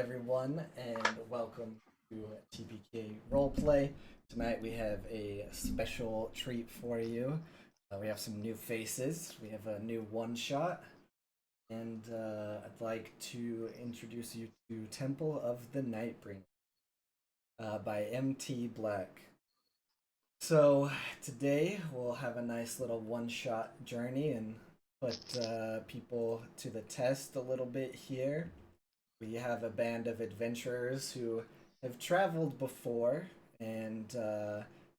everyone, and welcome to TPK Roleplay. Tonight we have a special treat for you. We have some new faces. We have a new one shot, and I'd like to introduce you to Temple of the Nightbringers by MT Black. So today we'll have a nice little one-shot journey and put people to the test a little bit here. We have a band of adventurers who have traveled before, and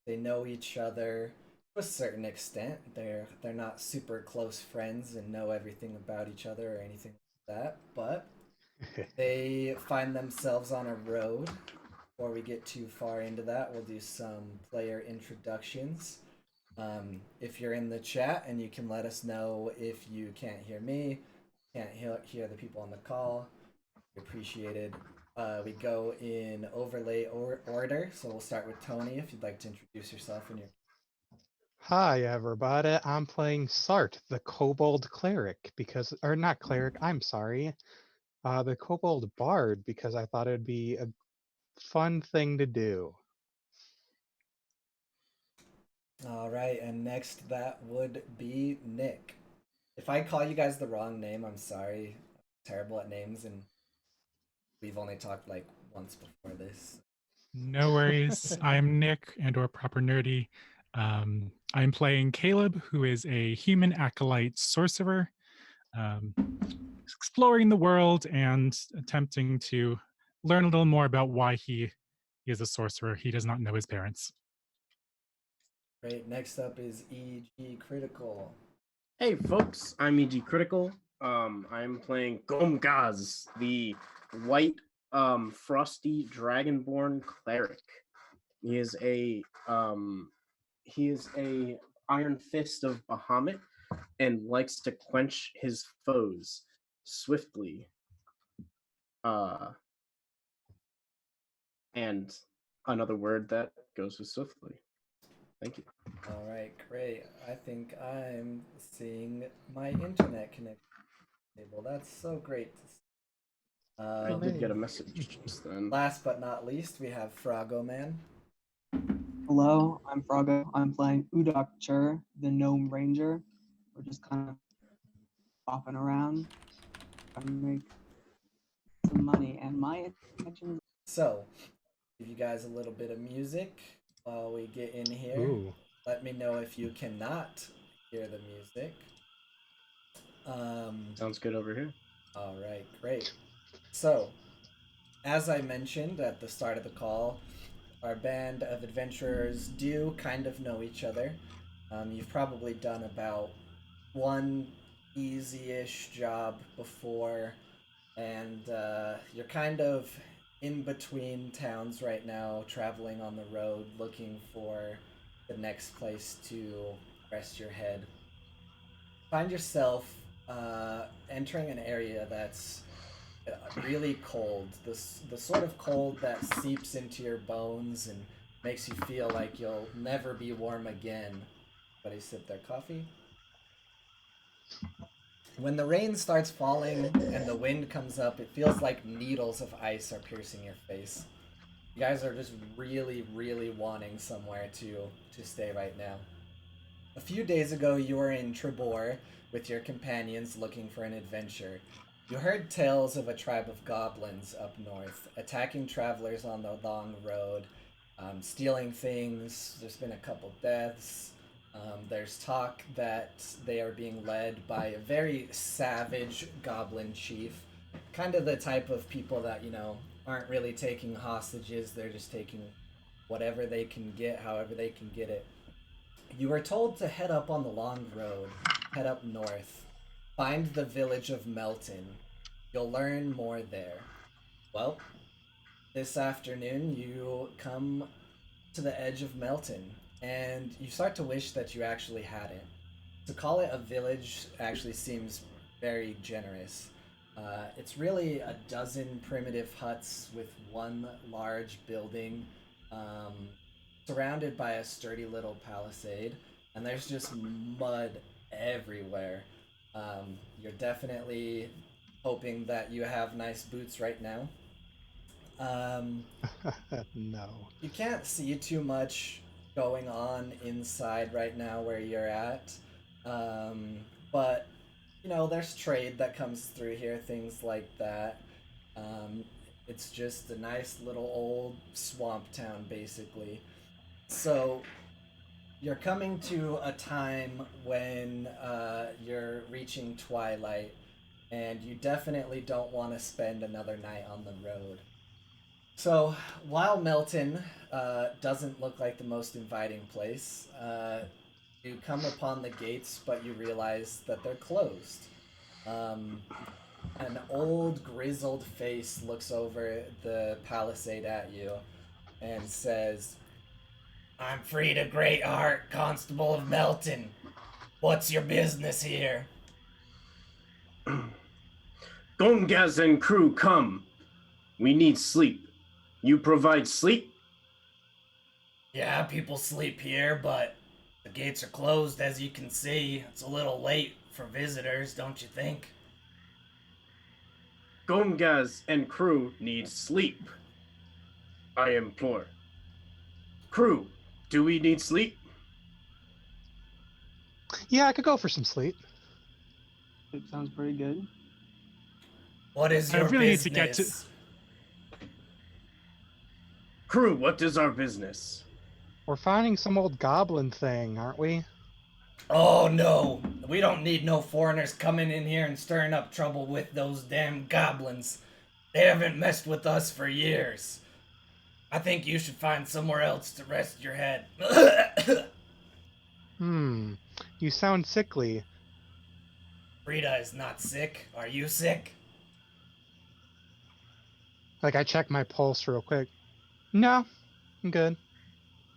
they know each other to a certain extent. They're not super close friends and know everything about each other or anything like that, but they find themselves on a road. Before we get too far into that, we'll do some player introductions. If you're in the chat and you can let us know if you can't hear me, can't hear the people on the call, appreciated. We go in order, so we'll start with Tony. If you'd like to introduce yourself and your. Hi, everybody. I'm playing Sart, the Kobold Cleric, or not cleric, I'm sorry, the Kobold Bard, because I thought it'd be a fun thing to do. All right, and next that would be Nick. If I call you guys the wrong name, I'm sorry. I'm terrible at names, and we've only talked like once before this. No worries. I'm Nick, and/or proper nerdy. I'm playing Caleb, who is a human acolyte sorcerer, um, exploring the world and attempting to learn a little more about why he is a sorcerer. He does not know his parents. Great. Next up is EG Critical. Hey folks, I'm EG Critical. I'm playing Gomgaz, the white frosty dragonborn cleric. He is a iron fist of Bahamut and likes to quench his foes swiftly. And another word that goes with swiftly. Thank you. All right, great. I think I'm seeing my internet connection. Well, that's so great. I did get a message just then. Last but not least, we have Froggoman. Hello, I'm Froggo. I'm playing Udak, the Gnome Ranger. We're just kind of bopping around, trying to make some money, and my intentions. So, give you guys a little bit of music while we get in here. Ooh. Let me know if you cannot hear the music. Sounds good over here. All right, great. So, as I mentioned at the start of the call, our band of adventurers do kind of know each other. You've probably done about one easy-ish job before, and you're kind of in between towns right now, traveling on the road, looking for the next place to rest your head. Find yourself entering an area that's really cold. The sort of cold that seeps into your bones and makes you feel like you'll never be warm again. Everybody sip their coffee. When the rain starts falling and the wind comes up, it feels like needles of ice are piercing your face. You guys are just really, really wanting somewhere to stay right now. A few days ago, you were in Trebor with your companions looking for an adventure. You heard tales of a tribe of goblins up north, attacking travelers on the long road, stealing things. There's been a couple deaths. There's talk that they are being led by a very savage goblin chief. Kind of the type of people that, aren't really taking hostages. They're just taking whatever they can get, however they can get it. You were told to head up on the long road, head up north, find the village of Melton. You'll learn more there. Well, this afternoon you come to the edge of Melton, and you start to wish that you actually hadn't. To call it a village actually seems very generous. It's really a dozen primitive huts with one large building, um, surrounded by a sturdy little palisade, and there's just mud everywhere. You're definitely hoping that you have nice boots right now. No. You can't see too much going on inside right now where you're at. Um, but, you know, there's trade that comes through here, things like that. Um, it's just a nice little old swamp town, basically. So, you're coming to a time when you're reaching twilight, and you definitely don't want to spend another night on the road. So, while Melton doesn't look like the most inviting place, you come upon the gates, but you realize that they're closed. Um, an old, grizzled face looks over the palisade at you and says, I'm Frida Greatheart, Constable of Melton. What's your business here? Gomgaz and crew, come. We need sleep. You provide sleep? Yeah, people sleep here, but the gates are closed, as you can see. It's a little late for visitors, don't you think? Gomgaz and crew need sleep. I implore. Crew, do we need sleep? Yeah, I could go for some sleep. It sounds pretty good. What is I your really need to business? get to- Crew, what is our business? We're finding some old goblin thing, aren't we? Oh no, we don't need no foreigners coming in here and stirring up trouble with those damn goblins. They haven't messed with us for years. I think you should find somewhere else to rest your head. You sound sickly. Frida is not sick. Are you sick? Like, I check my pulse real quick. No, I'm good.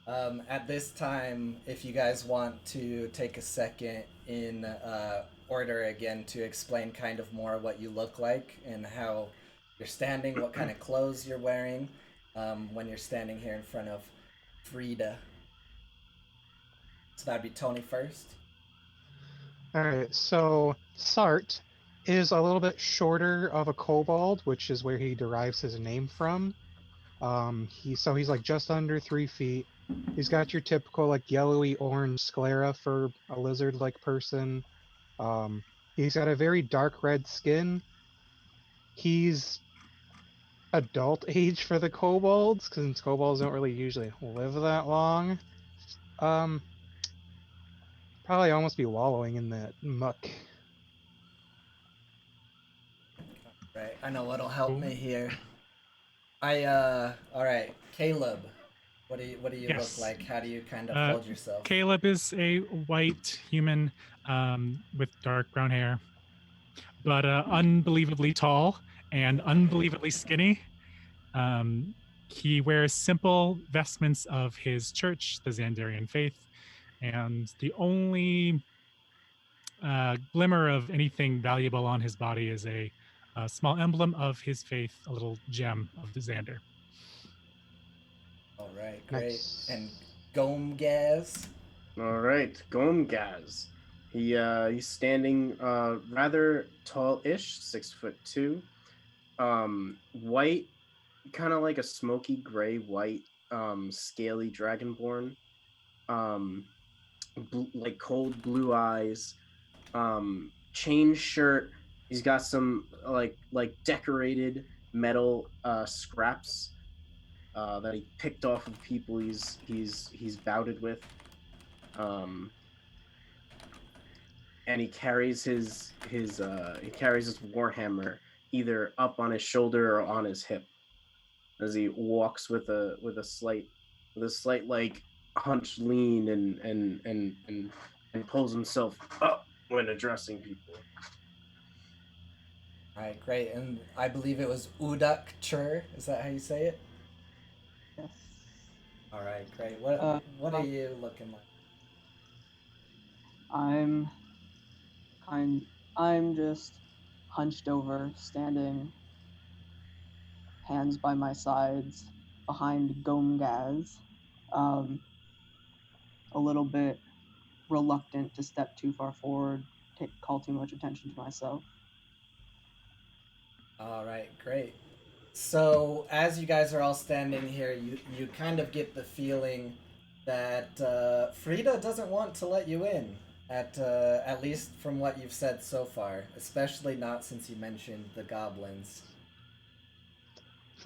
At this time, if you guys want to take a second in order again to explain kind of more what you look like and how you're standing, what kind of clothes you're wearing when you're standing here in front of Frida. So that'd be Tony first. Alright, so Sart is a little bit shorter of a kobold, which is where he derives his name from. He's like just under 3 feet. He's got your typical like yellowy orange sclera for a lizard-like person. Um, he's got a very dark red skin. He's adult age for the kobolds, because kobolds don't really usually live that long. Um, Probably almost be wallowing in that muck. Right. I know what'll help Cool. me here. All right, Caleb. What do you look Yes. like? How do you kind of Uh, hold yourself? Caleb is a white human with dark brown hair, but unbelievably tall and unbelievably skinny. Um, he wears simple vestments of his church, the Xandarian faith, and the only glimmer of anything valuable on his body is a small emblem of his faith, a little gem of the Xander. All right, great. Nice. And Gomgaz. All right, Gomgaz. He's standing rather tall-ish, 6'2". White, kind of like a smoky gray white, scaly dragonborn. Like cold blue eyes. Chain shirt. He's got some like decorated metal scraps that he picked off of people he's bouted with. And he carries his warhammer either up on his shoulder or on his hip as he walks with a slight like hunched lean and pulls himself up when addressing people. All right, great. And I believe it was Udak Chur. Is that how you say it? Yes. All right, great. What are you looking like? I'm I'm just hunched over, standing, hands by my sides, behind Gomgaz. Um, a little bit reluctant to step too far forward, call too much attention to myself. All right, great. So as you guys are all standing here, you kind of get the feeling that Frida doesn't want to let you in. At least from what you've said so far, especially not since you mentioned the goblins.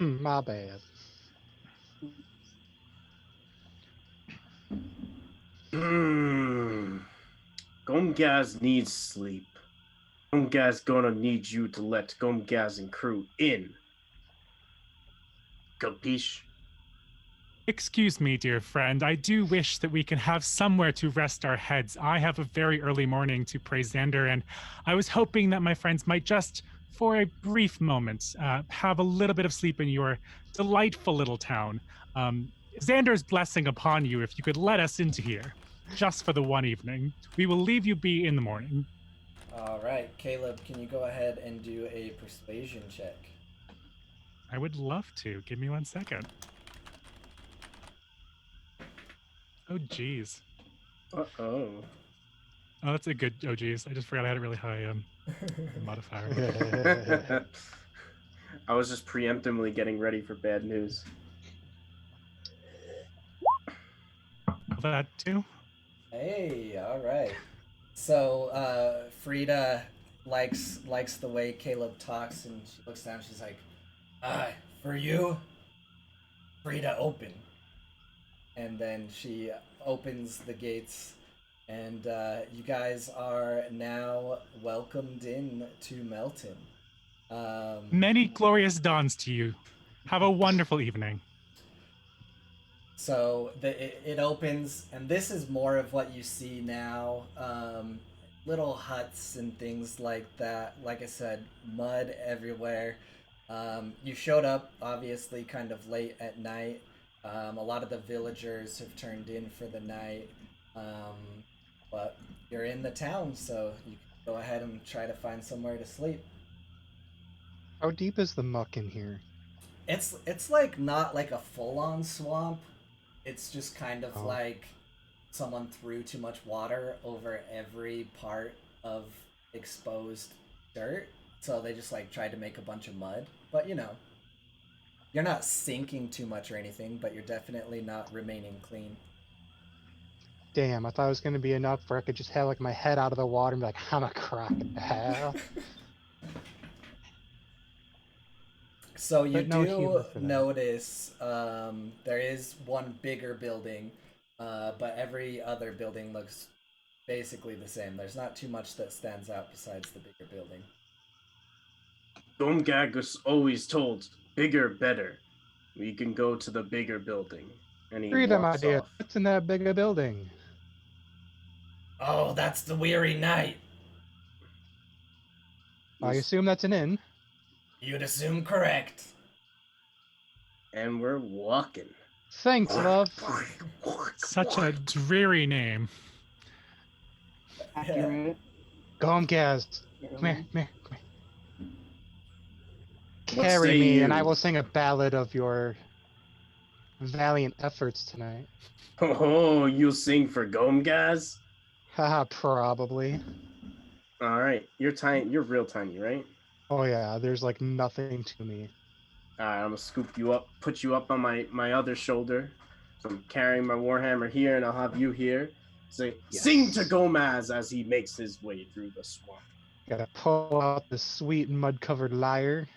My bad. Gomgaz needs sleep. Gomgaz gonna need you to let Gomgaz and crew in. Capiche? Excuse me, dear friend. I do wish that we can have somewhere to rest our heads. I have a very early morning to praise Xander, and I was hoping that my friends might just, for a brief moment, have a little bit of sleep in your delightful little town. Xander's blessing upon you if you could let us into here, just for the one evening. We will leave you be in the morning. All right, Caleb, can you go ahead and do a persuasion check? I would love to. Give me 1 second. Oh, geez. Uh-oh. Oh, that's a good. Oh, geez. I just forgot I had a really high modifier. I was just preemptively getting ready for bad news. That too. Hey, all right. So Frida likes the way Caleb talks, and she looks down. She's like, for you, Frida, open." And then she opens the gates, and you guys are now welcomed in to Melton. Many glorious dawns to you. Have a wonderful evening. So it opens, and this is more of what you see now. Little huts and things like that. Like I said, mud everywhere. You showed up, obviously, kind of late at night. A lot of the villagers have turned in for the night. But you're in the town, so you can go ahead and try to find somewhere to sleep. How deep is the muck in here? It's like not like a full-on swamp. It's just kind of like someone threw too much water over every part of exposed dirt, so they just like tried to make a bunch of mud. But you know, you're not sinking too much or anything, but you're definitely not remaining clean. Damn, I thought it was gonna be enough where I could just have like my head out of the water and be like, I'm a crocodile. So you But no do humor for that. notice there is one bigger building, but every other building looks basically the same. There's not too much that stands out besides the bigger building. Gomgag was always told, bigger, better. We can go to the bigger building. And he Frida, my walks dear, off. what's in that bigger building? Oh, that's the Weary Night. I assume that's an inn. You'd assume correct. And we're walking. Thanks, love. Such a dreary name. Accurate. Gomgaz, come here, Barely. come here, come here. What Carry say me, you? and I will sing a ballad of your valiant efforts tonight. Oh, you'll sing for Gomgaz? Haha, probably. All right, you're tiny. You're real tiny, right? Oh yeah, there's like nothing to me. All right, I'm gonna scoop you up, put you up on my other shoulder. So I'm carrying my warhammer here, and I'll have you here. Say, Yes. sing to Gomaz as he makes his way through the swamp. Gotta pull out the sweet mud-covered lyre.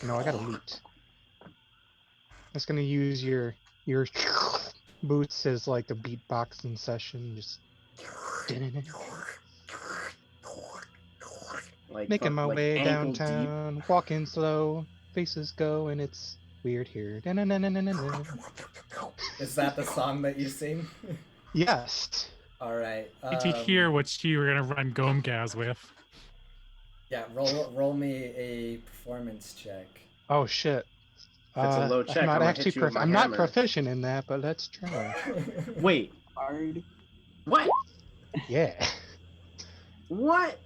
No, I got a lute. Just gonna use your boots as like a beatboxing session. Just Like making my like way ankle deep. downtown, walking slow, faces go, and it's weird here. Is that the song that you sing? Yes. All right. Did you hear what you were gonna run Gomgaz with? Yeah, roll me a performance check. Oh shit. That's a low check. I'm not I'm gonna actually hit you with my I'm not hammer. proficient in that, but let's try. Wait, Bard. what? Yeah. What?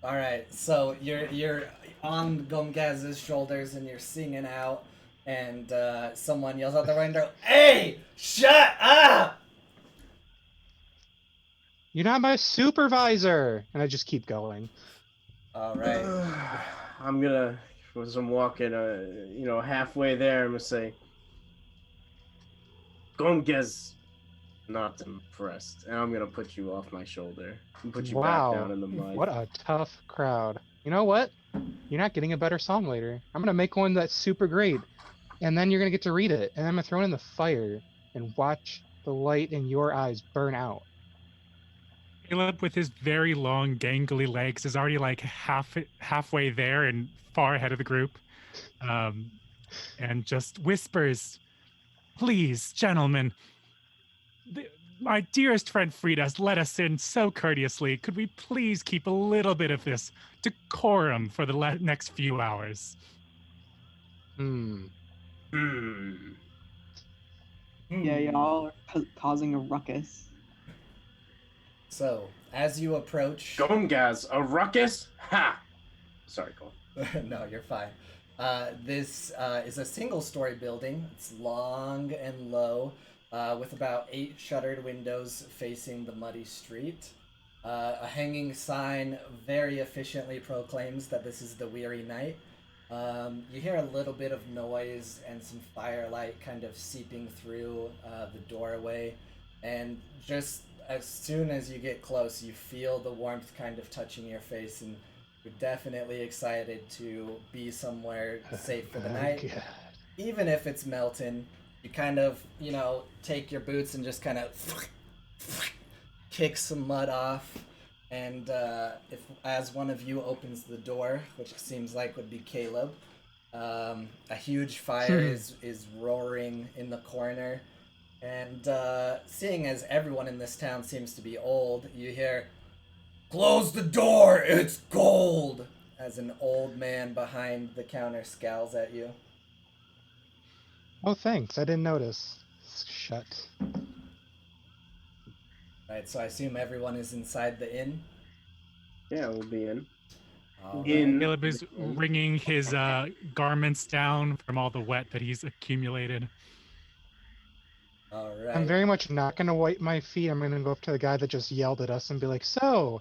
All right, so you're on Gomgaz's shoulders and you're singing out, and someone yells out the window, "Hey, shut up!" You're not my supervisor! And I just keep going. All right. I'm gonna as I'm walking, halfway there, I'm gonna say, Gomgez, not impressed, and I'm gonna put you off my shoulder and put you back Wow, down in the mud. what a tough crowd. You know what? You're not getting a better song later. I'm gonna make one that's super great, and then you're gonna get to read it, and I'm gonna throw it in the fire and watch the light in your eyes burn out. Caleb, with his very long, gangly legs, is already like halfway there and far ahead of the group, and just whispers, "Please, gentlemen, my dearest friend Frida has let us in so courteously. Could we please keep a little bit of this decorum for the next few hours?" Hmm. Hmm. Yeah, Hmm. y'all are causing a ruckus. So, as you approach... Gomgaz, a ruckus? Ha! Sorry, Cole. No, you're fine. This is a single-story building. It's long and low, with about 8 shuttered windows facing the muddy street. A hanging sign very efficiently proclaims that this is the weary night. You hear a little bit of noise and some firelight kind of seeping through the doorway, and just as soon as you get close, you feel the warmth kind of touching your face, and you're definitely excited to be somewhere safe for the Oh, night. God. Even if it's Melton, you kind of, take your boots and just kind of kick some mud off. And if as one of you opens the door, which it seems like would be Caleb, a huge fire is roaring in the corner. And seeing as everyone in this town seems to be old, you hear, "Close the door, it's gold!" as an old man behind the counter scowls at you. Oh, thanks. I didn't notice. Shut. Right, so I assume everyone is inside the inn? Yeah, we'll be in. All In- right. Caleb is wringing his garments down from all the wet that he's accumulated. All I'm right. very much not gonna wipe my feet. I'm gonna go up to the guy that just yelled at us and be like, "So,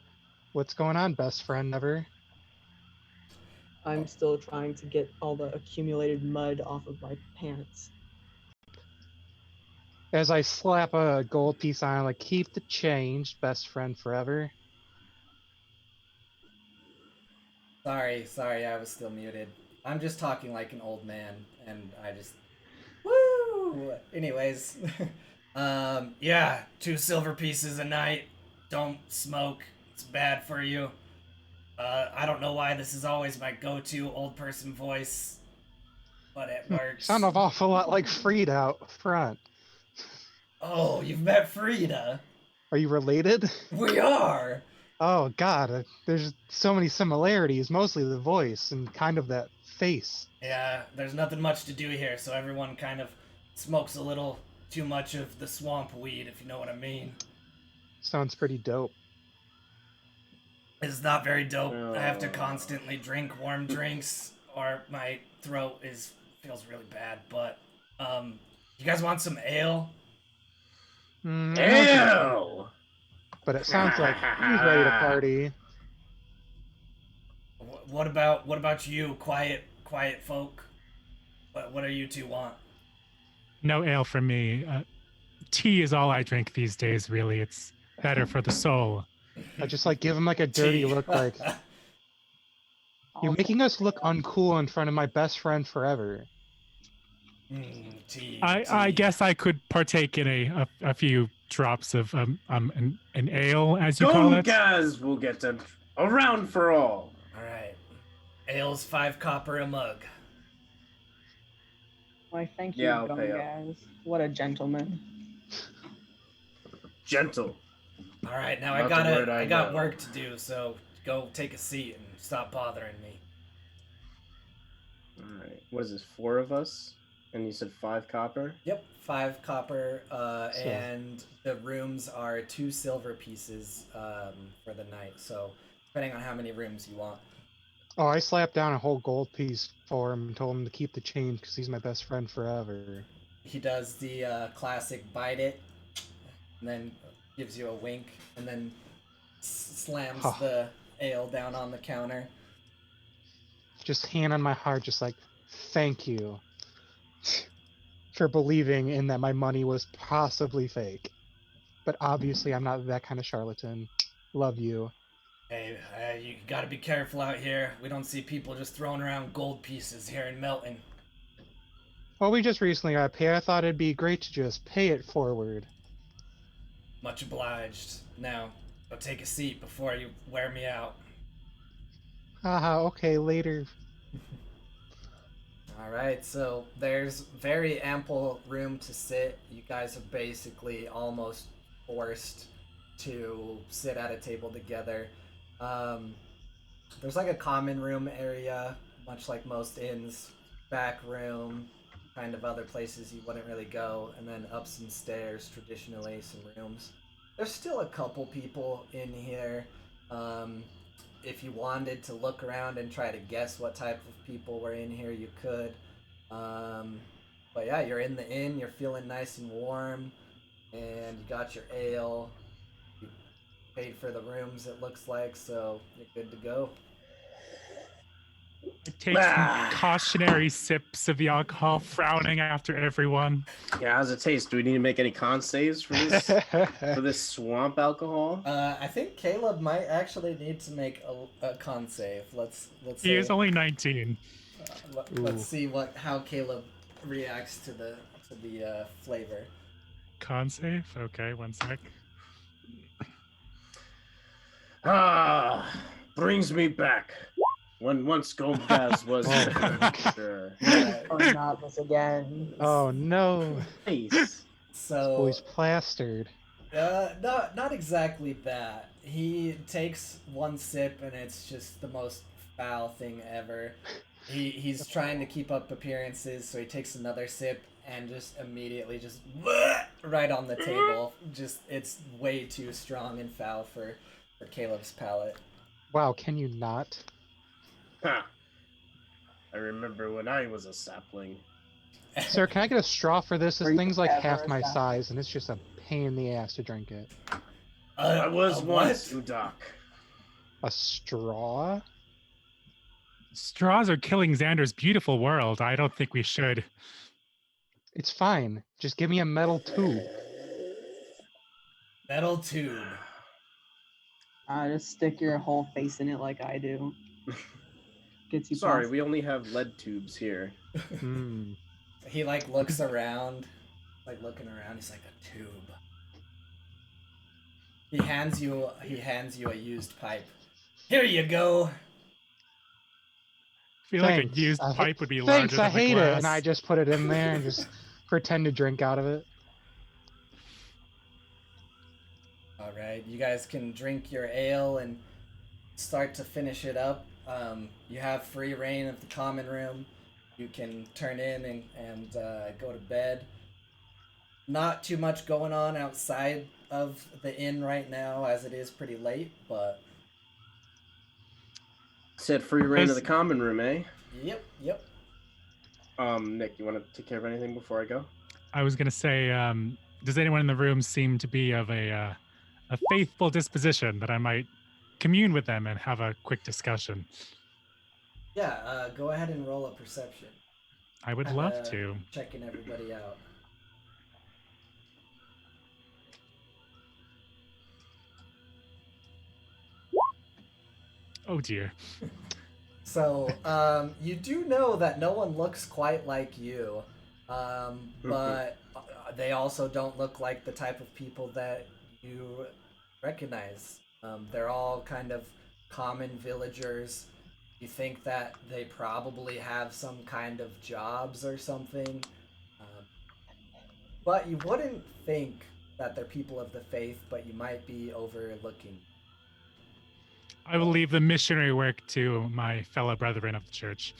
what's going on, best friend ever?" I'm still trying to get all the accumulated mud off of my pants. As I slap a gold piece on, like, "Keep the change, best friend forever." Sorry, I was still muted. I'm just talking like an old man, and I just... Woo! Anyways, yeah, 2 silver pieces a night. Don't smoke. It's bad for you. I don't know why this is always my go-to old person voice, but it You works. sound an awful lot like Frida out front. Oh, you've met Frida. Are you related? We are. Oh God, there's so many similarities. Mostly the voice and kind of that face. Yeah, there's nothing much to do here, so everyone kind of smokes a little too much of the swamp weed, if you know what I mean. Sounds pretty dope. It's not very dope. I have to Oh. constantly drink warm drinks, or my throat feels really bad. But, you guys want some ale? I don't think so, Ew! but it sounds like he's ready to party. What about you, quiet folk? What do you two want? No ale for me. Tea is all I drink these days, really. It's better for the soul. I just like give him like a dirty Tea. look, like you're I'll making us look uncool in front of my best friend forever. Tea. I tea. guess I could partake in a few drops of an ale, as you call it. Gomgaz will get a round for all. All right. Ale's 5 copper a mug. Why, thank you, Yeah, I'll pay up. guys. What a gentleman. Gentle. All right, now Not the word I I got know. work to do, so go take a seat and stop bothering me. Alright. What is this, 4 of us? And you said 5 copper? Yep, 5 copper, So- and the rooms are 2 silver pieces for the night. So depending on how many rooms you want. Oh, I slapped down a whole gold piece for him and told him to keep the change because he's my best friend forever. He does the classic bite it, and then gives you a wink, and then slams Huh. the ale down on the counter. just hand on my heart, just like, thank you for believing in that my money was possibly fake. But obviously, I'm not that kind of charlatan. Love you. Hey, you gotta be careful out here. We don't see people just throwing around gold pieces here in Melton. Well, we just recently got paid. I thought it'd be great to just pay it forward. Much obliged. Now, go take a seat before you wear me out. Haha, okay, later. Alright, so there's very ample room to sit. You guys are basically almost forced to sit at a table together. There's like a common room area, much like most inns, back room, kind of other places you wouldn't really go, and then up some stairs, traditionally, some rooms. There's still a couple people in here. If you wanted to look around and try to guess what type of people were in here, you could. But yeah, you're in the inn, you're feeling nice and warm, and you got your ale. You paid for the rooms, it looks like, so you're good to go. I take some cautionary sips of the alcohol, frowning after everyone. Yeah, how's it taste? Do we need to make any con saves for this swamp alcohol? I think Caleb might actually need to make a con save. Let's He is only 19. let's see how Caleb reacts to the flavor. Con save? Okay, one sec. Brings me back. When once Gomez was sure. Oh, not this again. Oh no. Nice. So Boy's plastered. not exactly that. He takes one sip and it's just the most foul thing ever. He's trying to keep up appearances, so he takes another sip and just immediately just right on the table. Just it's way too strong and foul for Caleb's palate. Wow, can you not? Huh. I remember when I was a sapling. Sir, can I get a straw for this? This Are you thing's like ever half a my sapling? size, and it's just a pain in the ass to drink it. I was what? once Udak. A straw? Straws are killing Xander's beautiful world. I don't think we should. It's fine. Just give me a metal tube. Metal tube. Just stick your whole face in it like I do. Gets you. Sorry, pumped. we only have lead tubes here. Hmm. He looks around, looking around. He's like, a tube. He hands you a used pipe. Here you go. I feel like a Thanks. used I pipe would be Thanks, larger I than the hate glass. it. And I just put it in there and just pretend to drink out of it. All right, you guys can drink your ale and start to finish it up. You have free reign of the common room. You can turn in and go to bed. Not too much going on outside of the inn right now, as it is pretty late, but Said free reign of the common room, eh? yep. Nick, you want to take care of anything before I go? I was going to say, does anyone in the room seem to be of a faithful disposition that I might commune with them and have a quick discussion? Yeah, go ahead and roll a perception. I would love to. Checking everybody out. Oh dear. So, you do know that no one looks quite like you, but they also don't look like the type of people that you recognize. They're all kind of common villagers. You think that they probably have some kind of jobs or something, but you wouldn't think that they're people of the faith, but you might be overlooking. I will leave the missionary work to my fellow brethren of the church.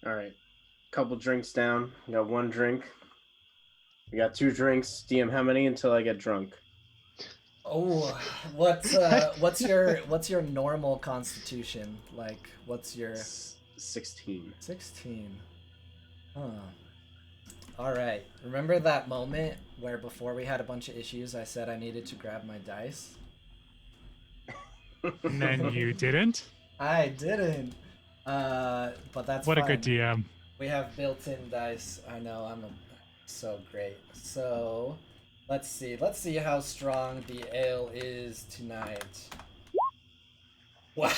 All right. Couple drinks down. We got one drink. We got two drinks. DM, how many until I get drunk? Oh, what's your normal constitution? Like, what's your 16. 16? Huh. All right. Remember that moment where before we had a bunch of issues, I said I needed to grab my dice? And then you didn't? I didn't. But that's What a fine. good DM. We have built-in dice. I know, so great. So, let's see. Let's see how strong the ale is tonight. Wow.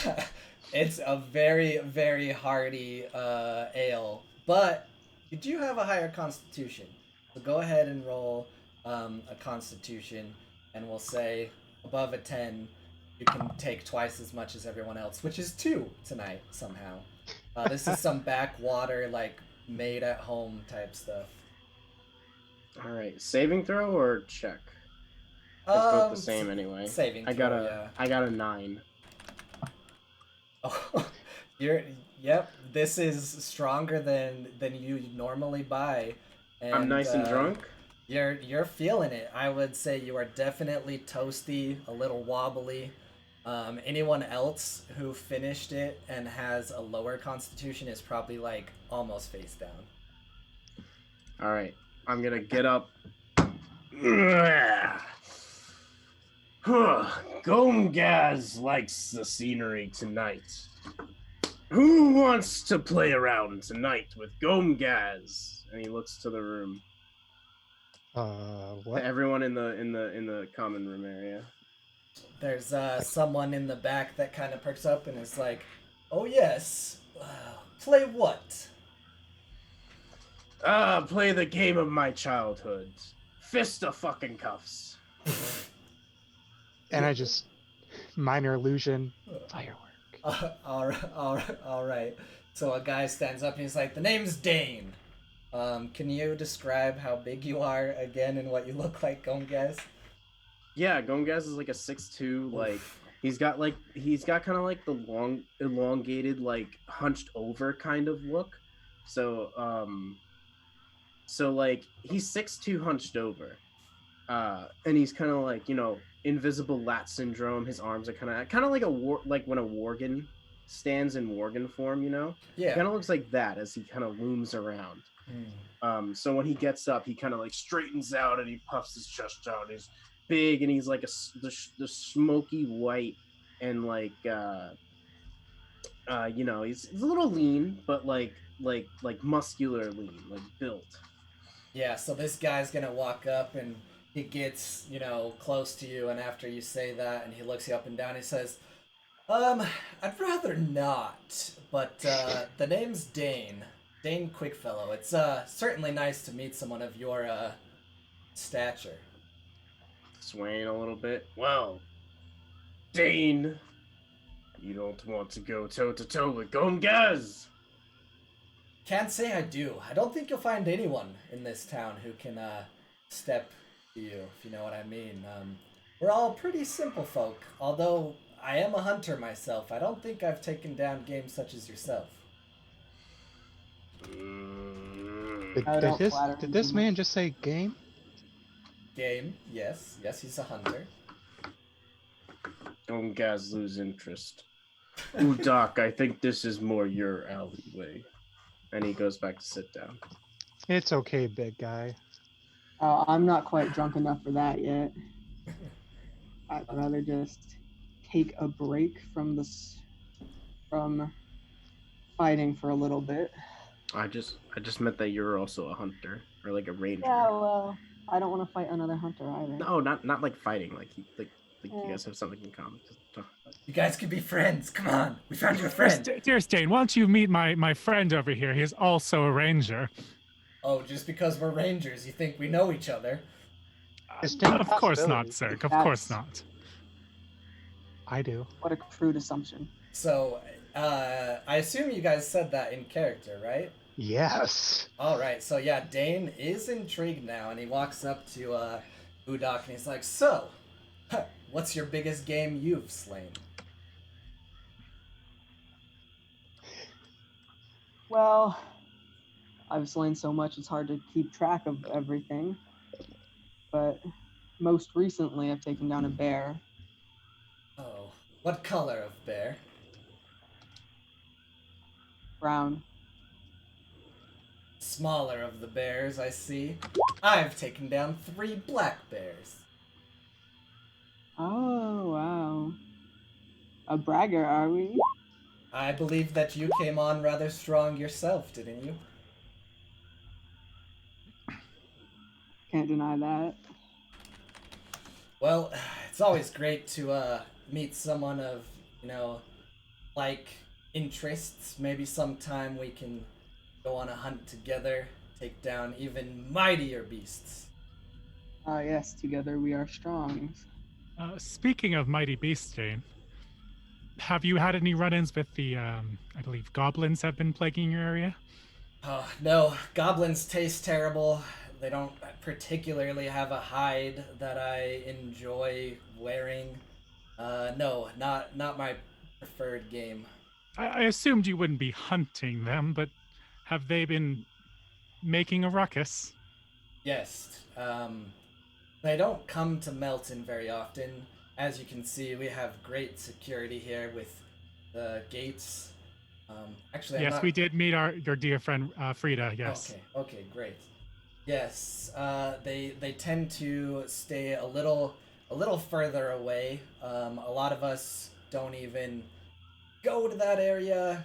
It's a very, very hearty ale. But you do have a higher constitution. So go ahead and roll a constitution, and we'll say above a 10, you can take twice as much as everyone else, which is 2 tonight somehow. This is some backwater, like, made at home type stuff. All right, saving throw or check? It's both the same anyway. Saving I throw, got yeah. I got a 9. Oh, yep. This is stronger than you normally buy. And, I'm nice and drunk. You're feeling it. I would say you are definitely toasty, a little wobbly. Anyone else who finished it and has a lower constitution is probably like almost face down. All right, I'm gonna get up. Gomgaz likes the scenery tonight. Who wants to play around tonight with Gomgaz? And he looks to the room. What? Everyone in the common room area. There's someone in the back that kind of perks up and is like, "Oh yes, play what?" Play the game of my childhood. Fist of fucking cuffs. And I just minor illusion firework. All right. So a guy stands up and he's like, "The name's Dane. Can you describe how big you are again and what you look like, Gomgaz?" Yeah, Gomgaz is like a 6'2", like he's got kind of like the long, elongated, like hunched over kind of look. So like he's 6'2", hunched over, and he's kind of like, you know, invisible lat syndrome. His arms are kind of like like when a Worgen stands in Worgen form, you know. Yeah. Kind of looks like that as he kind of looms around. So when he gets up, he kind of like straightens out and he puffs his chest out. He's big and he's like the smoky white and like you know, he's a little lean, but like muscular lean, like built. Yeah, so this guy's gonna walk up and he gets, you know, close to you, and after you say that and he looks you up and down, he says, I'd rather not, but the name's Dane. Dane Quickfellow. It's certainly nice to meet someone of your stature. Swaying a little bit. Well, Dane, you don't want to go toe-to-toe with Gomgaz? Can't say I do. I don't think you'll find anyone in this town who can step to you, if you know what I mean. We're all pretty simple folk, although I am a hunter myself. I don't think I've taken down game such as yourself. Did this man just say game? Game, yes. Yes, he's a hunter. Gomgaz lose interest. Udak, I think this is more your alleyway. And he goes back to sit down. It's okay, big guy. I'm not quite drunk enough for that yet. I'd rather just take a break from fighting for a little bit. I just meant that you're also a hunter or like a ranger. Yeah, well, I don't want to fight another hunter either. No, not like fighting. Like you guys have something in common. You guys could be friends. Come on, we found you a friend. Dear Stain, why don't you meet my friend over here? He's also a ranger. Oh, just because we're rangers, you think we know each other? Of course not, sir. Of course not. I do. What a crude assumption. So, I assume you guys said that in character, right? Yes. All right. So yeah, Dane is intrigued now, and he walks up to Udak and he's like, "So, what's your biggest game you've slain?" Well, I've slain so much it's hard to keep track of everything. But most recently, I've taken down a bear. Oh, what color of bear? Brown. Smaller of the bears, I see. I've taken down 3 black bears. Oh, wow. a bragger, are we? I believe that you came on rather strong yourself, didn't you? Can't deny that. Well, it's always great to meet someone of, you know, like interests. Maybe sometime we can go on a hunt together, take down even mightier beasts. Ah, yes, together we are strong. Speaking of mighty beasts, Jane, have you had any run-ins with the, I believe goblins have been plaguing your area? Oh, no, goblins taste terrible. They don't particularly have a hide that I enjoy wearing. No, not my preferred game. I assumed you wouldn't be hunting them, but have they been making a ruckus? Yes, they don't come to Melton very often. As you can see, we have great security here with the gates. Actually, I'm Yes, not. we did meet your dear friend Frida. Yes. Okay, great. Yes, they tend to stay a little further away. A lot of us don't even go to that area.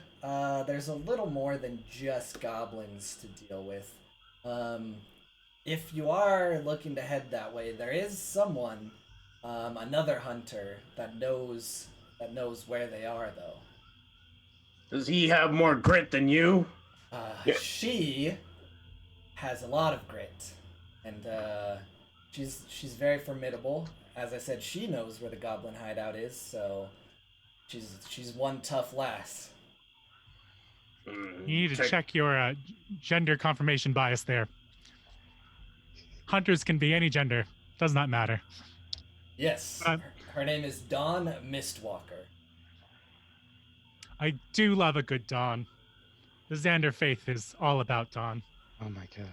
There's a little more than just goblins to deal with. Um, if you are looking to head that way, there is someone, another hunter that knows where they are, though. Does he have more grit than you? She has a lot of grit, and she's very formidable. As I said, she knows where the goblin hideout is, so she's one tough lass. You need to check your gender confirmation bias there. Hunters can be any gender. Does not matter. Yes, her name is Dawn Mistwalker. I do love a good Dawn. The Xander faith is all about Dawn. Oh my god.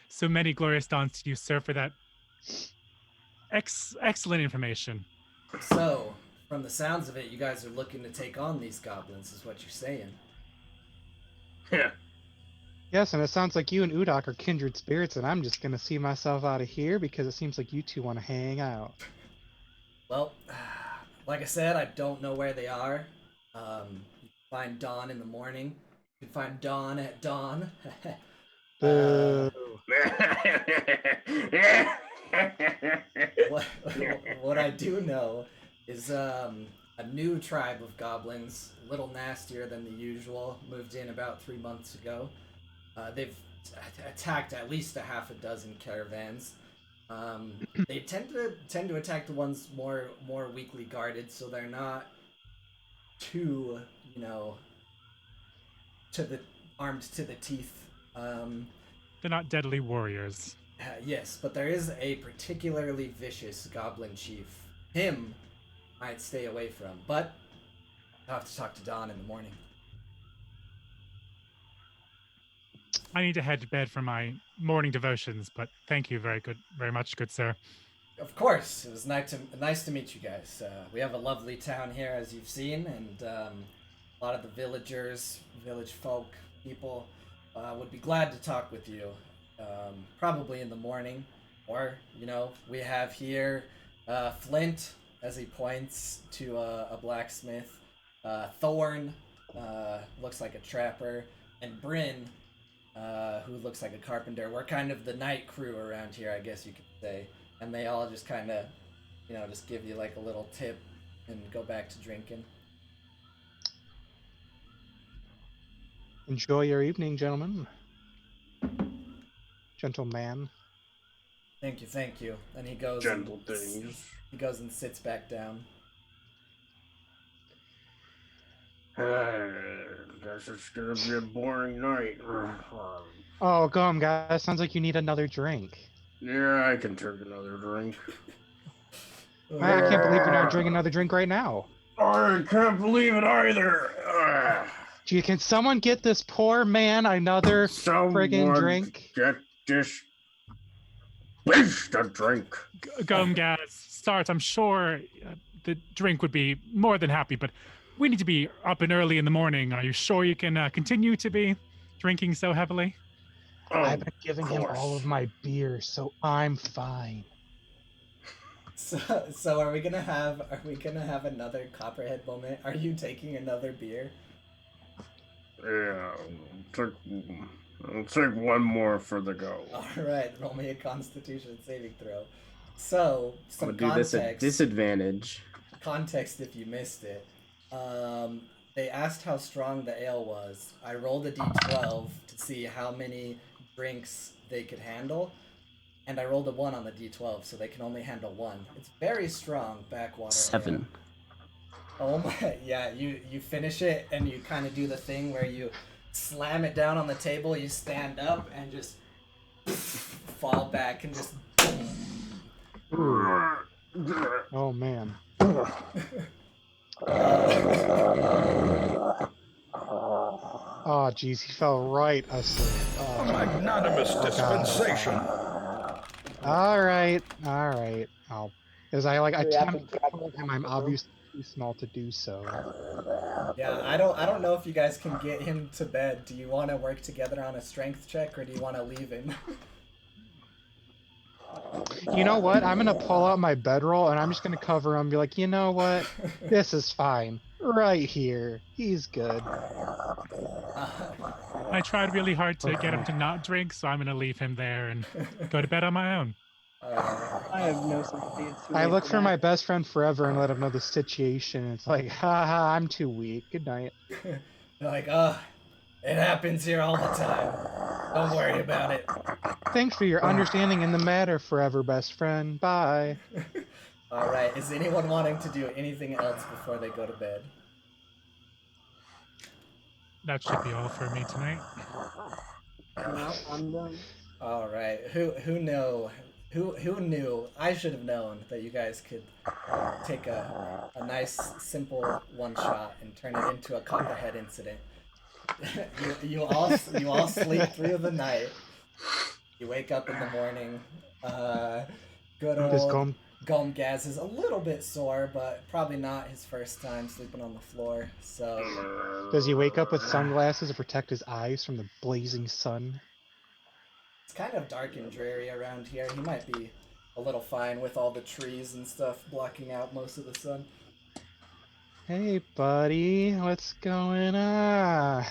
So many glorious dawns to you, sir, for that excellent information. So, from the sounds of it, you guys are looking to take on these goblins, is what you're saying. Yeah. Yes, and it sounds like you and Udak are kindred spirits, and I'm just gonna see myself out of here because it seems like you two want to hang out. Well, like I said, I don't know where they are. You can find Dawn in the morning. You can find Dawn at dawn. Boo. What I do know is a new tribe of goblins, a little nastier than the usual, moved in about 3 months ago. They've attacked at least a half a dozen caravans. They tend to attack the ones more weakly guarded, so they're not too, armed to the teeth. They're not deadly warriors. Yes, but there is a particularly vicious goblin chief. Him might stay away from, but I'll have to talk to Dawn in the morning. I need to head to bed for my morning devotions, but thank you very much, good sir. Of course, it was nice to meet you guys. We have a lovely town here, as you've seen, and a lot of the villagers, village folk, people would be glad to talk with you. Probably in the morning, or we have here Flint, as he points to a blacksmith, Thorn, looks like a trapper, and Bryn, who looks like a carpenter. We're kind of the night crew around here, I guess you could say. And they all just kind of, just give you like a little tip and go back to drinking. Enjoy your evening, gentlemen. Gentleman. Thank you. And he goes. Gentle things. He goes and sits back down. Guess it's gonna be a boring night. Oh, go on, guys. Sounds like you need another drink. Yeah, I can take another drink. I can't believe you're not drinking another drink right now. I can't believe it either. Can someone get this poor man another friggin' drink? Get this beast a drink. Gomgaz, Sart, I'm sure the drink would be more than happy, but we need to be up and early in the morning. Are you sure you can continue to be drinking so heavily? I've been giving him all of my beer, so I'm fine. So are we gonna have another Copperhead moment? Are you taking another beer? Yeah, I'll take one more for the go. All right, roll me a Constitution saving throw. So I'm some gonna do this at context. disadvantage. Context if you missed it. They asked how strong the ale was. I rolled a d12 to see how many drinks they could handle, and I rolled a 1 on the d12, so they can only handle 1. It's very strong backwater 7. ale. Oh my, yeah, you finish it, and you kind of do the thing where you slam it down on the table, you stand up, and just fall back, and just boom. Oh man. Oh geez, he fell right asleep. A magnanimous dispensation. All right. As I attempt to grab pull the him, I'm Constable? obviously too small to do so. Yeah, I don't know if you guys can get him to bed. Do you want to work together on a strength check, or do you want to leave him? You know what? I'm gonna pull out my bedroll and I'm just gonna cover him. And be like, you know what? This is fine. Right here. He's good. I tried really hard to get him to not drink, so I'm going to leave him there and go to bed on my own. I have no sympathy. It's too I late look for that. my best friend forever and let him know the situation. It's like, haha, I'm too weak. Good night. They're like, it happens here all the time. Don't worry about it. Thanks for your understanding in the matter, forever best friend. Bye. All right, is anyone wanting to do anything else before they go to bed? That should be all for me tonight. No, I'm done. All right, who knew? I should have known that you guys could take a nice simple one shot and turn it into a Copperhead incident. you all sleep through the night. You wake up in the morning. Good Does old Gomgaz is a little bit sore, but probably not his first time sleeping on the floor. So Does he wake up with sunglasses to protect his eyes from the blazing sun? it's kind of dark and dreary around here. He might be a little fine with all the trees and stuff blocking out most of the sun. Hey, buddy, what's going on?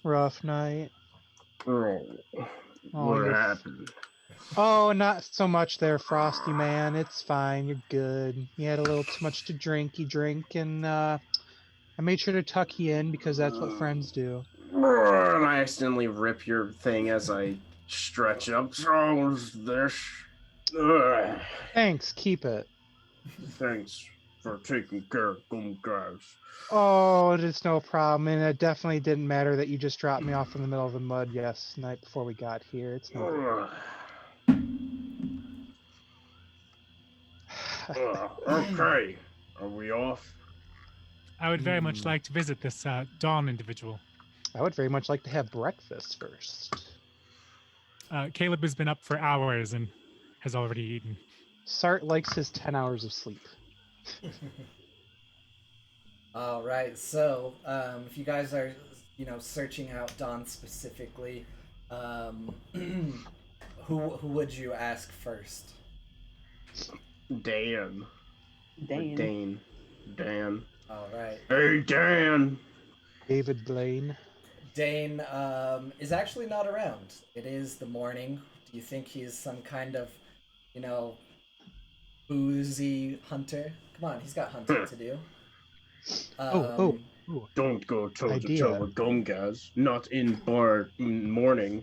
Rough night. What you're happened? Oh, not so much there, Frosty man. It's fine. You're good. You had a little too much to drink. You drink, and I made sure to tuck you in because that's what friends do. And I accidentally rip your thing as I stretch up. Oh, this. Thanks. Keep it. Thanks for taking care of guys. Oh, it's no problem, and it definitely didn't matter that you just dropped me off in the middle of the mud night before we got here. It's no Okay. Are we off? I would very much like to visit this Dawn individual. I would very much like to have breakfast first. Caleb has been up for hours and has already eaten. Sart likes his 10 hours of sleep. All right, so if you guys are, searching out Dawn specifically, who would you ask first? Dan. Dane. Dan. All right. Hey, Dan. David Blaine. Dane is actually not around. It is the morning. Do you think he's some kind of, boozy hunter? Come on, he's got hunting to do. Ooh. Don't go toe to Idea. toe with Gomgaz. Not in bar morning.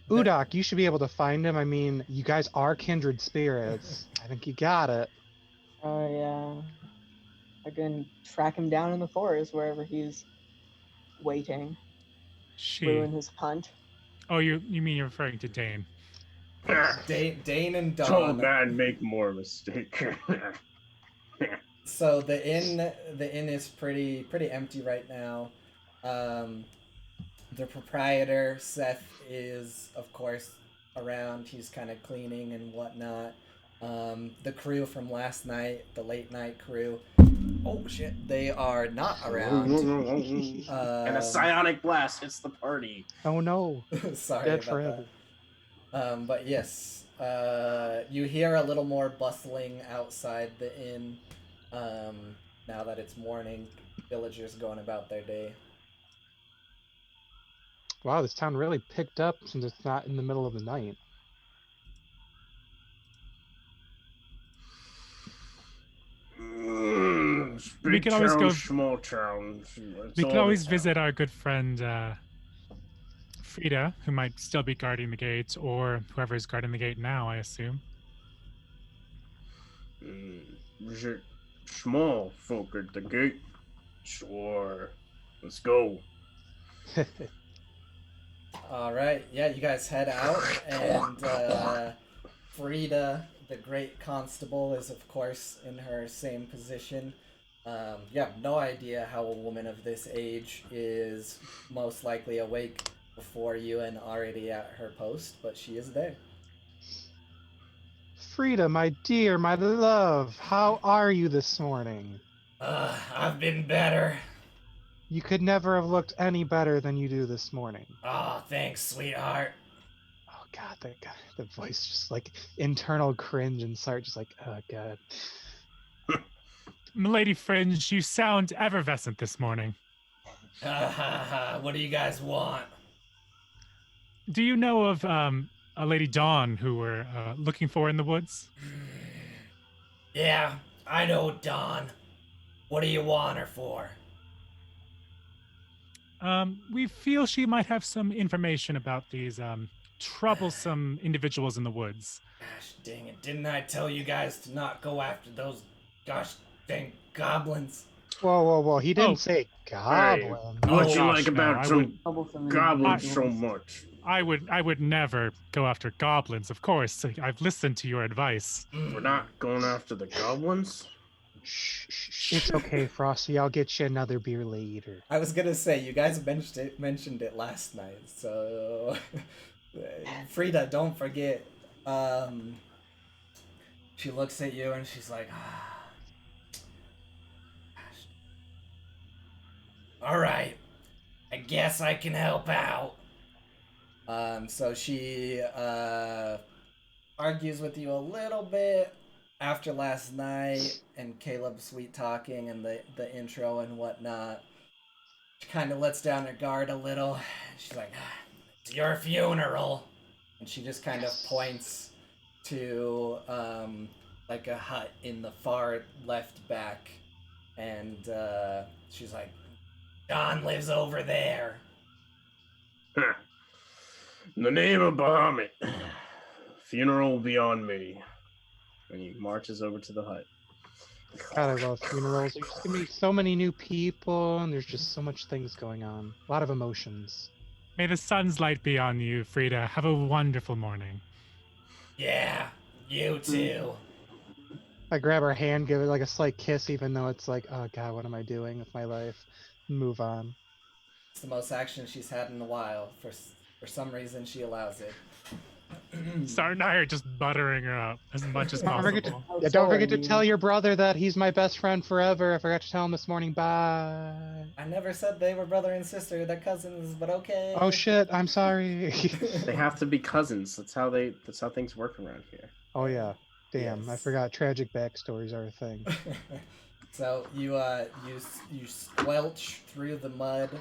Udak, you should be able to find him. I mean, you guys are kindred spirits. I think you got it. Oh, yeah. I can track him down in the forest wherever he's waiting. Ruin his hunt. Oh, you mean you're referring to Dane? Dane and Dawn. Tall man make more mistake. So the inn is pretty empty right now. The proprietor, Seth, is of course around. He's kind of cleaning and whatnot. The crew from last night, the late night crew, Oh shit, they are not around. And a psionic blast hits the party. Oh no. Sorry Dead about forever. that. But yes, you hear a little more bustling outside the inn. Now that it's morning, villagers going about their day. Wow, this town really picked up since it's not in the middle of the night. We can always go. Small towns. We can always visit our good friend Frida, who might still be guarding the gate, or whoever's guarding the gate now, I assume. Small folk at the gate. Sure. Let's go. All right, yeah, you guys head out, and Frida, the great constable, is of course in her same position. You have no idea how a woman of this age is most likely awake before you and already at her post, but she is there. Frida, my dear, my love, how are you this morning? I've been better. You could never have looked any better than you do this morning. Oh, thanks, sweetheart. Oh god, the voice just like internal cringe and Sart just like, oh god. Milady Fringe, you sound effervescent this morning. What do you guys want? Do you know of a Lady Dawn who we're looking for in the woods? Yeah, I know Dawn. What do you want her for? We feel she might have some information about these troublesome individuals in the woods. Gosh dang it, didn't I tell you guys to not go after those gosh dang goblins? Whoa, he didn't say goblin. What you gosh, like no, about I some Troublesome goblins so individuals. much? I would never go after goblins, of course. I've listened to your advice. We're not going after the goblins? Shh. It's okay, Frosty. I'll get you another beer later. I was gonna say, you guys mentioned it last night, so... Frida, don't forget. She looks at you and she's like, alright, I guess I can help out. So she argues with you a little bit after last night and Caleb's sweet talking and the intro and whatnot. She kind of lets down her guard a little. She's like, it's your funeral. And she just kind of points to like a hut in the far left back. And she's like, Don lives over there. In the name of Bahamut, funeral will be on me. And he marches over to the hut. God, I love funerals. There's just gonna be so many new people, and there's just so much things going on. A lot of emotions. May the sun's light be on you, Frida. Have a wonderful morning. Yeah, you too. I grab her hand, give it like a slight kiss, even though it's like, oh god, what am I doing with my life? Move on. It's the most action she's had in a while. For some reason, she allows it. Sart and I are just buttering her up as much as possible. Don't forget to tell your brother that he's my best friend forever. I forgot to tell him this morning. Bye. I never said they were brother and sister. They're cousins, but okay. Oh shit! I'm sorry. They have to be cousins. That's how things work around here. Oh yeah. Damn, Yes. I forgot. Tragic backstories are a thing. So you squelch through the mud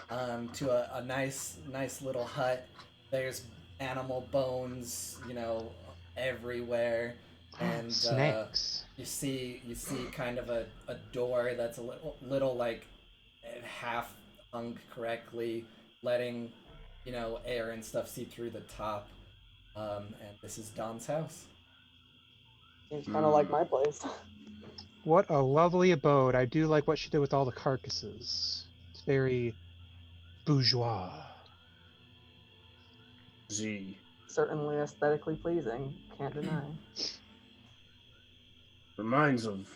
to a nice little hut. There's animal bones, everywhere, and Snakes. you see kind of a door that's a little like half hung correctly, letting air and stuff see through the top. And this is Don's house. Seems kind of like my place. What a lovely abode. I do like what she did with all the carcasses. It's very bourgeois. Z. Certainly aesthetically pleasing. Can't deny. Reminds of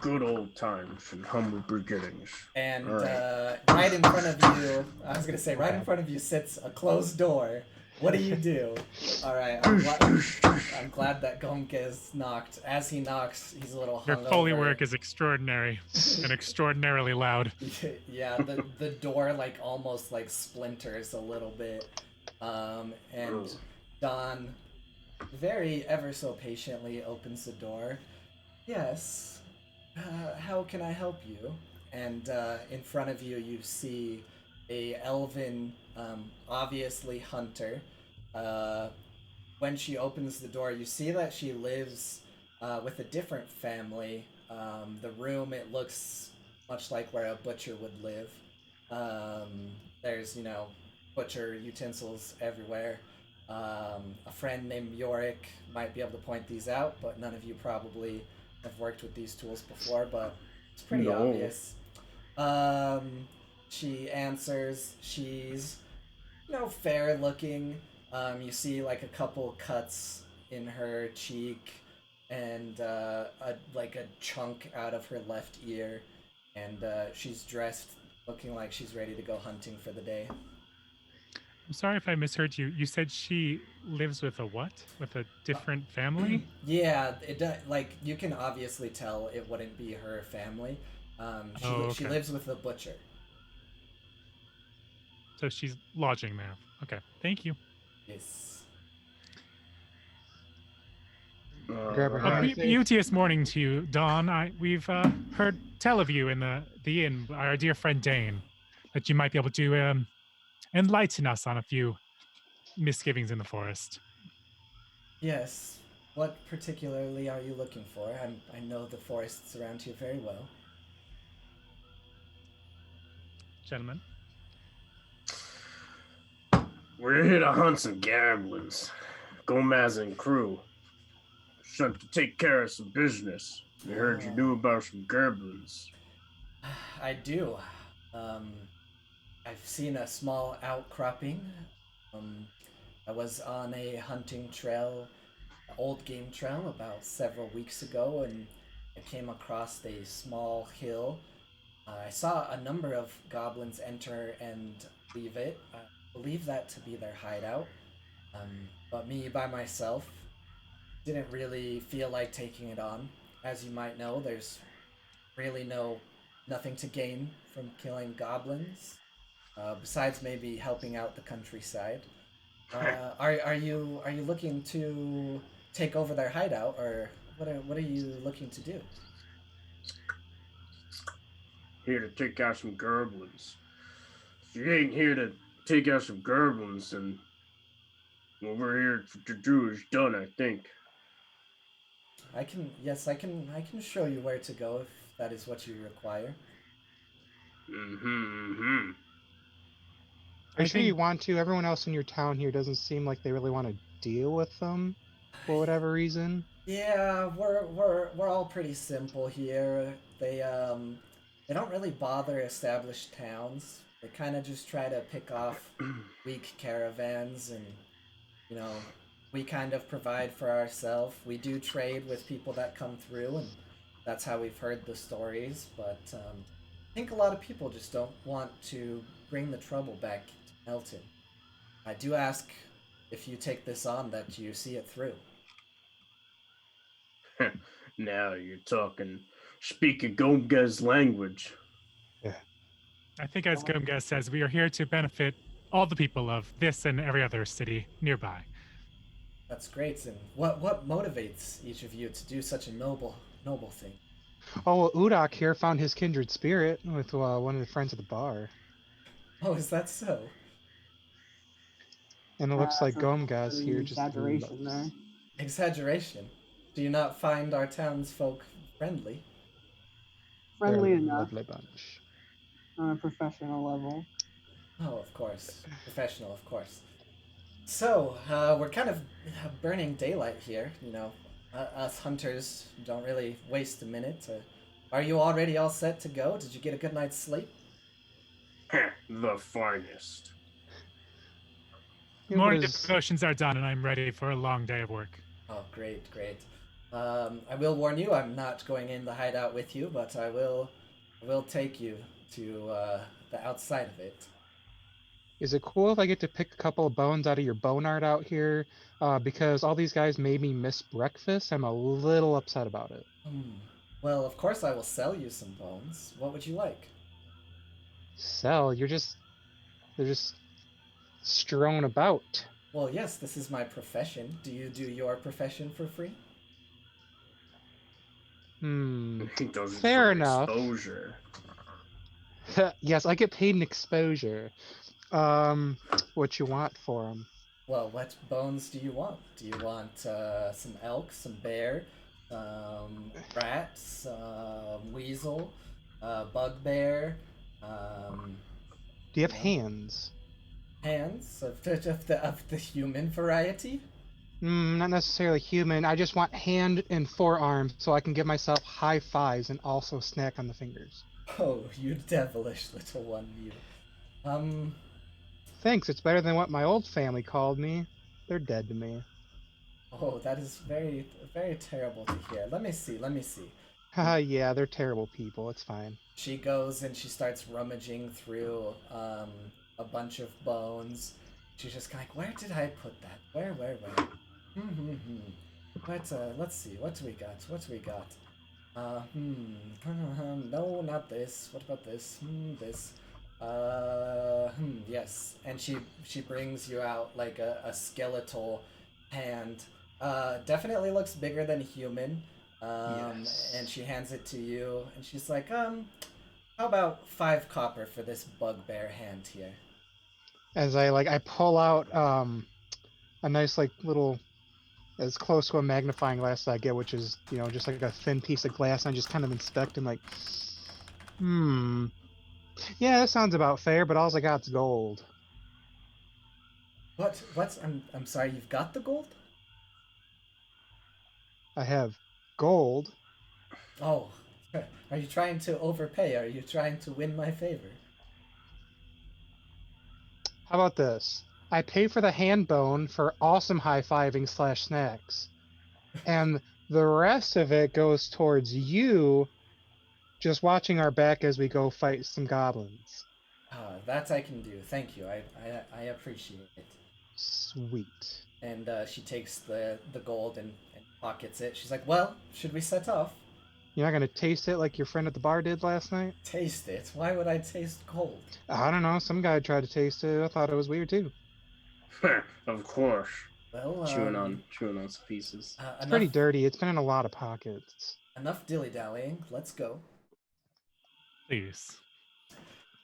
good old times and humble beginnings. And All right. right in front of you, I was gonna say, right in front of you sits a closed door What do you do? All right, I'm glad that Gomke is knocked. As he knocks, he's a little hungover. Your Foley work is extraordinary and extraordinarily loud. Yeah, the door like almost like splinters a little bit, and Don very ever so patiently opens the door. Yes, how can I help you? And in front of you, you see a elven, obviously hunter. Uh, when she opens the door, you see that she lives with a different family. The room, it looks much like where a butcher would live. There's, butcher utensils everywhere. A friend named Yorick might be able to point these out, but none of you probably have worked with these tools before, but it's pretty obvious. She answers. She's, fair looking. You see like a couple cuts in her cheek and like a chunk out of her left ear, and she's dressed looking like she's ready to go hunting for the day. I'm sorry if I misheard you. You said she lives with a what? With a different family? Yeah, like you can obviously tell it wouldn't be her family. She lives with a butcher. So she's lodging there. Okay, thank you. Yes. Grab her hand. A beauteous morning to you, Dawn. We've heard tell of you in the inn, our dear friend Dane, that you might be able to enlighten us on a few misgivings in the forest. Yes. What particularly are you looking for? I know the forests around here very well. Gentlemen. We're here to hunt some goblins. Gomez and crew. Sent to take care of some business. We heard you knew about some goblins. I do. I've seen a small outcropping. I was on a hunting trail, old game trail, about several weeks ago, and I came across a small hill. I saw a number of goblins enter and leave it. I believe that to be their hideout. But me by myself didn't really feel like taking it on. As you might know, there's really nothing to gain from killing goblins, besides maybe helping out the countryside. Are you looking to take over their hideout, or what are you looking to do? Here to take out some goblins. If you ain't here to take out some goblins, then what we're here to do is done, I think. I can show you where to go if that is what you require. Are you sure you want to? Everyone else in your town here doesn't seem like they really want to deal with them for whatever reason. Yeah, we're all pretty simple here. They don't really bother established towns. They kind of just try to pick off weak caravans, and we kind of provide for ourselves. We do trade with people that come through, and that's how we've heard the stories. But I think a lot of people just don't want to bring the trouble back to Melton. I do ask, if you take this on, that you see it through. Now you're speaking Gomga's language. Yeah. I think as Gomga says, we are here to benefit all the people of this and every other city nearby. That's great. And what motivates each of you to do such a noble thing? Oh, well, Udak here found his kindred spirit with one of the friends at the bar. Oh, is that so? And it looks like That's Gomga's here just exaggeration there. Exaggeration? Do you not find our townsfolk friendly? Friendly They're a enough lovely bunch. on a professional level. Oh, of course. Professional, of course. So, we're kind of burning daylight here, us hunters don't really waste a minute. Are you already all set to go? Did you get a good night's sleep? The finest. Morning devotions are done, and I'm ready for a long day of work. Oh, great. I will warn you, I'm not going in the hideout with you, but I will take you to the outside of it. Is it cool if I get to pick a couple of bones out of your bone art out here? Because all these guys made me miss breakfast. I'm a little upset about it. Well, of course I will sell you some bones. What would you like? Sell? They're just strewn about. Well, yes, this is my profession. Do you do your profession for free? He does it Fair for enough. exposure. Yes, I get paid in exposure. What you want for them? Well, what bones do you want? Do you want some elk, some bear, rat, weasel, bugbear, Do you have hands? hands of the human variety? Not necessarily human. I just want hand and forearms so I can give myself high fives and also snack on the fingers. Oh, you devilish little one, you. Thanks, it's better than what my old family called me. They're dead to me. Oh, that is very, very terrible to hear. Let me see, let me see. Haha, yeah, they're terrible people. It's fine. She goes and she starts rummaging through a bunch of bones. She's just kind of like, where did I put that? Where? Let's see. What do we got? What do we got? No, not this. What about this? This. Yes. And she brings you out like a skeletal hand. Definitely looks bigger than human. Yes. And she hands it to you, and she's like, how about 5 copper for this bugbear hand here? As I pull out a nice little, as close to a magnifying glass as I get, which is just like a thin piece of glass, and I just kind of inspect and yeah, that sounds about fair, but all I got's gold. What? I'm sorry. You've got the gold? I have gold. Oh, are you trying to overpay? Are you trying to win my favor? How about this? I pay for the hand bone for awesome high-fiving / snacks. And the rest of it goes towards you just watching our back as we go fight some goblins. That I can do. Thank you. I appreciate it. Sweet. And she takes the gold and pockets it. She's like, well, should we set off? You're not going to taste it like your friend at the bar did last night? Taste it? Why would I taste gold? I don't know. Some guy tried to taste it. I thought it was weird too. Of course. Well, chewing on some pieces. It's pretty dirty. It's been in a lot of pockets. Enough dilly-dallying. Let's go. Please.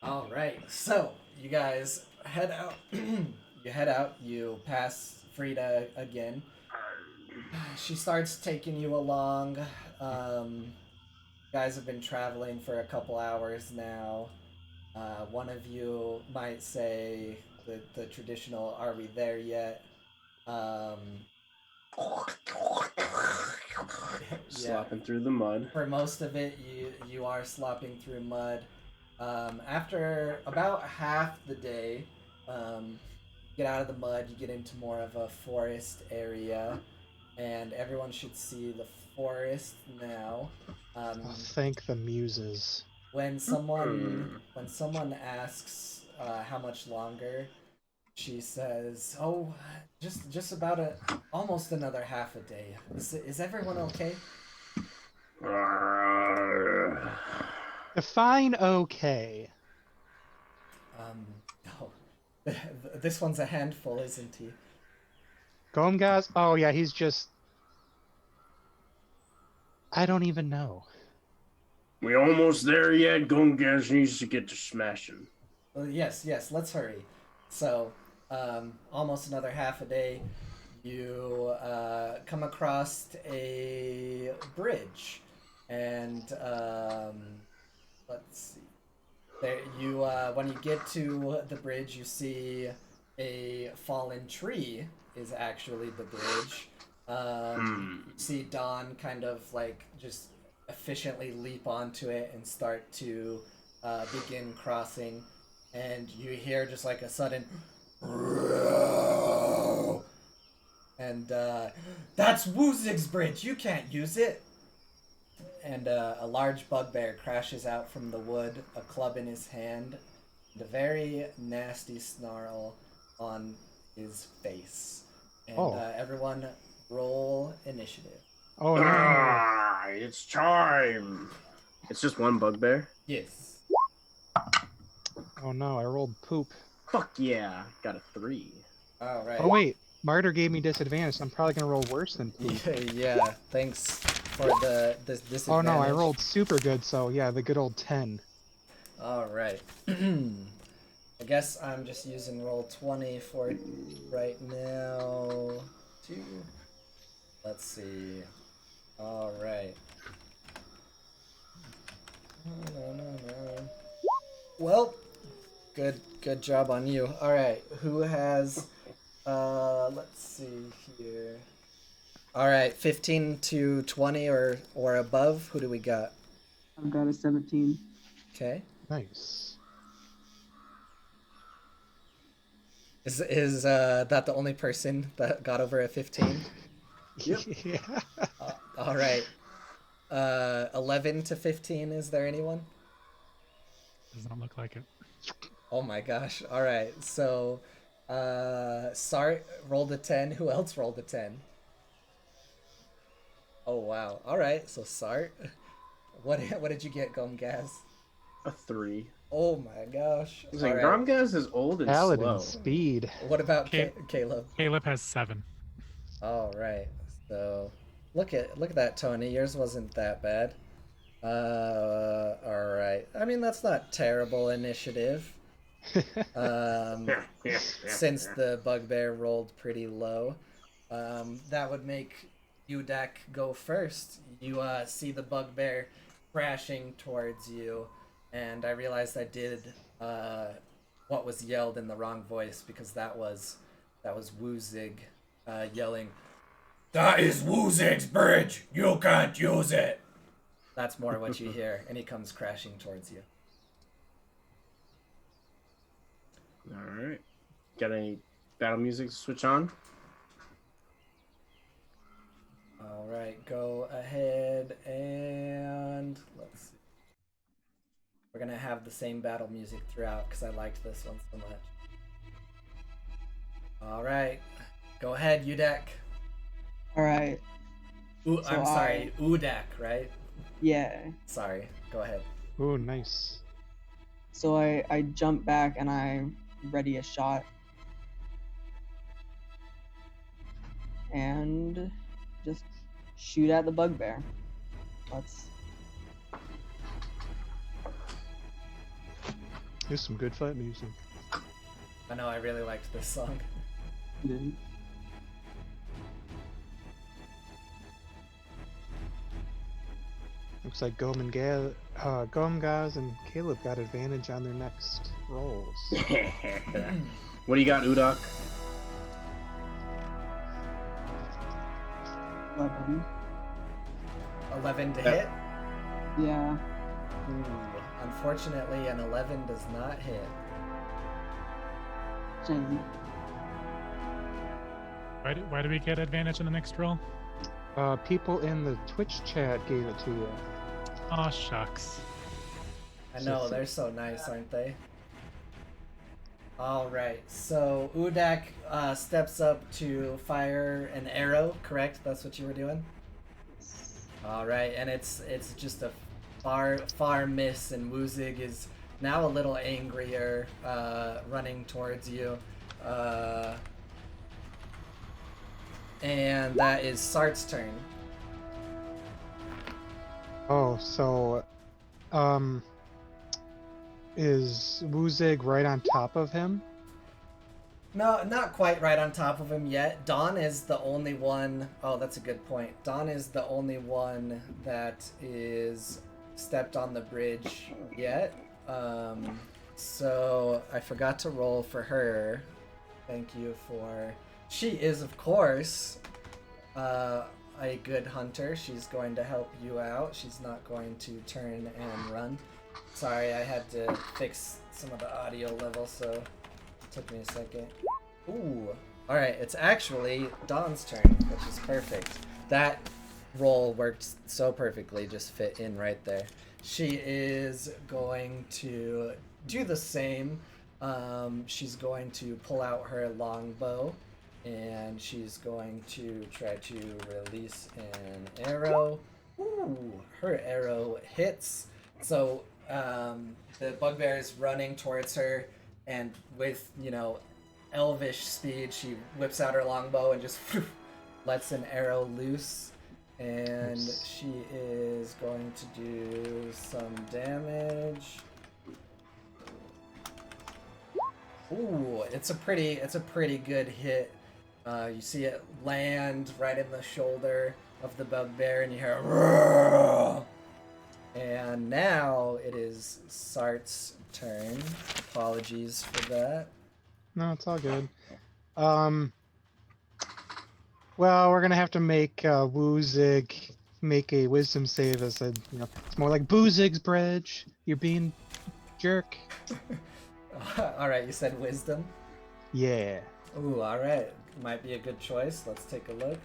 All right. So you guys head out. You head out. You pass Frida again. She starts taking you along. Guys have been traveling for a couple hours now. One of you might say the traditional, are we there yet? Slopping through the mud. For most of it, you are slopping through mud. After about half the day, get out of the mud, you get into more of a forest area, and everyone should see the forest now. Thank the muses. When someone asks how much longer, she says, "Oh, just about almost another half a day. Is everyone okay?" Define okay. Oh, this one's a handful, isn't he? Gomgaz? Oh yeah, he's just. I don't even know. We almost there yet? Gomgaz needs to get to smashing. Yes, let's hurry. So, almost another half a day, you come across a bridge, and let's see. There, you when you get to the bridge, you see a fallen tree is actually the bridge. You see Dawn kind of just efficiently leap onto it and start to begin crossing, and you hear just a sudden and that's Woozig's bridge, you can't use it. And a large bugbear crashes out from the wood, a club in his hand, and a very nasty snarl on his face. And everyone roll initiative. Oh no! It's time. It's just one bugbear. Yes. Oh no! I rolled poop. Fuck yeah! Got a 3. All right. Oh wait, Martyr gave me disadvantage. So I'm probably gonna roll worse than poop. Yeah. Thanks for this disadvantage. Oh no! I rolled super good. So yeah, the good old 10. All right. I guess I'm just using roll 20 for it right now. Let's see. All right. No. Well, good job on you. All right. Who has? Let's see here. All right, 15 to 20 or above. Who do we got? I've got a 17. Okay. Nice. Is that the only person that got over a 15? Yep. Yeah. All right. 11 to 15. Is there anyone? Does not look like it. Oh my gosh. All right. So, Sart rolled a 10. Who else rolled a 10? Oh wow. All right. So Sart, what did you get, Gomgaz? A 3. Oh my gosh. It's like, All right. Gromgaz is old and Paladin slow. speed. What about Okay. Caleb? Caleb has 7. All right. So look at that, Tony. Yours wasn't that bad. All right. I mean, that's not terrible initiative. Since the bugbear rolled pretty low, that would make Udak go first. You see the bugbear crashing towards you, and I realized I did what was yelled in the wrong voice, because that was Woozig yelling, "That is Woozig's bridge! You can't use it!" That's more what you hear, and he comes crashing towards you. Alright. Got any battle music to switch on? Alright, go ahead and let's see. We're gonna have the same battle music throughout because I liked this one so much. Alright, go ahead, Udak. Alright. I'm sorry, Udak, right? Yeah. Sorry, go ahead. Ooh, nice. So I jump back and I ready a shot. And just shoot at the bugbear. There's some good fight music. I know, I really liked this song. Then Looks like Gomgaz and Caleb got advantage on their next rolls. What do you got, Udak? 11. 11 to hit? Yeah. Ooh, unfortunately, an 11 does not hit. Shame. Why do we get advantage in the next roll? People in the Twitch chat gave it to you. Aw, shucks. I know, they're so nice, aren't they? Alright, so Udak steps up to fire an arrow, correct? That's what you were doing? Alright, and it's just a far miss, and Woozig is now a little angrier, running towards you. And that is Sart's turn. Oh, so, is Woozig right on top of him? No, not quite right on top of him yet. Dawn is the only one... Oh, that's a good point. Dawn is the only one that is stepped on the bridge yet. So I forgot to roll for her. Thank you for... She is, of course, a good hunter. She's going to help you out. She's not going to turn and run. Sorry, I had to fix some of the audio level, so it took me a second. Ooh. Alright, it's actually Dawn's turn, which is perfect. That roll worked so perfectly, just fit in right there. she is going to do the same. She's going to pull out her longbow, and she's going to try to release an arrow. Ooh, her arrow hits. So the bugbear is running towards her, and with, elvish speed, she whips out her longbow and just lets an arrow loose. And she is going to do some damage. Ooh, it's a pretty good hit. You see it land right in the shoulder of the bugbear, and you hear "Roar!" And now it is Sart's turn. Apologies for that. No, it's all good. Well, we're gonna have to make Woozig make a wisdom save. As a, it's more like Boozig's bridge. You're being jerk. All right, you said wisdom. Yeah. Ooh, all right, might be a good choice. Let's take a look.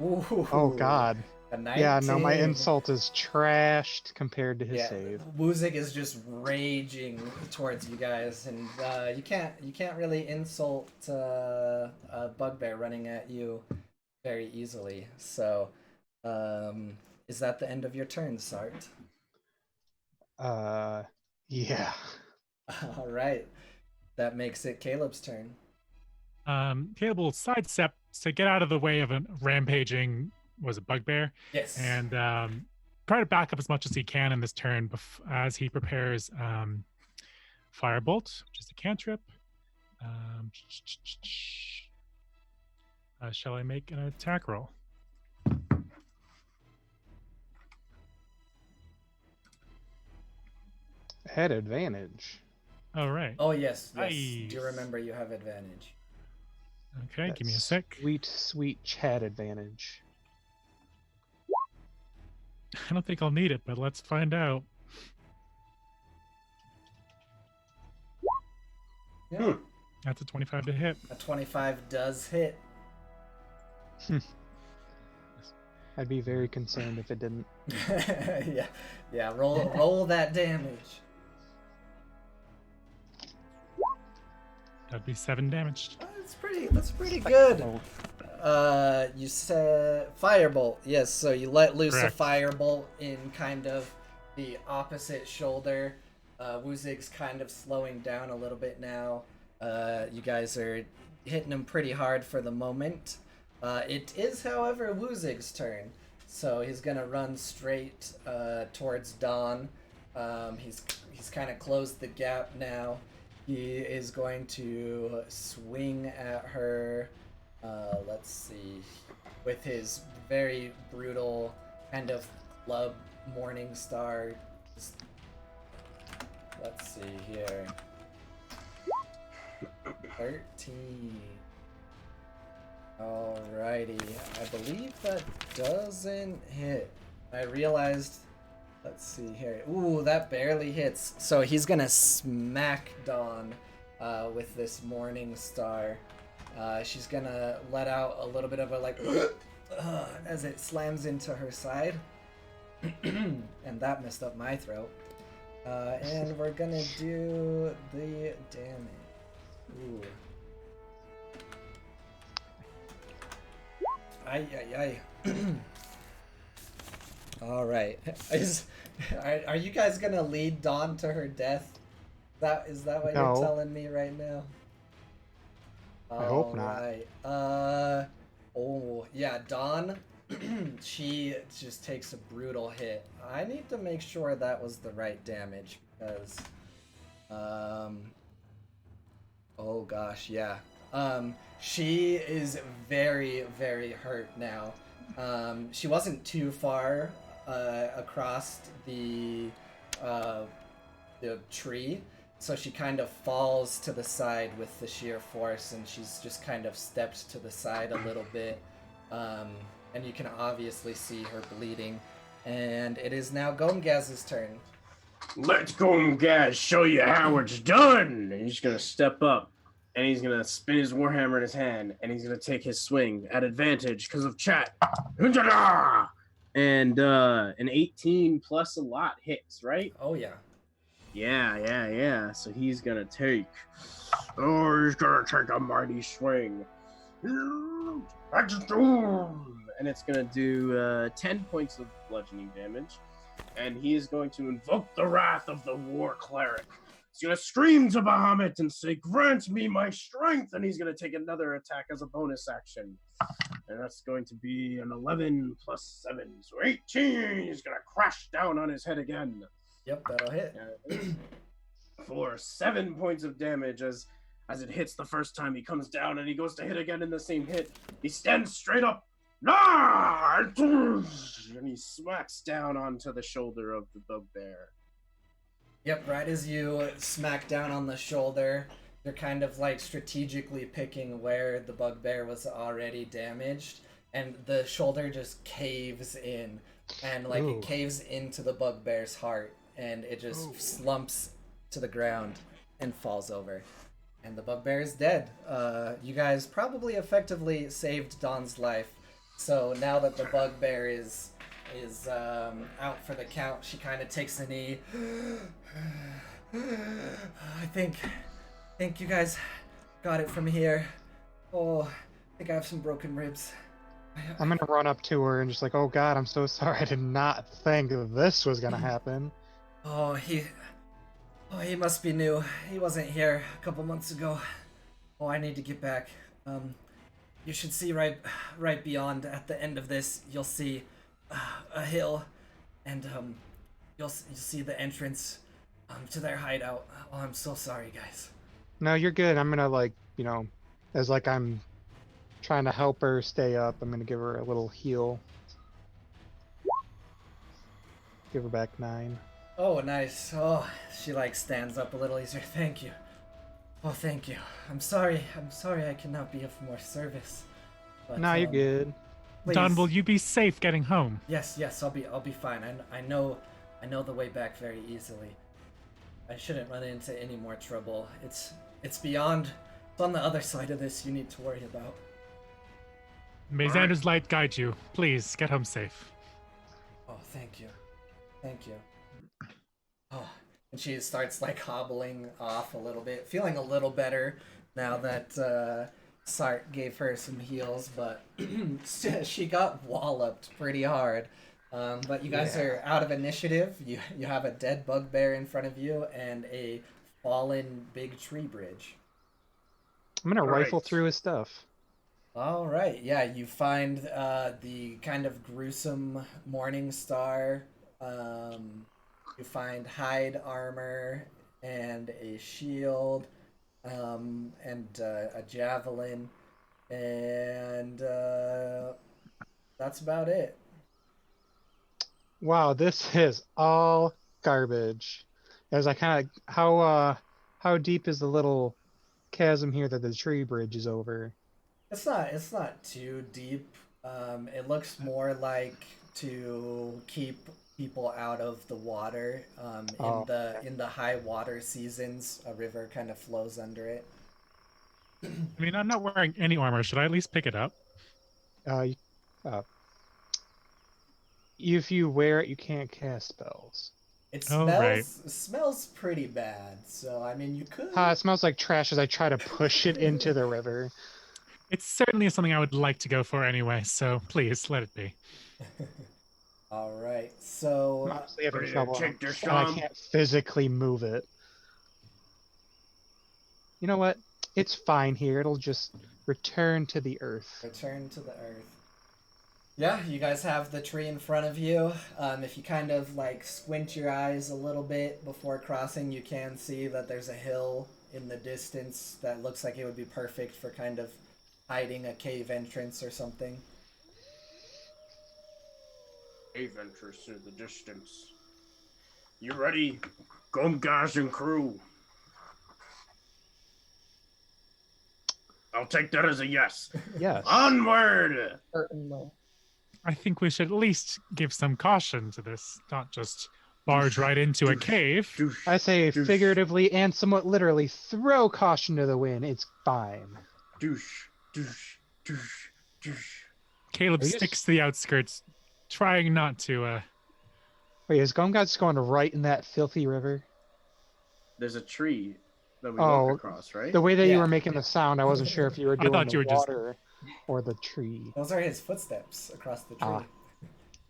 Ooh. Oh God. A 19. Yeah, no, my insult is trashed compared to his save. Woozig is just raging towards you guys, and you can't really insult a bugbear running at you very easily. So, is that the end of your turn, Sart? Yeah. All right, that makes it Caleb's turn. Caleb will sidestep to get out of the way of a rampaging bugbear. Yes. And try to back up as much as he can in this turn as he prepares Firebolt, which is a cantrip. Shall I make an attack roll? Had advantage. All right. Oh yes. Nice. Do remember you have advantage. Okay, give me a sec. Sweet chat advantage. I don't think I'll need it, but let's find out. Yeah. That's a 25 to hit. A 25 does hit. I'd be very concerned if it didn't. Yeah. Roll that damage. That'd be 7 damage. That's pretty good. You said firebolt. Yes, so you let loose Correct. a firebolt in kind of the opposite shoulder. Woozig's kind of slowing down a little bit now. You guys are hitting him pretty hard for the moment. It is, however, Woozig's turn. So he's gonna run straight towards Dawn. He's kind of closed the gap now. He is going to swing at her. Let's see, with his very brutal kind of club Morning Star. Let's see here. 13. Alrighty, I believe that doesn't hit. I realized. Let's see here. Ooh, that barely hits. So he's gonna smack Dawn with this Morning Star. She's gonna let out a little bit of a as it slams into her side. And that messed up my throat. And we're gonna do the damage. Ooh. Ay. Alright. Are you guys gonna lead Dawn to her death? Is that what No. you're telling me right now? I hope not. Alright. Oh, yeah, Dawn, she just takes a brutal hit. I need to make sure that was the right damage, because, oh gosh, yeah. She is very, very hurt now. She wasn't too far across the tree, so she kind of falls to the side with the sheer force, and she's just kind of stepped to the side a little bit, and you can obviously see her bleeding. And it is now Gomgaz's turn. Let Gomgaz show you how it's done! And he's gonna step up, and he's gonna spin his warhammer in his hand, and he's gonna take his swing at advantage because of chat. And And an 18 plus a lot hits, right? Oh yeah. Yeah. So he's gonna take a mighty swing. And it's gonna do 10 points of bludgeoning damage. And he is going to invoke the wrath of the war cleric. He's gonna scream to Bahamut and say, "Grant me my strength!" And he's gonna take another attack as a bonus action. And that's going to be an 11 plus 7, so 18. He's gonna crash down on his head again. Yep, that'll hit. For 7 points of damage as it hits the first time. He comes down and he goes to hit again in the same hit. He stands straight up. And he smacks down onto the shoulder of the bugbear. Yep, right as you smack down on the shoulder, you're kind of like strategically picking where the bugbear was already damaged, and the shoulder just caves in, and like it caves into the bugbear's heart, and it just slumps to the ground and falls over. And the bugbear is dead. You guys probably effectively saved Dawn's life. So now that the bugbear is out for the count, she kind of takes a knee. I think you guys got it from here. Oh, I think I have some broken ribs. I'm gonna run up to her and just like, oh God, I'm so sorry. I did not think this was gonna happen. He must be new. He wasn't here a couple months ago. Oh, I need to get back. You should see right beyond, at the end of this, you'll see a hill, and you'll see the entrance to their hideout. Oh, I'm so sorry, guys. No, you're good. I'm gonna like, as like I'm trying to help her stay up, I'm gonna give her a little heal. Give her back 9. Oh, nice. Oh, she like stands up a little easier. Thank you. Oh, thank you. I'm sorry I cannot be of more service. But, no, you're good. Please. Don, will you be safe getting home? Yes, I'll be fine. I know the way back very easily. I shouldn't run into any more trouble. It's beyond. It's on the other side of this you need to worry about. May Xander's light guide you. Please, get home safe. Oh, thank you. Oh, and she starts like hobbling off a little bit, feeling a little better now that Sart gave her some heals, but she got walloped pretty hard. But you guys are out of initiative. You have a dead bugbear in front of you and a fallen big tree bridge. I'm gonna rifle through his stuff. All right, yeah, you find the kind of gruesome Morning Star. You find hide armor and a shield, and a javelin, and that's about it. Wow, this is all garbage. As I kind of, how deep is the little chasm here that the tree bridge is over? It's not too deep. It looks more like to keep people out of the water. In the high water seasons, a river kind of flows under it. I mean, I'm not wearing any armor. Should I at least pick it up? If you wear it, you can't cast spells. It smells pretty bad, so I mean you could. It smells like trash as I try to push it into the river. It's certainly something I would like to go for anyway, so please let it be. All right, so I'm honestly having trouble, and I can't physically move it. You know what? It's fine here. It'll just return to the earth. Return to the earth. Yeah, you guys have the tree in front of you. If you kind of like squint your eyes a little bit before crossing, you can see that there's a hill in the distance that looks like it would be perfect for kind of hiding a cave entrance or something. Cave entrance in the distance. You ready? Come, guys and crew. I'll take that as a yes. Yes. Onward! Certainly. I think we should at least give some caution to this, not just barge right into a cave. I say figuratively and somewhat literally, throw caution to the wind. It's fine. Douche, douche, douche, douche. Caleb sticks to the outskirts, trying not to. Wait, is Gomgod's going right in that filthy river? There's a tree that we walk across, right? The way that you Yeah. were making the sound, I wasn't sure if you were I doing thought the you were just- water or the tree. Those are his footsteps across the tree.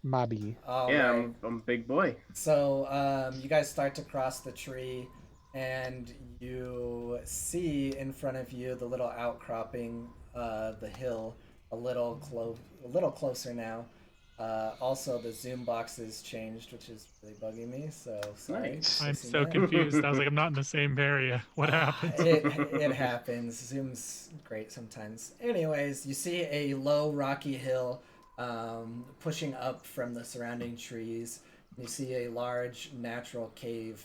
Mobby. All Yeah, right. I'm a big boy. So you guys start to cross the tree, and you see in front of you the little outcropping, the hill, a little closer now. Also, the zoom box has changed, which is really bugging me. So sorry. Nice. I'm Fixing so that. confused. I was like, I'm not in the same area. What happened? It happens. Zoom's great sometimes. Anyways, you see a low rocky hill pushing up from the surrounding trees. You see a large natural cave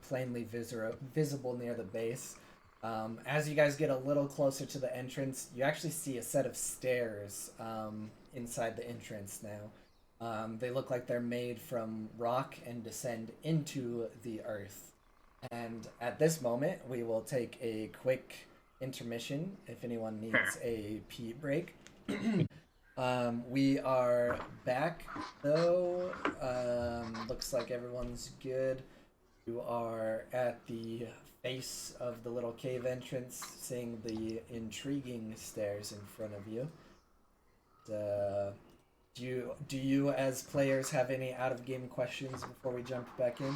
plainly visible near the base. As you guys get a little closer to the entrance, you actually see a set of stairs inside the entrance now. They look like they're made from rock and descend into the earth. And at this moment, we will take a quick intermission if anyone needs a pee break. We are back, though. Looks like everyone's good. You are at the face of the little cave entrance, seeing the intriguing stairs in front of you. Do you as players have any out-of-game questions before we jump back in?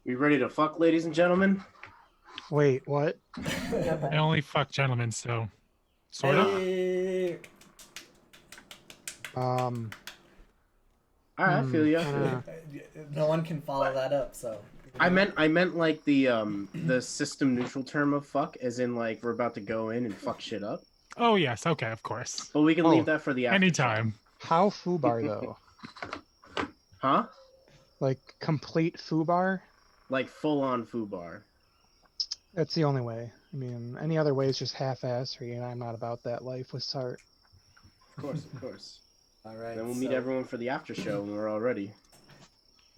We ready to fuck, ladies and gentlemen? Wait, what? I only fuck gentlemen, so sort of. Hey! All right, I feel you. No one can follow that up, so. I meant like the system neutral term of fuck, as in like we're about to go in and fuck shit up. Oh yes, okay, of course. But we can leave that for the after Anytime. How foobar though? Huh? Like complete foobar? Like full on foobar. That's the only way. I mean, any other way is just half-assery, and I'm not about that life with Sart. Of course, of course. All right. Then we'll meet everyone for the after show when we're all ready.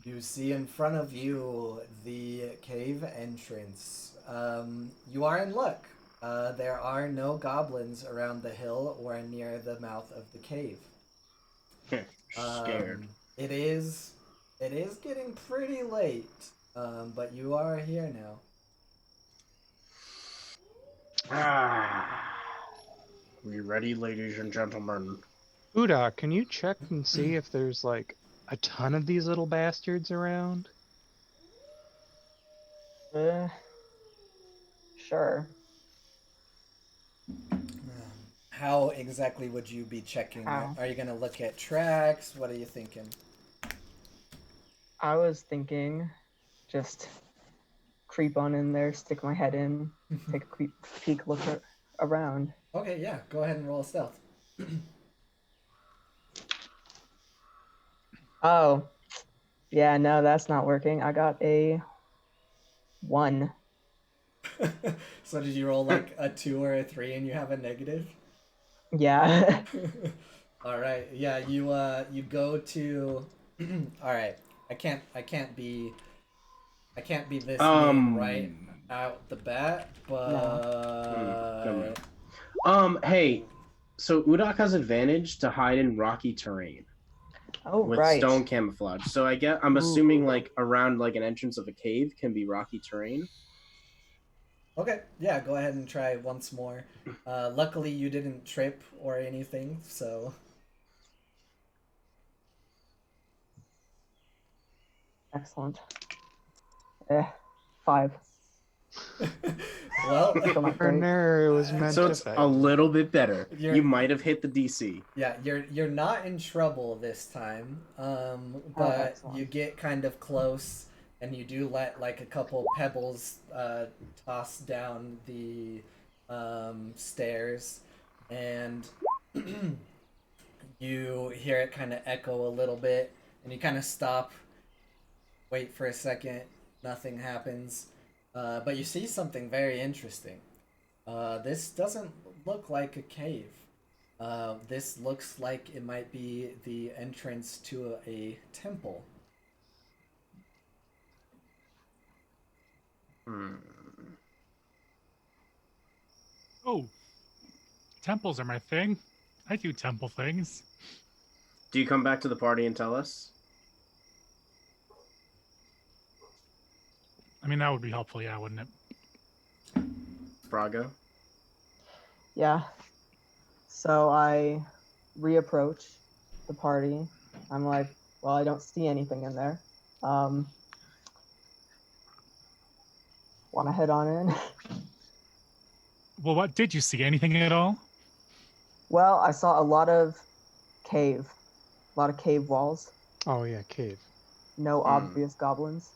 You see in front of you the cave entrance. You are in luck. There are no goblins around the hill or near the mouth of the cave. Scared. It is getting pretty late, but you are here now. We ready, ladies and gentlemen? Udak, can you check and see if there's like a ton of these little bastards around? Sure. How exactly would you be checking? How? Are you going to look at tracks? What are you thinking? I was thinking just creep on in there, stick my head in, take a quick peek, look around. Okay, yeah. Go ahead and roll a stealth. Oh, yeah, no, that's not working. I got a 1. So did you roll like a 2 or a 3 and you have a negative? Yeah. All right. Yeah, you go to all right. I can't be this mean right out the bat, but hey, so Udak has advantage to hide in rocky terrain. Oh, with right. stone camouflage. So I'm assuming like around like an entrance of a cave can be rocky terrain. okay, yeah, go ahead and try once more. Luckily you didn't trip or anything, so Excellent. 5. well, Partner, it was meant So to it's fail. a little bit better. You're- You might have hit the DC. yeah, you're not in trouble this time. But excellent. you get kind of close and you do let like a couple pebbles toss down the stairs, and you hear it kind of echo a little bit, and you kind of stop, wait for a second, nothing happens, but you see something very interesting. This doesn't look like a cave. This looks like it might be the entrance to a temple. Oh, temples are my thing. I do temple things. Do you come back to the party and tell us? I mean, that would be helpful, yeah, wouldn't it? Froggo? Yeah. So I reapproach the party. I'm like, well, I don't see anything in there. Want to head on in? Well, what did you see? Anything at all? Well, I saw a lot of cave walls. Oh yeah, cave. No obvious goblins,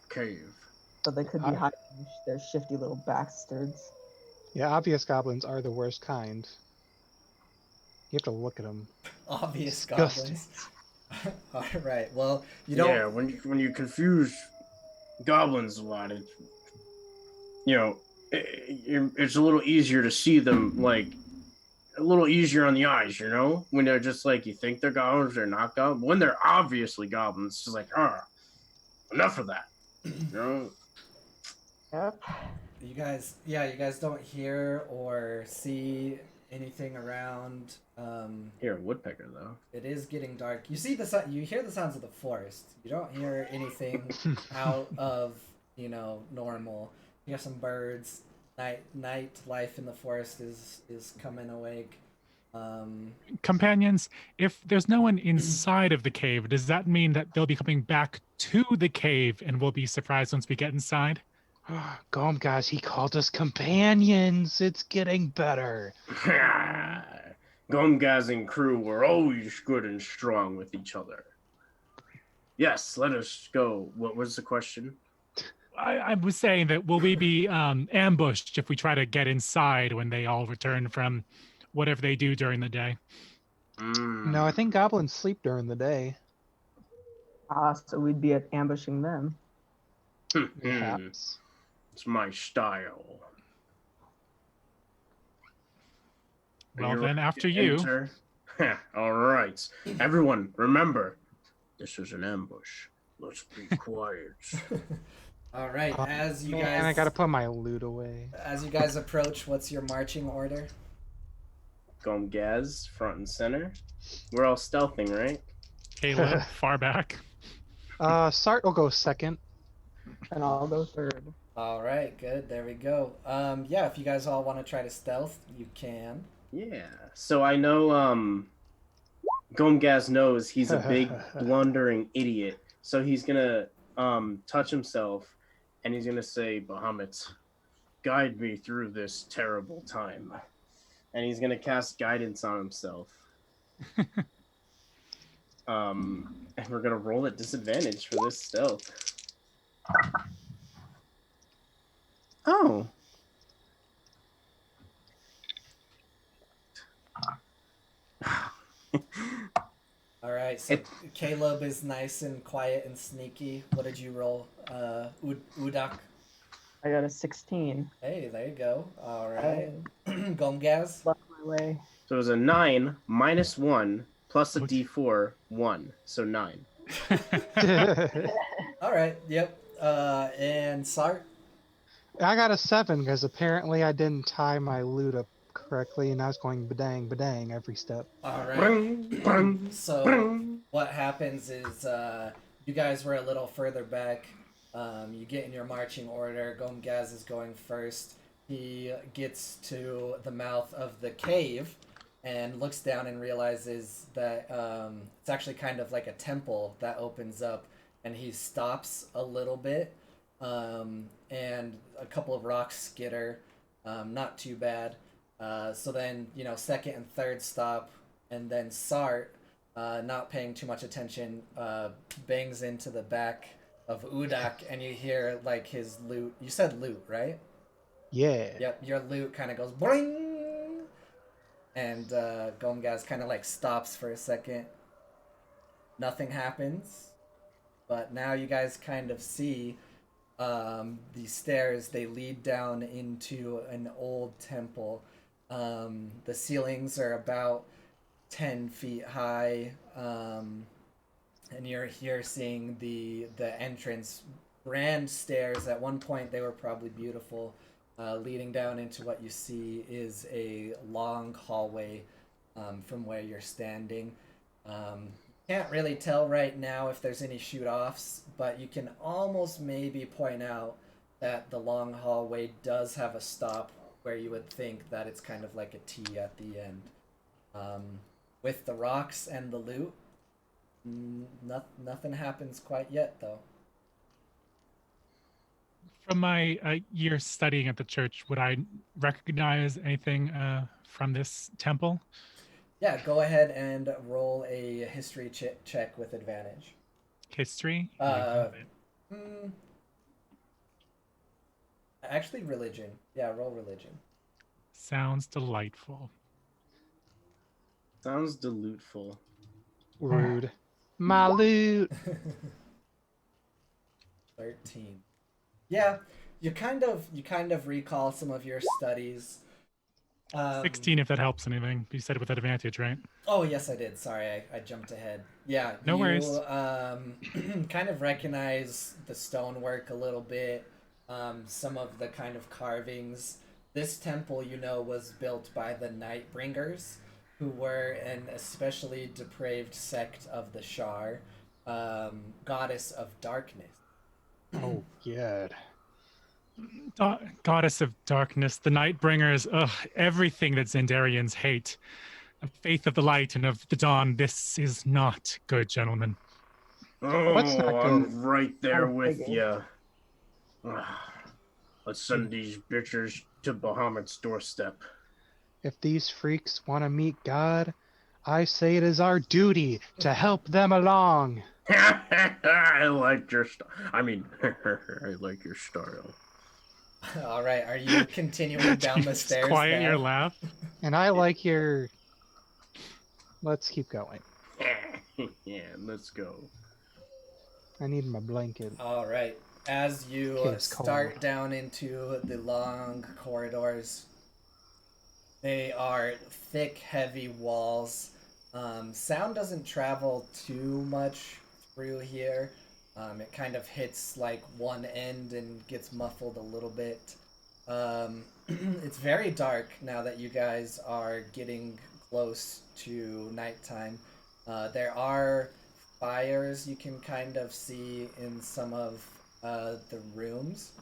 Cave. but they could be hiding their shifty little bastards. Yeah, obvious goblins are the worst kind. You have to look at them. Obvious Disgusting. goblins. All right. Well, you don't. Yeah, when you confuse goblins a lot, it's a little easier to see them, like, a little easier on the eyes, when they're just like, you think they're goblins, they're not goblins. When they're obviously goblins, it's just like, enough of that. Yep. You guys don't hear or see anything around. Hear a woodpecker though. It is getting dark. You see you hear the sounds of the forest. You don't hear anything out of normal. You hear some birds. Night life in the forest is coming awake. Companions, if there's no one inside of the cave, does that mean that they'll be coming back to the cave and we'll be surprised once we get inside? Guys, he called us companions. It's getting better. Gomgaz and crew were always good and strong with each other. Yes, let us go. What was the question? I was saying that will we be ambushed if we try to get inside when they all return from whatever they do during the day? No, I think goblins sleep during the day. So we'd be ambushing them. Perhaps. It's my style. Well, then after you. All right. Everyone, remember, this is an ambush. Let's be quiet. All right. As you guys. And I gotta put my loot away. As you guys approach, what's your marching order? Gomgaz, front and center. We're all stealthing, right? Caleb, far back. Sart will go second. And I'll go third. All right, good. There we go. Yeah, if you guys all want to try to stealth, you can. Yeah. So I know Gomgaz knows he's a big blundering idiot. So he's gonna touch himself and he's gonna say, Bahamut, guide me through this terrible time. And he's gonna cast guidance on himself. And we're gonna roll at disadvantage for this stealth. Oh. All right, so Caleb is nice and quiet and sneaky. What did you roll, Udak? I got a 16. Hey, there you go. All right. Gomgaz? Left my way. So it was a 9 minus 1 plus a d4, 1. So 9. All right, yep. And Sart? I got a 7 because apparently I didn't tie my loot up correctly and I was going badang every step. All right. So what happens is you guys were a little further back. You get in your marching order. Gomgaz is going first. He gets to the mouth of the cave and looks down and realizes that it's actually kind of like a temple that opens up, and he stops a little bit, and a couple of rocks skitter, not too bad. So then, second and third stop, and then Sart, not paying too much attention, bangs into the back of Udak, and you hear like his loot. You said loot, right? Yeah. Yep, your loot kind of goes boing, and Gomgaz kind of like stops for a second. Nothing happens, but now you guys kind of see these stairs. They lead down into an old temple. The ceilings are about 10 feet high, and you're here seeing the entrance. Grand stairs. At one point they were probably beautiful. Leading down into what you see is a long hallway from where you're standing. Can't really tell right now if there's any shoot-offs, but you can almost maybe point out that the long hallway does have a stop where you would think that it's kind of like a T at the end. With the rocks and the loot, nothing happens quite yet, though. From my years studying at the church, would I recognize anything from this temple? Yeah, go ahead and roll a history check with advantage. History? Actually, religion. Yeah, roll religion. Sounds delightful. Sounds diluteful. Rude. My loot. 13. Yeah, you kind of recall some of your studies. 16 if that helps anything. You said it with advantage, right? Oh, yes, I did. Sorry, I jumped ahead. Yeah, No worries. Kind of recognize the stonework a little bit, some of the kind of carvings. This temple, was built by the Nightbringers, who were an especially depraved sect of the Shar, goddess of darkness. Oh, God. Goddess of darkness, the Nightbringers, everything that Zendarians hate. The faith of the light and of the dawn. This is not good, gentlemen. Oh, What's not I'm good? right there I with figured. you. Let's send these bitches to Bahamut's doorstep. If these freaks want to meet God, I say it is our duty to help them along. I like your I like your style. All right, are you continuing down the Just stairs? quiet now? your laugh. And I like your... Let's keep going. Yeah, let's go. I need my blanket. All right. As you Kid's start cold. down into the long corridors, they are thick, heavy walls. Sound doesn't travel too much through here. It kind of hits like one end and gets muffled a little bit. It's very dark now that you guys are getting close to nighttime. There are fires you can kind of see in some of the rooms.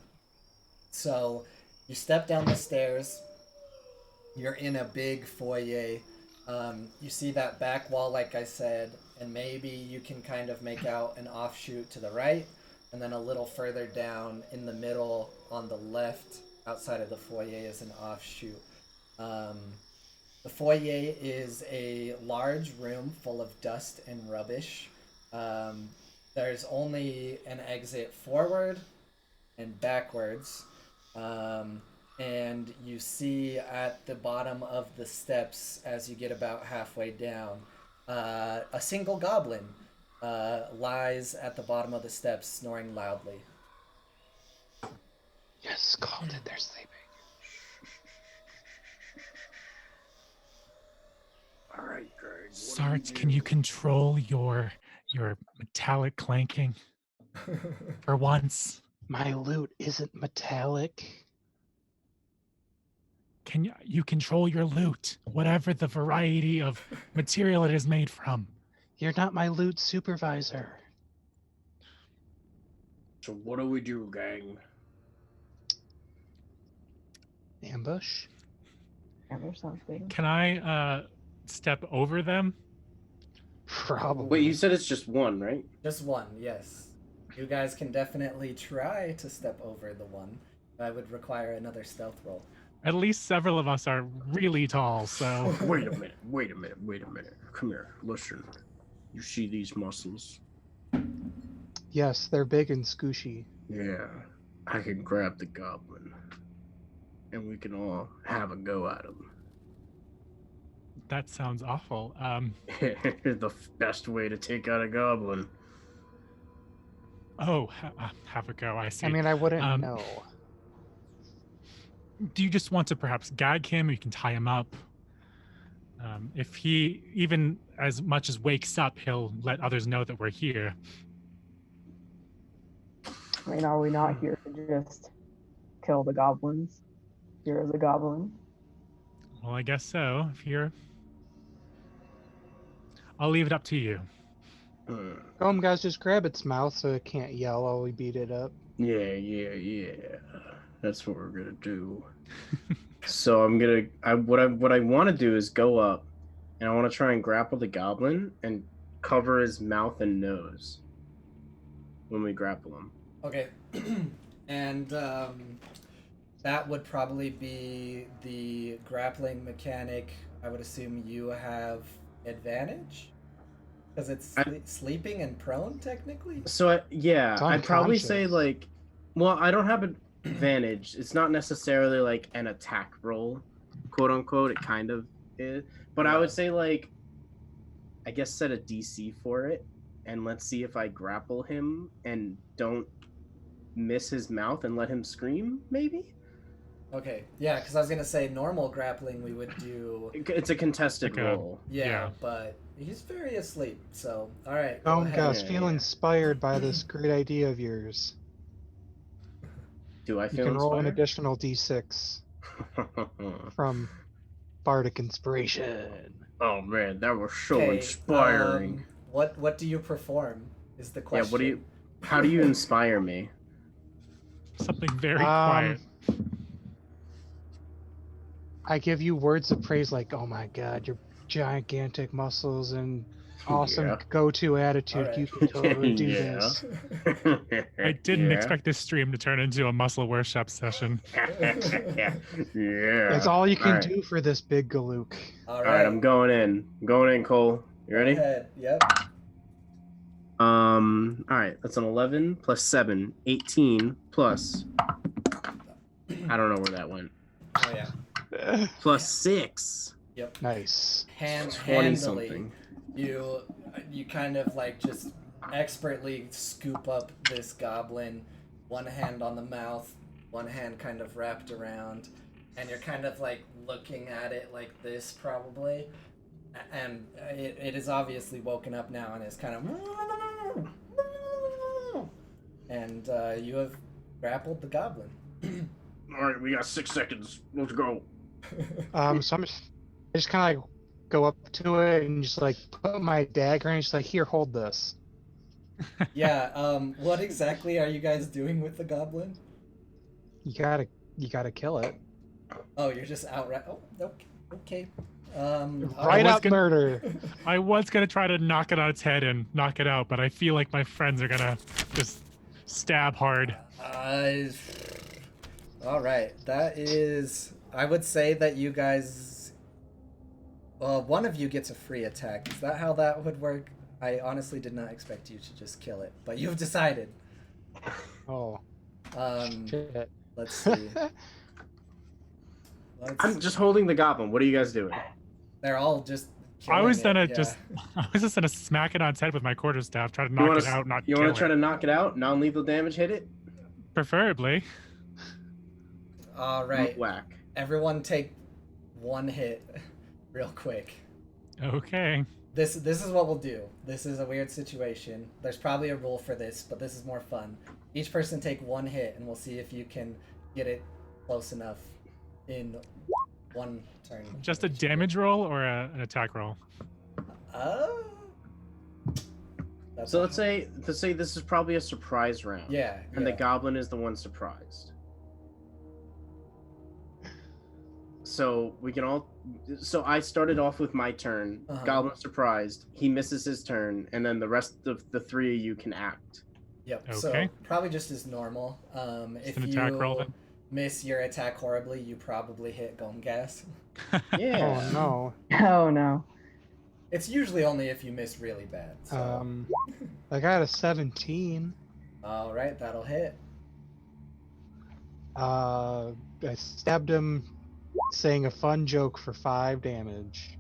So you step down the stairs. You're in a big foyer. You see that back wall, like I said, and maybe you can kind of make out an offshoot to the right, and then a little further down in the middle on the left, outside of the foyer, is an offshoot. The foyer is a large room full of dust and rubbish. There's only an exit forward and backwards. And you see at the bottom of the steps, as you get about halfway down, a single goblin lies at the bottom of the steps, snoring loudly. Yes, called it. They're sleeping. All right, Greg. Sart, can you control your metallic clanking for once? My loot isn't metallic. Can you control your loot, whatever the variety of material it is made from? You're not my loot supervisor. So what do we do, gang? Ambush? Ambush sounds good. Can I step over them? Probably. Wait, you said it's just one, right? Just one, yes. You guys can definitely try to step over the one. I would require another stealth roll. At least several of us are really tall, so Wait a minute. Come here, listen. You see these muscles? Yes, they're big and scooshy. Yeah. I can grab the goblin. And we can all have a go at him. that sounds awful. The best way to take out a goblin. Oh, have a go. I see. I mean, I wouldn't know. Do you just want to perhaps gag him? Or you can tie him up. If he even as much as wakes up, he'll let others know that we're here. I mean, are we not here to just kill the goblins? secure as a goblin. Well, I guess so. If you're, I'll leave it up to you. Guys, just grab its mouth so it can't yell while we beat it up. Yeah. That's what we're gonna do. So what I want to do is go up, and I want to try and grapple the goblin and cover his mouth and nose when we grapple him. Okay. And that would probably be the grappling mechanic. I would assume you have advantage because it's sleeping and prone technically. So I'd probably say unconscious. well, I don't have an advantage. It's not necessarily like an attack roll, quote unquote. It kind of is, but I would say I guess set a DC for it, and let's see if I grapple him and don't miss his mouth and let him scream, maybe. Okay, yeah, because I was gonna say normal grappling we would do. It's a contested roll. Yeah, but he's very asleep. So all right. Guys, feel inspired by this great idea of yours. Do I You feel can roll an inspired? additional d6 from Bardic Inspiration. Oh man, that was so inspiring. What do you perform? Is the question. Yeah, how do you inspire me? Something very quiet. I give you words of praise like, "Oh my God, your gigantic muscles and awesome go-to attitude. Right. You can totally do this." I didn't expect this stream to turn into a muscle worship session. Yeah. That's all you can do for this big Galook. All All right, I'm going in. I'm going in, Cole. You ready? Go ahead. Yep. All right, that's an 11 plus 7, 18 plus. I don't know where that went. Oh yeah. Plus 6. Yep. Nice. 20 Handily, something. you kind of like just expertly scoop up this goblin, one hand on the mouth, one hand kind of wrapped around, and you're kind of like looking at it like this probably, and it is obviously woken up now and is kind of, and you have grappled the goblin. All right, we got 6 seconds. Let's go. So I just kind of like go up to it and just like put my dagger and just like, here, hold this. Yeah. What exactly are you guys doing with the goblin? You gotta kill it. Oh, you're just outright. Oh, okay. Right up murder. I was gonna try to knock it on its head and knock it out, but I feel like my friends are gonna just stab hard. All right. That is. I would say that you guys. Well, one of you gets a free attack. Is that how that would work? I honestly did not expect you to just kill it, but you've decided. Oh. Shit. Let's see. I'm just holding the goblin. What are you guys doing? They're all just. I was gonna just smack it on its head with my quarterstaff, try to knock it out, not You kill want to try it. to knock it out? Non-lethal damage, hit it? Preferably. All right. Whack. Everyone take one hit, real quick. Okay. This is what we'll do. This is a weird situation. There's probably a rule for this, but this is more fun. Each person take one hit, and we'll see if you can get it close enough in one turn. Just a damage roll or an attack roll? So let's say this is probably a surprise round. Yeah. And the goblin is the one surprised. So we can all. So I started off with my turn. Goblin surprised. He misses his turn, and then the rest of the 3 of you can act. Yep. Okay. So probably just as normal. If an attack roll, you then? miss your attack horribly, you probably hit Gomgas. Yeah. Oh no. Oh no. It's usually only if you miss really bad. So. I got a 17. All right, that'll hit. I stabbed him saying a fun joke for 5 damage.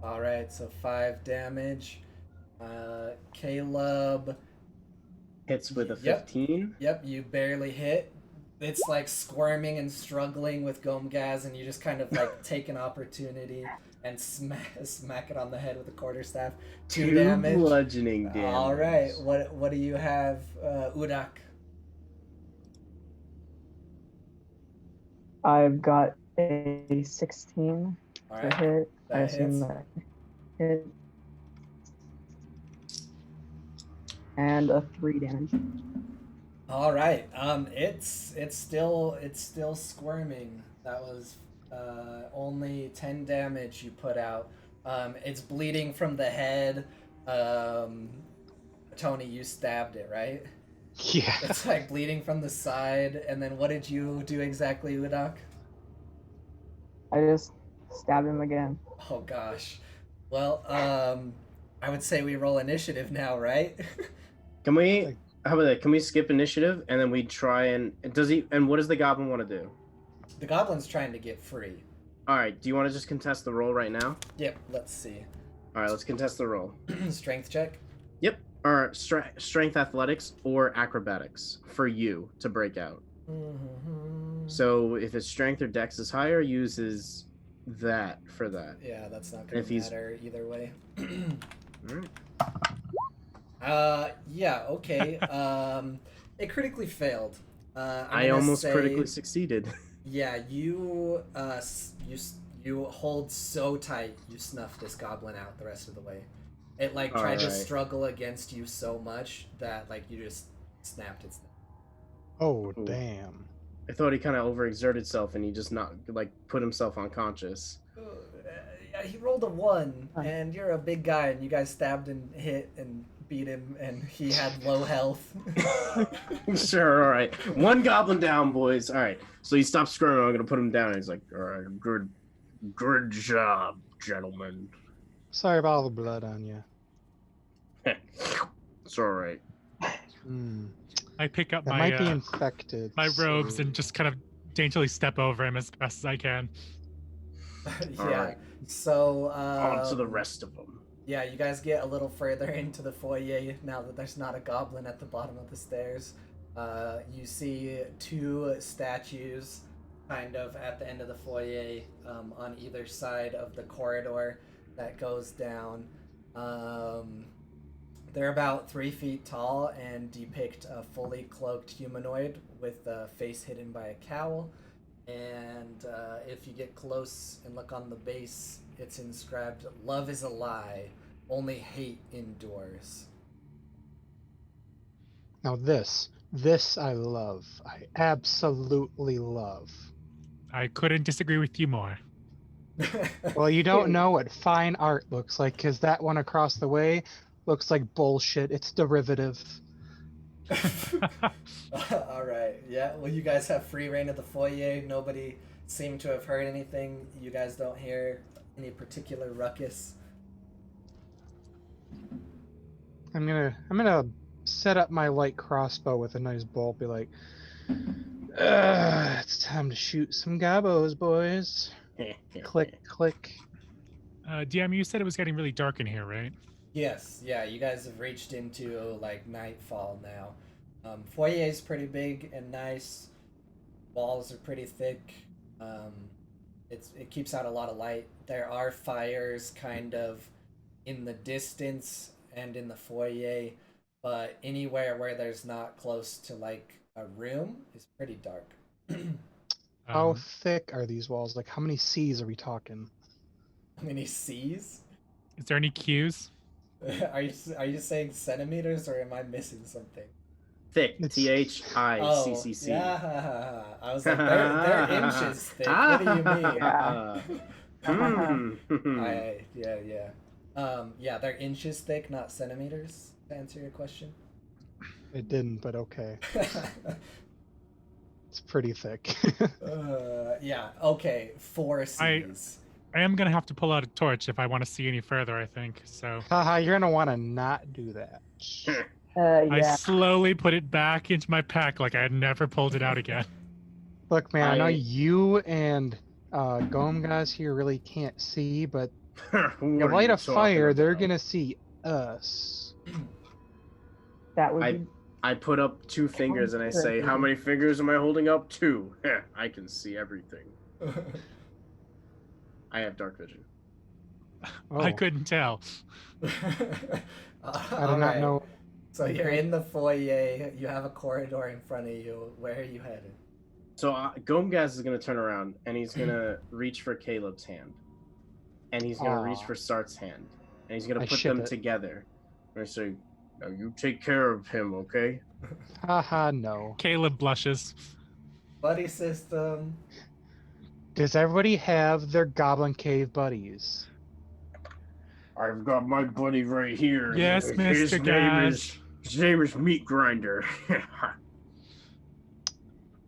All right, so 5 damage. Caleb hits with a 15. Yep, you barely hit. It's like squirming and struggling with Gomgas, and you just kind of like take an opportunity and smack it on the head with a quarterstaff. 2 damage. Bludgeoning damage. All right, what do you have, Udak? I've got a 16 All to right, hit. I that assume hits. that hit. And a 3 damage. All right. It's still squirming. That was only 10 damage you put out. It's bleeding from the head. Um, Tony, you stabbed it, right? Yeah. It's like bleeding from the side. And then what did you do exactly, Udak? I just stabbed him again. Oh gosh. Well, I would say we roll initiative now, right? Can we? How about that? Can we skip initiative and then we try and does he? And what does the goblin want to do? The goblin's trying to get free. All right. Do you want to just contest the roll right now? Yep. Let's see. All right. Let's contest the roll. Strength check. Yep. Or strength athletics or acrobatics for you to break out. So if his strength or dex is higher, uses that for that. Yeah, that's not gonna If he's- matter either way. Alright. Yeah, okay. It critically failed. I almost critically succeeded. Yeah, you hold so tight, you snuff this goblin out the rest of the way. It like tried to Alright. struggle against you so much that like you just snapped its neck. Oh, Ooh. damn. I thought he kind of overexerted himself and he just not like put himself unconscious. Yeah, he rolled a 1, and you're a big guy, and you guys stabbed and hit and beat him, and he had low health. Sure, all right. One goblin down, boys. All right. So he stops screaming. I'm gonna put him down. He's like, all right, good job, gentlemen. Sorry about all the blood on you. It's all right. I pick up That my might be infected. my robes so- and just kind of daintily step over him as best as I can. Yeah. Alright. So On to the rest of them. Yeah, you guys get a little further into the foyer now that there's not a goblin at the bottom of the stairs. You see 2 statues kind of at the end of the foyer on either side of the corridor that goes down. They're about 3 feet tall and depict a fully cloaked humanoid with a face hidden by a cowl. And if you get close and look on the base, it's inscribed, "Love is a lie, only hate endures." Now this I love. I absolutely love. I couldn't disagree with you more. Well, you don't know what fine art looks like, because that one across the way looks like bullshit. It's derivative. All right. Yeah. Well, you guys have free reign of the foyer. Nobody seemed to have heard anything. You guys don't hear any particular ruckus. I'm gonna set up my light crossbow with a nice bolt. Be like, it's time to shoot some gobos, boys. Click, click. DM, you said it was getting really dark in here, right? Yes. Yeah. You guys have reached into like nightfall now. Foyer is pretty big and nice. Walls are pretty thick. It keeps out a lot of light. There are fires kind of in the distance and in the foyer, but anywhere where there's not close to like a room is pretty dark. How thick are these walls? Like, how many C's are we talking? How many C's? Is there any cues? Are you saying centimeters, or am I missing something? Thick. It's- THICCC. Yeah. I was like, they're inches thick. What do you mean? Yeah, they're inches thick, not centimeters, to answer your question. It didn't, but okay. It's pretty thick. Yeah, okay, 4 C's. I am gonna have to pull out a torch if I want to see any further, I think. So Haha, you're gonna want to not do that. I Yeah. slowly put it back into my pack like I had never pulled it out again. Look, man, I know I- you and Gom guys here really can't see, but What you are light you a fire, talking they're about? gonna see us. That would I- be I put up 2 fingers and I say, how many fingers am I holding up? 2. I can see everything. I have dark vision. Oh, I couldn't tell. I do not know. So you're in the foyer, you have a corridor in front of you. Where are you headed? So Gomgaz is gonna turn around and he's gonna reach for Caleb's hand, and he's gonna reach Aw. for Sart's hand, and he's gonna I put ship them it. together. And say, "Now you take care of him, okay?" Haha, no. Caleb blushes. Buddy system. Does everybody have their Goblin Cave buddies? I've got my buddy right here. Yes, Mr. His name is Meat Grinder.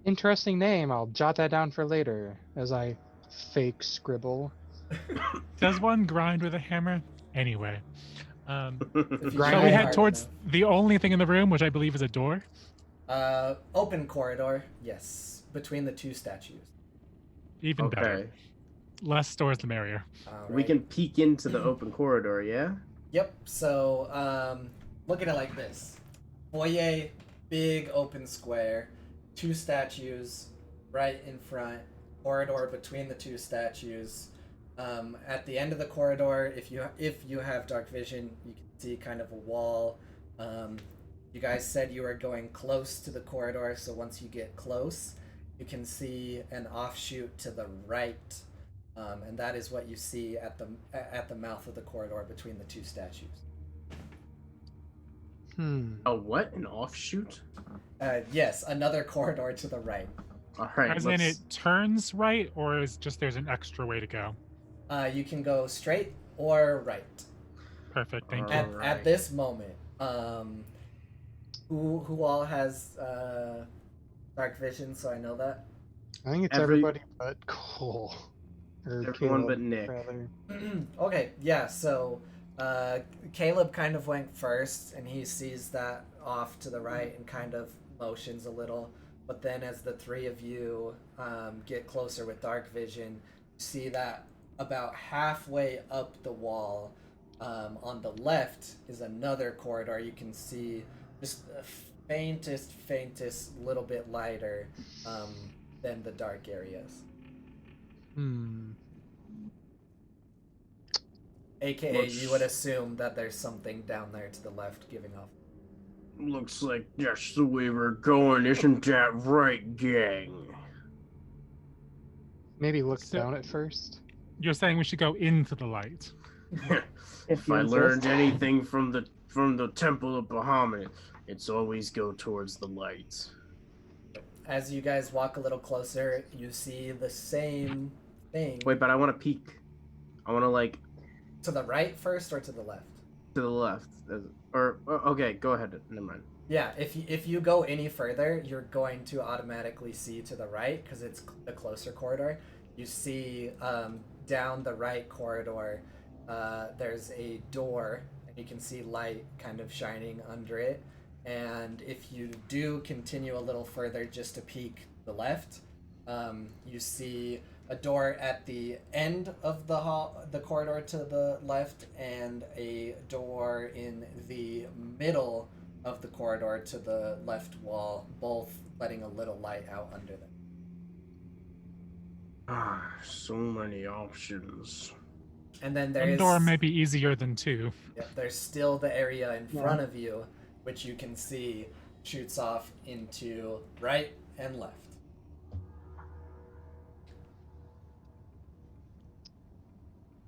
Interesting name. I'll jot that down for later as I fake scribble. Does one grind with a hammer? Anyway. If you Grind Shall try we it head hard towards enough. the only thing in the room, which I believe is a door? Open corridor, yes, between the two statues. Even better. Okay. Less doors, the merrier. All We right. can peek into the open corridor, yeah? Yep. So, look at it like this: foyer, big open square, two statues right in front, corridor between the two statues. At the end of the corridor, if you have dark vision, you can see kind of a wall. You guys said you were going close to the corridor, so once you get close, you can see an offshoot to the right, and that is what you see at the mouth of the corridor between the two statues. A what? An offshoot? Yes, another corridor to the right. All right. As in it turns right, or is just there's an extra way to go? You can go straight or right. Perfect, thank you. At Alright. this moment, who all has dark vision? So I know that. I think it's everybody but Cole. Or Everyone Caleb, but Nick. rather. Okay, yeah. So Caleb kind of went first, and he sees that off to the right and kind of motions a little. But then, as the three of you get closer with dark vision, you see that about halfway up the wall, on the left, is another corridor. You can see just the faintest little bit lighter than the dark areas. AKA, you would assume that there's something down there to the left giving off. Looks like that's the way we're going, isn't that right, gang? Maybe look So- down at first. You're saying we should go into the light. If you I insist. learned anything from the Temple of Bahamut, it's always go towards the light. As you guys walk a little closer, you see the same thing. Wait, but I want to peek. I want to like To the right first or to the left? to the left, okay, go ahead. Never mind. Yeah, if you go any further, you're going to automatically see to the right because it's the closer corridor. You see down the right corridor, there's a door, and you can see light kind of shining under it. And if you do continue a little further just to peek the left, you see a door at the end of the corridor to the left, and a door in the middle of the corridor to the left wall, both letting a little light out under them. So many options. And then One door may be easier than two. there's still the area in front of you, which you can see shoots off into right and left.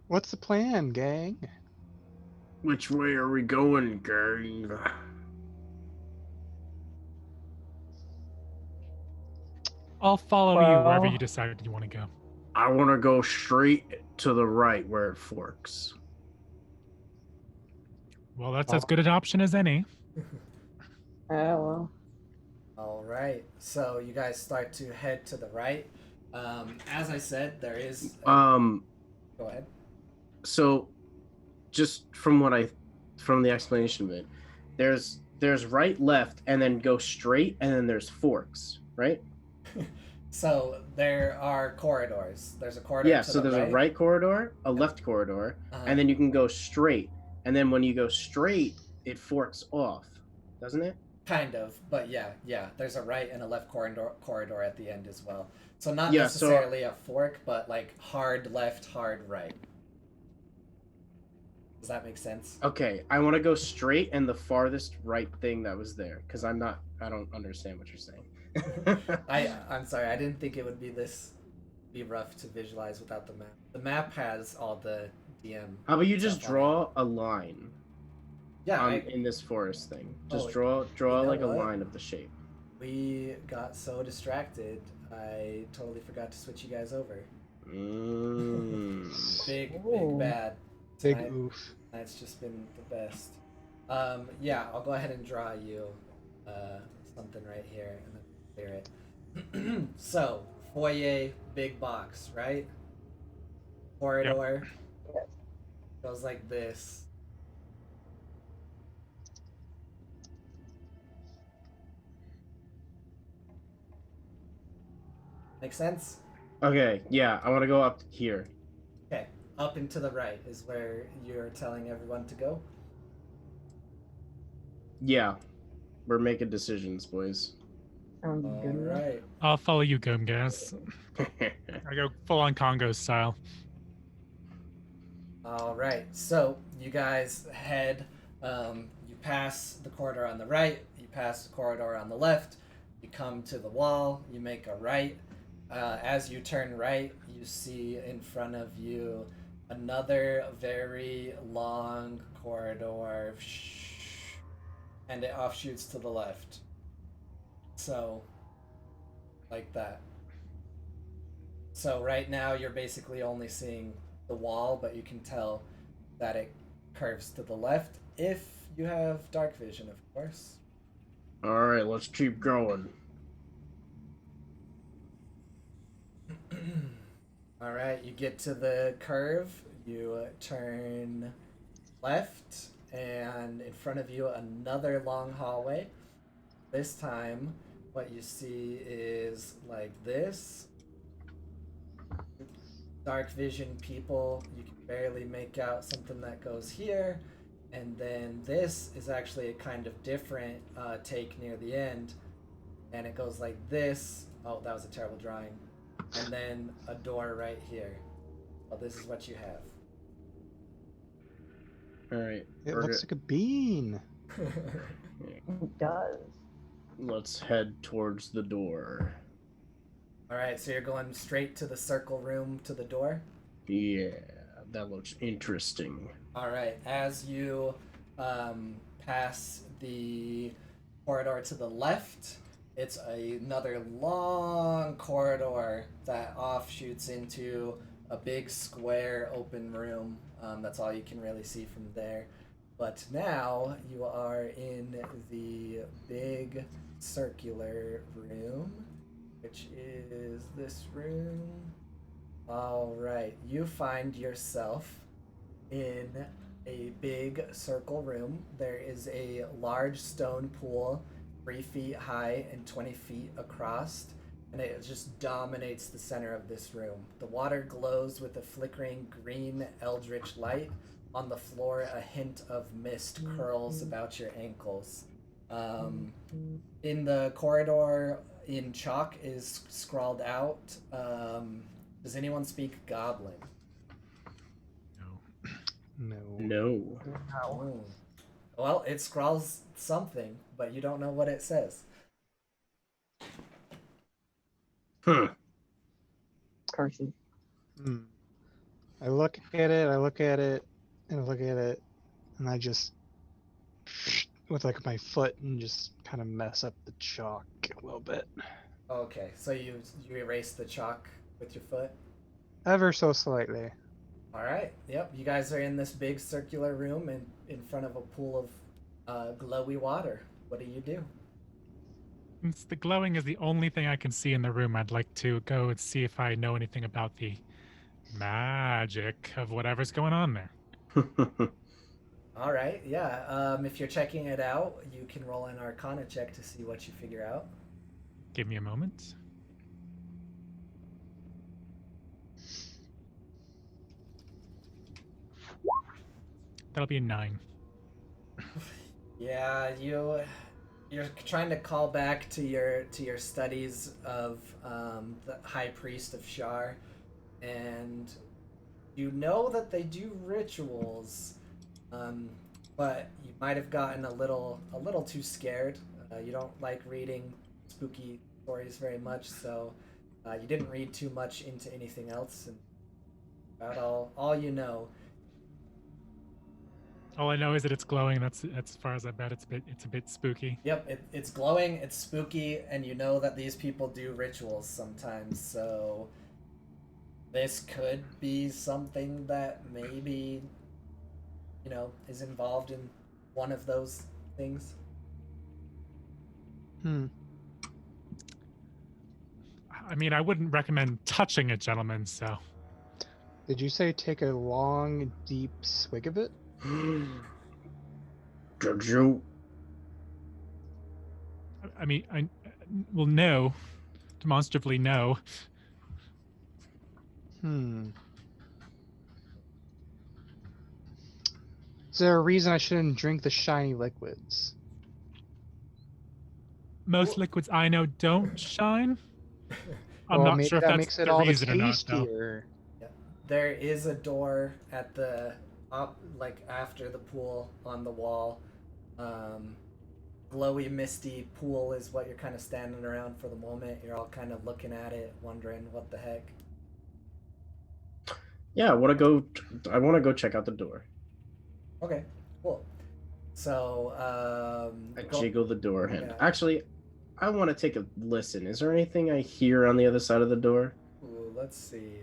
What's the plan, gang? Which way are we going, gang? I'll follow you wherever Well- you decide you want to go. I want to go straight to the right where it forks. Well, that's as good an option as any. Well. All right, so you guys start to head to the right. As I said, there is. Go ahead. So, just from the explanation of it, there's right, left, and then go straight, and then there's forks, right? So there are corridors. There's a corridor. Yeah. to So the there's a right corridor, a left corridor, and then you can go straight. And then when you go straight, it forks off, doesn't it? Kind of, but yeah. There's a right and a left corridor at the end as well. So not Yeah, so- necessarily a fork, but like hard left, hard right. Does that make sense? Okay, I want to go straight and the farthest right thing that was there, because I don't understand what you're saying. I'm sorry, I didn't think it would be rough to visualize without the map. The map has all the DM. How about you just stuff on it. draw a line Yeah, in this forest thing? Just Oh, draw you know like a what? line of the shape. We got so distracted, I totally forgot to switch you guys over. Big Ooh. bad. Big Tonight, oof. Tonight's just been the best. Yeah, I'll go ahead and draw you something right here and then clear it. So, foyer, big box, right? Corridor Yes. goes like this. Make sense? Okay, yeah, I want to go up here. Okay, up and to the right is where you're telling everyone to go. Yeah, we're making decisions, boys. Sounds All good. enough. right. I'll follow you, Gomgas. I go full on Congo style. All right. So you guys head. You pass the corridor on the right. You pass the corridor on the left. You come to the wall. You make a right. As you turn right, you see in front of you another very long corridor, and it offshoots to the left. So, like that. So right now you're basically only seeing the wall, but you can tell that it curves to the left if you have dark vision, of course. All right, let's keep going. All right, you get to the curve, you turn left, and in front of you another long hallway. This time, what you see is like this. Dark vision people, you can barely make out something that goes here, and then this is actually a kind of different take near the end, and it goes like this. Oh, that was a terrible drawing. And then a door right here. Well, this is what you have. All right, It looks like a bean. It does. let's head towards the door. All right, so you're going straight to the circle room to the door. Yeah, that looks interesting. All right, as you pass the corridor to the left, it's another long corridor that offshoots into a big square open room. That's all you can really see from there. But now you are in the big circular room, which is this room. All right, you find yourself in a big circle room. There is a large stone pool, 3 feet high and 20 feet across, and it just dominates the center of this room. The water glows with a flickering green eldritch light. On the floor, a hint of mist curls about your ankles. In the corridor, in chalk, is scrawled out. Does anyone speak Goblin? No. No. Oh. Well, it scrawls something, but you don't know what it says. Curses. I look at it, and I look at it, and I just with like my foot and just kind of mess up the chalk a little bit. Okay, so you erase the chalk with your foot? Ever so slightly. All right. Yep. You guys are in this big circular room and in front of a pool of glowy water. What do you do? Since the glowing is the only thing I can see in the room, I'd like to go and see if I know anything about the magic of whatever's going on there. All right. Yeah. If you're checking it out, you can roll an Arcana check to see what you figure out. Give me a moment. That'll be a 9. Yeah, you're trying to call back to your studies of the High Priest of Shar, and you know that they do rituals, but you might have gotten a little too scared. You don't like reading spooky stories very much, so you didn't read too much into anything else, and about all you know. All I know is that it's glowing. That's as far as I bet. It's a bit spooky. Yep, it's glowing, it's spooky, and you know that these people do rituals sometimes, so this could be something that maybe, is involved in one of those things. I mean, I wouldn't recommend touching it, gentlemen. So Did you say take a long, deep swig of it? Did you? I mean, well, no, demonstrably no. Is there a reason I shouldn't drink the shiny liquids? Most liquids I know don't shine. I'm Well, not maybe sure if that that's makes it the all the reason or not, though. tastier. Yeah. There is a door at the like after the pool on the wall. Glowy, misty pool is what you're kind of standing around for the moment. You're all kind of looking at it, wondering what the heck. Yeah, I want to go check out the door. Okay, cool. So, I jiggle the door handle. Yeah. Actually, I want to take a listen. Is there anything I hear on the other side of the door? Ooh, let's see.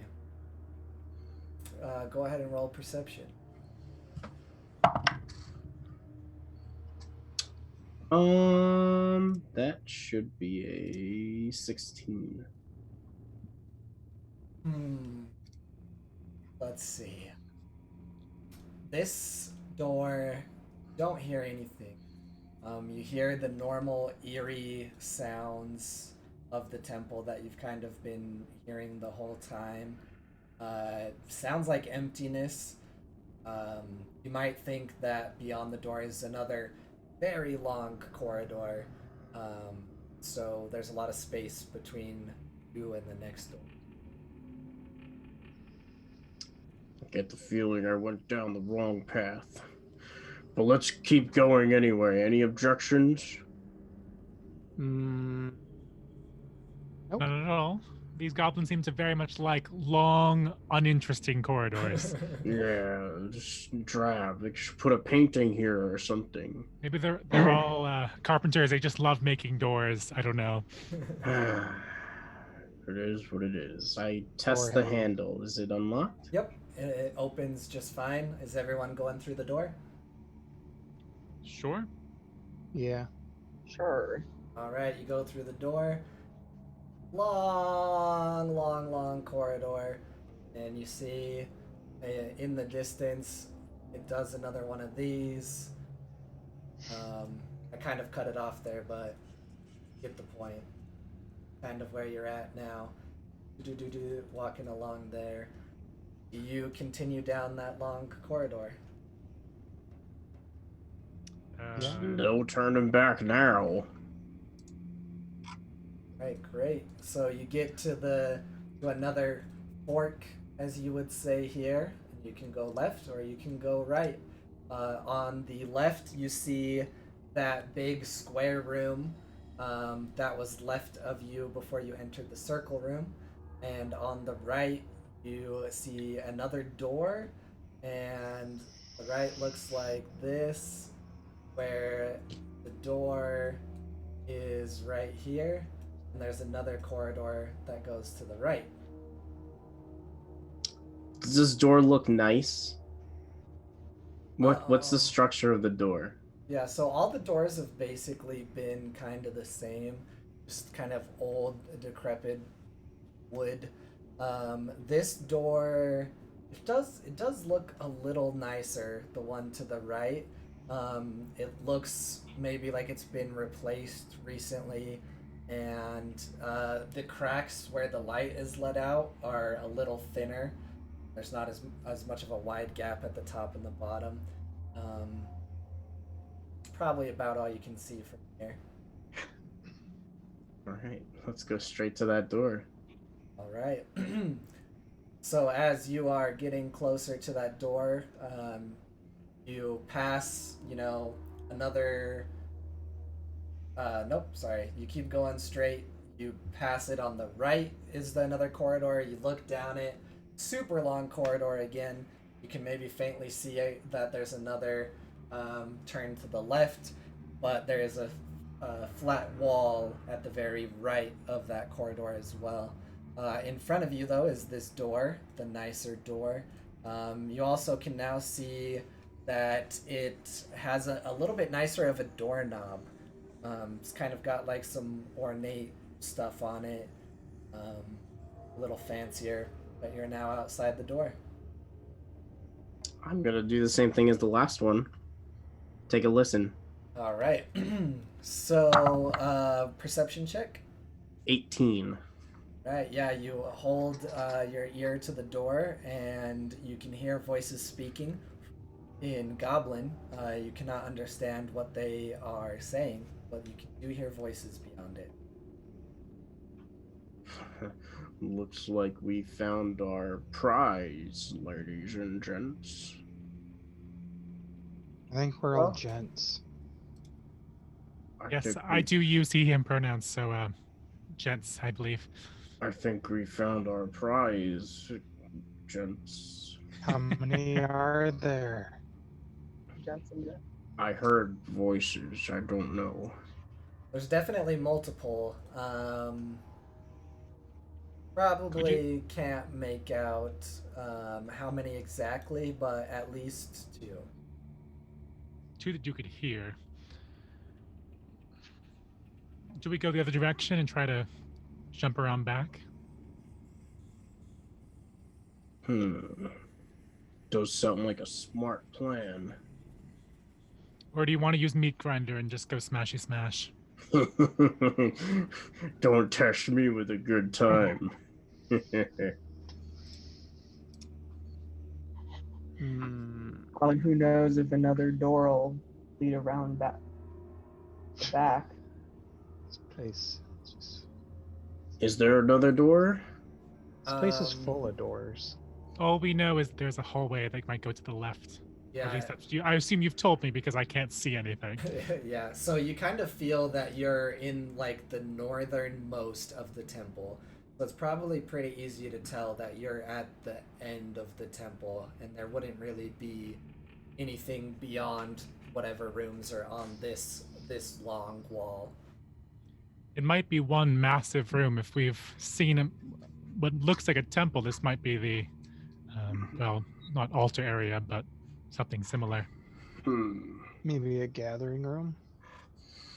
Go ahead and roll perception. That should be a 16. Let's see. This door, don't hear anything. You hear the normal eerie sounds of the temple that you've kind of been hearing the whole time. Sounds like emptiness. You might think that beyond the door is another very long corridor. So there's a lot of space between you and the next door. I get the feeling I went down the wrong path. But let's keep going anyway. Any objections? Nope. Not at all. These goblins seem to very much like long, uninteresting corridors. Yeah, just drab. They should put a painting here or something. Maybe they're all carpenters. They just love making doors. I don't know. It is what it is. I test the handle. Is it unlocked? Yep, it opens just fine. Is everyone going through the door? Sure. Yeah. Sure. All right, you go through the door. Long corridor, and you see in the distance it does another one of these. I kind of cut it off there, but get the point. Kind of where you're at now. Walking along there. You continue down that long corridor. No turning back now. Right, great. So you get to another fork, as you would say here. You can go left or you can go right. On the left, you see that big square room that was left of you before you entered the circle room. And on the right, you see another door, and the right looks like this, where the door is right here, and there's another corridor that goes to the right. Does this door look nice? What's the structure of the door? Yeah, so all the doors have basically been kind of the same, just kind of old, decrepit wood. This door, it does look a little nicer, the one to the right. It looks maybe like it's been replaced recently, and the cracks where the light is let out are a little thinner. There's not as much of a wide gap at the top and the bottom. Probably about all you can see from here. All right, let's go straight to that door. All right. So as you are getting closer to that door, you pass, another... nope, sorry. You keep going straight. You pass it on the right is another corridor. You look down it, super long corridor again. You can maybe faintly see that there's another turn to the left, but there is a flat wall at the very right of that corridor as well. In front of you, though, is this door, the nicer door. You also can now see that it has a little bit nicer of a doorknob. It's kind of got like some ornate stuff on it, a little fancier, but you're now outside the door. I'm gonna do the same thing as the last one. Take a listen. All right. So, perception check. 18. Right, yeah, you hold your ear to the door and you can hear voices speaking in Goblin. You cannot understand what they are saying, but you do hear voices beyond it. Looks like we found our prize, ladies and gents. I think we're all gents. Yes, think I do use he, him pronouns, so gents, I believe. I think we found our prize, gents. How many are there? Jensen, yeah. I heard voices. I don't know. There's definitely multiple. Probably can't make out how many exactly, but at least 2. 2 that you could hear. Do we go the other direction and try to jump around back? Does sound like a smart plan. Or do you want to use meat grinder and just go smashy smash? Don't test me with a good time. Well, who knows if another door will lead around the back. This place, Is there another door? this place is full of doors. All we know is there's a hallway that might go to the left. Yeah. At least that's you. I assume you've told me because I can't see anything. Yeah, so you kind of feel that you're in like the northernmost of the temple. So it's probably pretty easy to tell that you're at the end of the temple and there wouldn't really be anything beyond whatever rooms are on this long wall. It might be one massive room. If we've seen what looks like a temple, this might be the, well, not altar area, but something similar. Maybe a gathering room.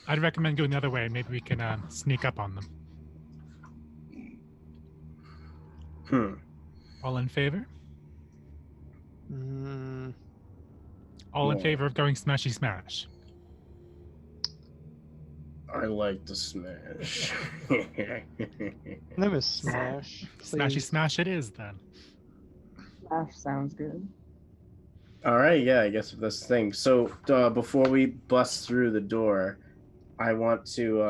I'd recommend going the other way. Maybe we can sneak up on them. All in favor? All in favor of going smashy smash? I like to smash. Name is Smash. Smashy please. smash it is then. Smash sounds good. All right, yeah, I guess that's the thing. So before we bust through the door, I want to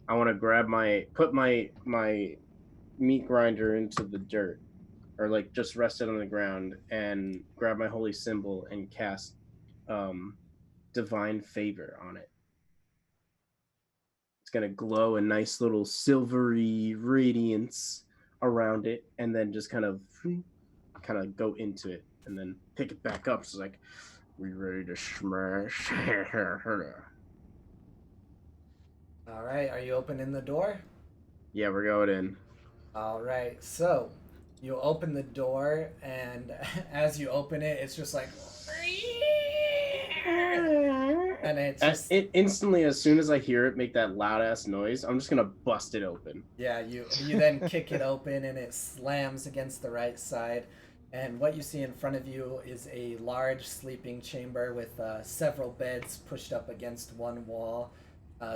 I want to put my meat grinder into the dirt, or like just rest it on the ground, and grab my holy symbol and cast divine favor on it. It's gonna glow a nice little silvery radiance around it, and then just kind of go into it, and then pick it back up. So it's like, we ready to smash? All right, are you opening the door? Yeah, we're going in. All right, so you open the door, and as you open it, it's just like, and it's just, It instantly, as soon as I hear it make that loud ass noise, I'm just gonna bust it open. yeah, you then kick it open, and it slams against the right side. And what you see in front of you is a large sleeping chamber with several beds pushed up against one wall.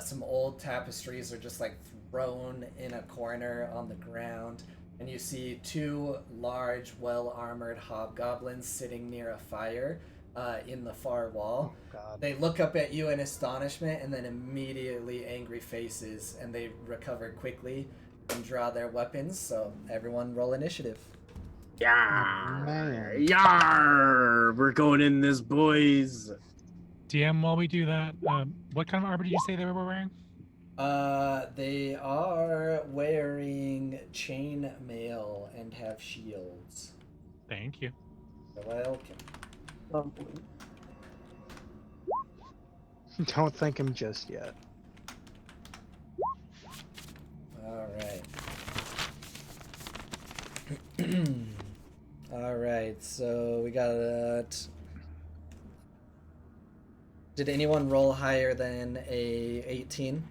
Some old tapestries are just like thrown in a corner on the ground. And you see 2 large, well-armored hobgoblins sitting near a fire in the far wall. Oh, God. They look up at you in astonishment and then immediately angry faces, and they recover quickly and draw their weapons. So everyone roll initiative. Yar, Man. yar, we're going in this, boys. DM, while we do that, what kind of armor did you say they were wearing? They are wearing chain mail and have shields. Thank you. You're welcome. Lovely. Don't thank him just yet. Alright. Alright, so we got... Did anyone roll higher than a 18?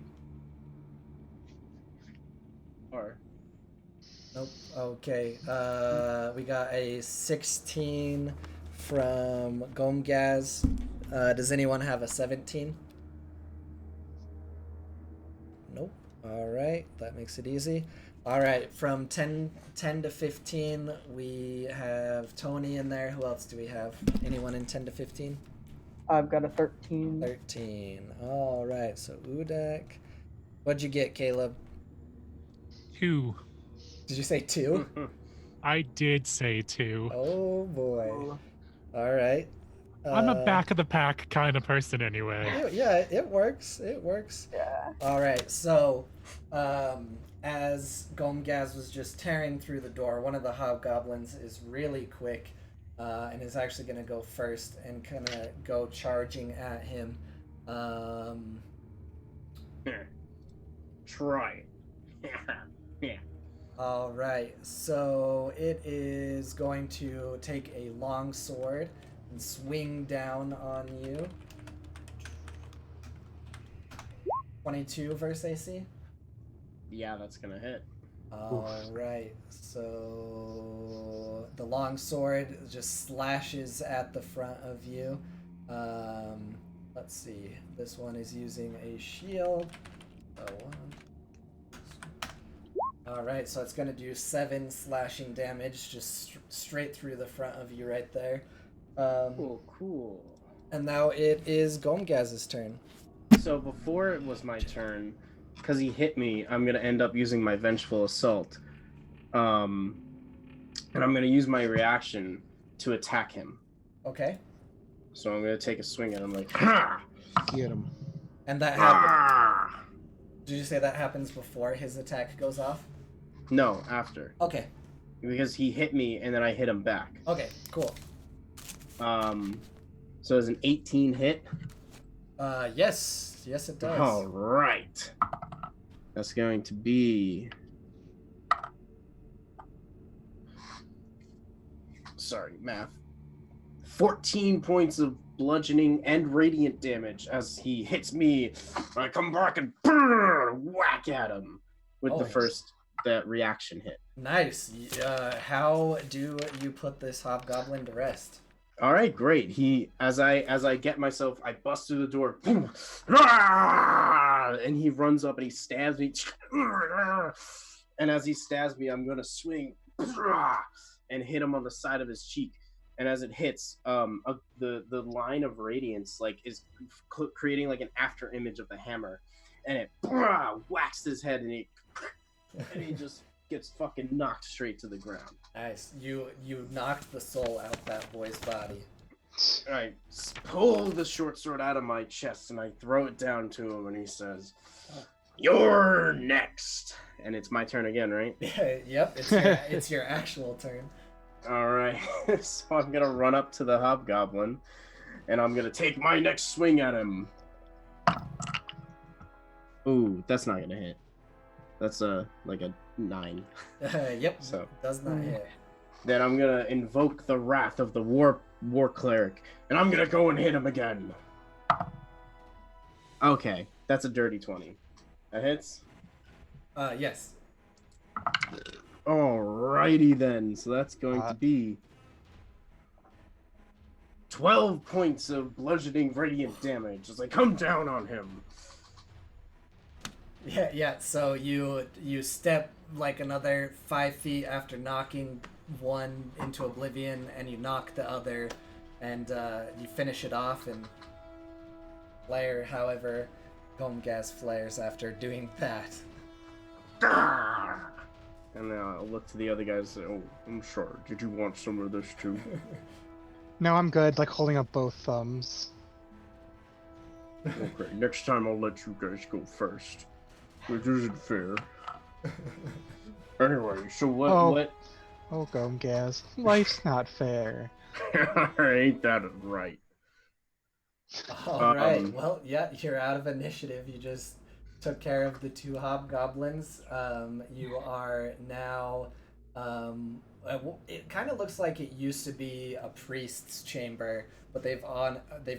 Or Nope. Okay. We got a 16 from Gomgaz. Does anyone have a 17? Nope. Alright, that makes it easy. Alright, from 10 to 15, we have Tony in there. Who else do we have? Anyone in 10 to 15? I've got a 13. 13. Alright, so Udak. What'd you get, Caleb? 2. Did you say 2? I did say 2. Oh boy. Alright. I'm a back of the pack kind of person anyway. Yeah, it works. It works. Yeah. Alright, so as Gomgaz was just tearing through the door, one of the hobgoblins is really quick and is actually going to go first and kind of go charging at him. Try it. Yeah. Alright, so it is going to take a long sword and swing down on you. 22 versus AC? Yeah, that's gonna hit. Alright, so the long sword just slashes at the front of you. Let's see, this one is using a shield. Alright, so it's gonna do 7 slashing damage just straight through the front of you right there. Cool. And now it is Gomgaz's turn. So before it was my turn, because he hit me, I'm gonna end up using my vengeful assault, and I'm gonna use my reaction to attack him. Okay. So I'm gonna take a swing at him, like, Get him. And that happens. Did you say that happens before his attack goes off? No, after, Okay. because he hit me and then I hit him back. Okay, cool. So it's an 18 hit. Yes it does. All right. That's going to be. Sorry, math. 14 points of bludgeoning and radiant damage as he hits me. I come back and whack at him with the Nice. first that reaction hit. Nice. How do you put this hobgoblin to rest? All right, great. As I get myself, I bust through the door, and he runs up and he stabs me. And as he stabs me, I'm gonna swing and hit him on the side of his cheek. And as it hits, the line of radiance is creating like an after image of the hammer, and it whacks his head, and he just gets fucking knocked straight to the ground. Nice. You knocked the soul out that boy's body. I pull the short sword out of my chest and I throw it down to him, and he says, "You're next." And it's my turn again, right? Yep. It's your actual turn. All right. So I'm gonna run up to the hobgoblin, and I'm gonna take my next swing at him. Ooh, that's not gonna hit. That's like a 9. Yep. So Does not hit. then I'm gonna invoke the wrath of the war cleric, and I'm gonna go and hit him again. Okay, that's a dirty 20. That hits. Yes. Alrighty then. So that's going to be 12 points of bludgeoning radiant damage as I come down on him. Yeah. So you step like another 5 feet after knocking one into oblivion, and you knock the other, and you finish it off and flare. However, Gomgaz flares after doing that. And then I'll look to the other guys and say, "Oh, I'm sorry. Did you want some of this too?" No, I'm good. Like holding up both thumbs. Okay, next time I'll let you guys go first. which isn't fair. Anyway, so what? Oh. What? Oh, Gomgaz, life's not fair. Ain't that right? All right. Well, yeah, you're out of initiative. You just took care of the 2 hobgoblins. You are now. It kind of looks like it used to be a priest's chamber, but they've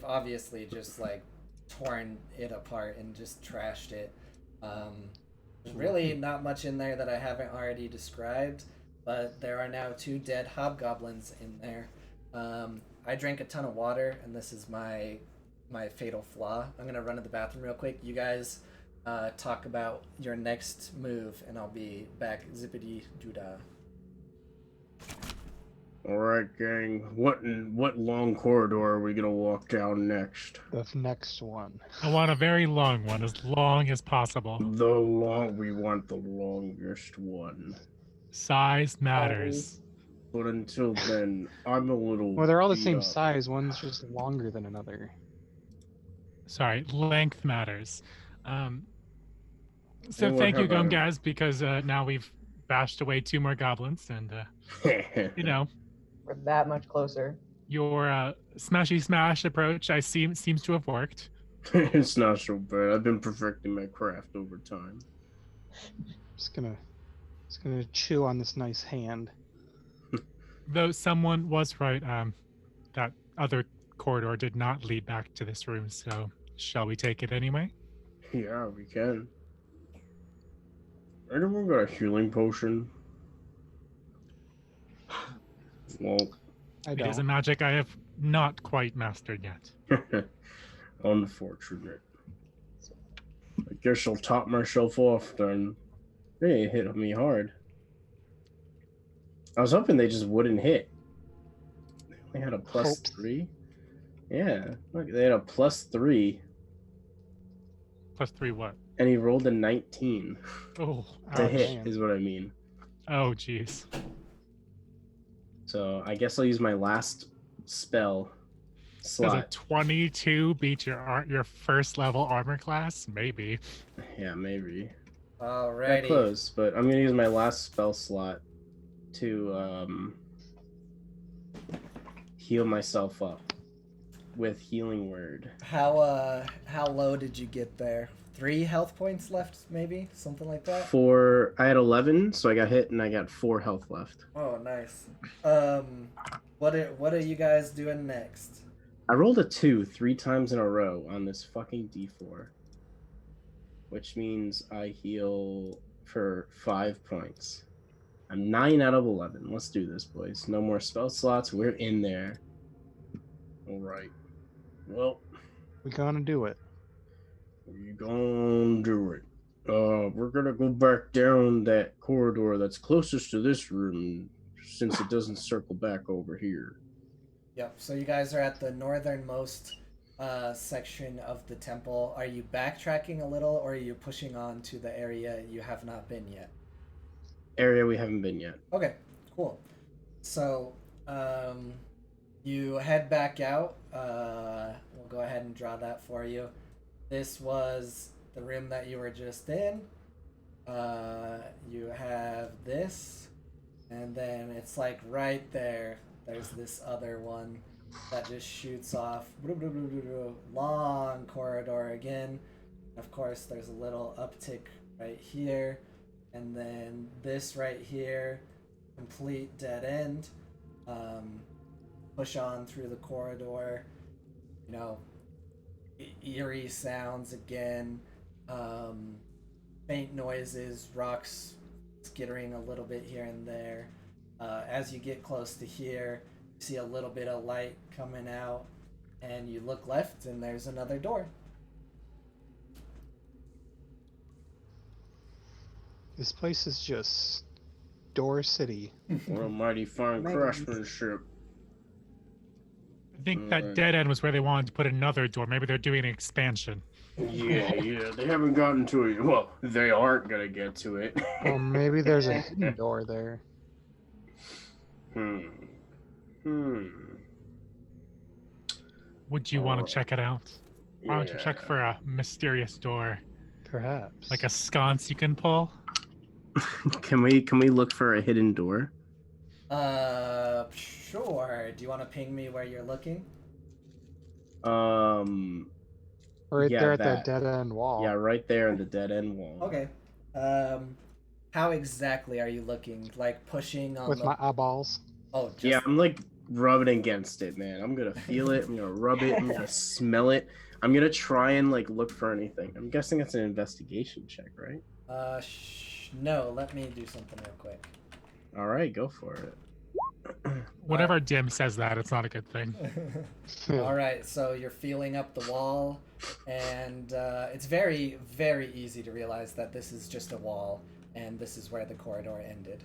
obviously just like torn it apart and just trashed it. There's really not much in there that I haven't already described, but there are now 2 dead hobgoblins in there. I drank a ton of water, and this is my fatal flaw. I'm gonna run to the bathroom real quick. You guys talk about your next move, and I'll be back. Zippity doodah. All right, gang. What long corridor are we gonna walk down next? The next one. I want a very long one, as long as possible. We want the longest one. Size matters. But until then, I'm a little. Well, they're all the beat same up. size. One's just longer than another. Sorry, length matters. So Hey, what thank you, happened? Gum Guys, because now we've bashed away 2 more goblins, and you know, We're that much closer. your smashy smash approach seems to have worked. It's not so bad. I've been perfecting my craft over time. Just gonna chew on this nice hand. Though someone was right, that other corridor did not lead back to this room, so shall we take it anyway? Yeah, we can. Anyone got a healing potion? Well, I It is a don't. magic I have not quite mastered yet. unfortunate. I guess I'll top myself off then. They hit me hard. I was hoping they just wouldn't hit. They only had a +3. Yeah, look, they had a +3, +3 what? and he rolled a 19 Oh, to ouch. hit. man. Is what I mean. Oh, jeez. So I guess I'll use my last spell Does a slot. 22 beat your first level armor class? Maybe. Yeah, maybe. That Alrighty. close, but I'm gonna use my last spell slot to heal myself up with healing word. How low did you get there? 3 health points left, maybe? Something like that? I had 11, so I got hit and I got 4 health left. Oh, nice. What are you guys doing next? I rolled a 2 3 times in a row on this fucking D4, which means I heal for 5 points. I'm 9 out of 11. Let's do this, boys. No more spell slots. We're in there. All right. Well, We're gonna do it. we gonna do it. We're gonna go back down that corridor that's closest to this room, since it doesn't circle back over here. Yep, so you guys are at the northernmost section of the temple. Are you backtracking a little, or are you pushing on to the area you have not been yet? Area we haven't been yet. Okay, cool. So, you head back out. We'll go ahead and draw that for you. This was the room that you were just in. You have this, and then it's like right there. There's this other one that just shoots off. Long corridor again. Of course, there's a little uptick right here. And then this right here, complete dead end. Push on through the corridor. You know, eerie sounds again. Faint noises, rocks skittering a little bit here and there. As you get close to here, you see a little bit of light coming out, and you look left, and there's another door. This place is just Door City. What a mighty fine Nice. craftsmanship. I think that Alright. dead end was where they wanted to put another door. Maybe they're doing an expansion. Yeah, they haven't gotten to it. Well, they aren't gonna get to it. Or maybe there's a hidden door there. Would you want to check it out? Why don't you check Yeah. for a mysterious door? Perhaps. Like a sconce you can pull? Can we look for a hidden door? Sure. Do you want to ping me where you're looking? Right yeah, there at that. that dead end wall. Yeah, right there in the dead end wall. Okay. How exactly are you looking? Like pushing on With the... my eyeballs. Oh, just... Yeah, I'm like rubbing against it, man. I'm gonna feel it. I'm gonna rub it. I'm gonna smell it. I'm gonna try and like look for anything. I'm guessing it's an investigation check, right? No. Let me do something real quick. All right, go for it. Whenever a DM says that, it's not a good thing. All right, so you're feeling up the wall, and it's very, very easy to realize that this is just a wall, and this is where the corridor ended.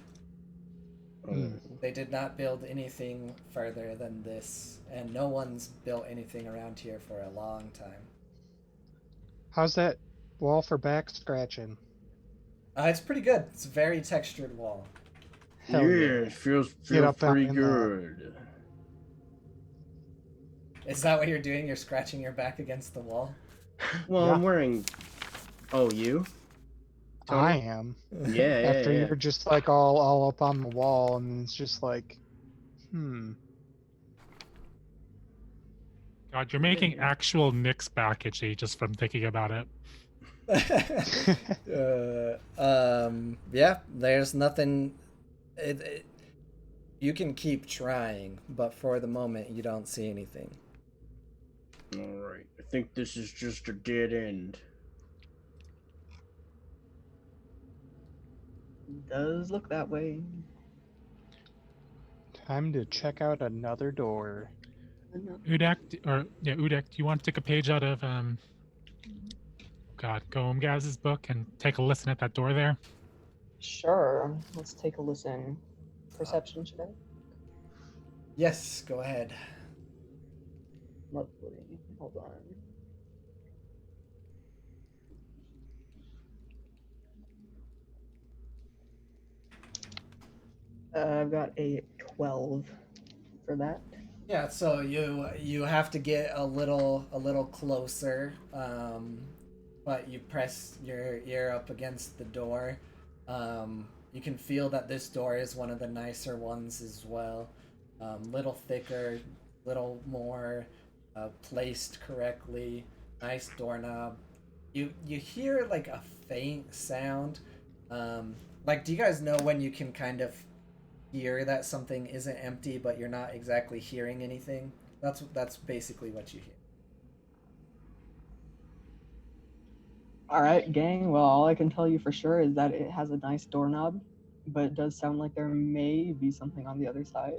They did not build anything further than this, and no one's built anything around here for a long time. How's that wall for back scratching? It's pretty good. It's a very textured wall. Hell It feels up pretty in that. good. Is that what you're doing? You're scratching your back against the wall? Well, Yeah. I'm wearing. Oh, you? Tony? I am. Yeah, yeah, After yeah. you're just like all up on the wall, and it's just like, God, you're making actual Nick's back itchy just from thinking about it. Yeah, there's nothing. You can keep trying, but for the moment, you don't see anything. All right. I think this is just a dead end. Does look that way. Time to check out another door. Udak, Udak, do you want to take a page out of Goemgaz's book and take a listen at that door there? Sure. Let's take a listen. Perception, should I? Yes, go ahead. Lovely. Hold on. I've got a 12 for that. Yeah, so you have to get a little closer, but you press your ear up against the door. You can feel that this door is one of the nicer ones as well. Little thicker, little more placed correctly. Nice doorknob. You hear like a faint sound. Like, do you guys know when you can kind of hear that something isn't empty, but you're not exactly hearing anything? That's basically what you hear. All right, gang. Well, all I can tell you for sure is that it has a nice doorknob, but it does sound like there may be something on the other side.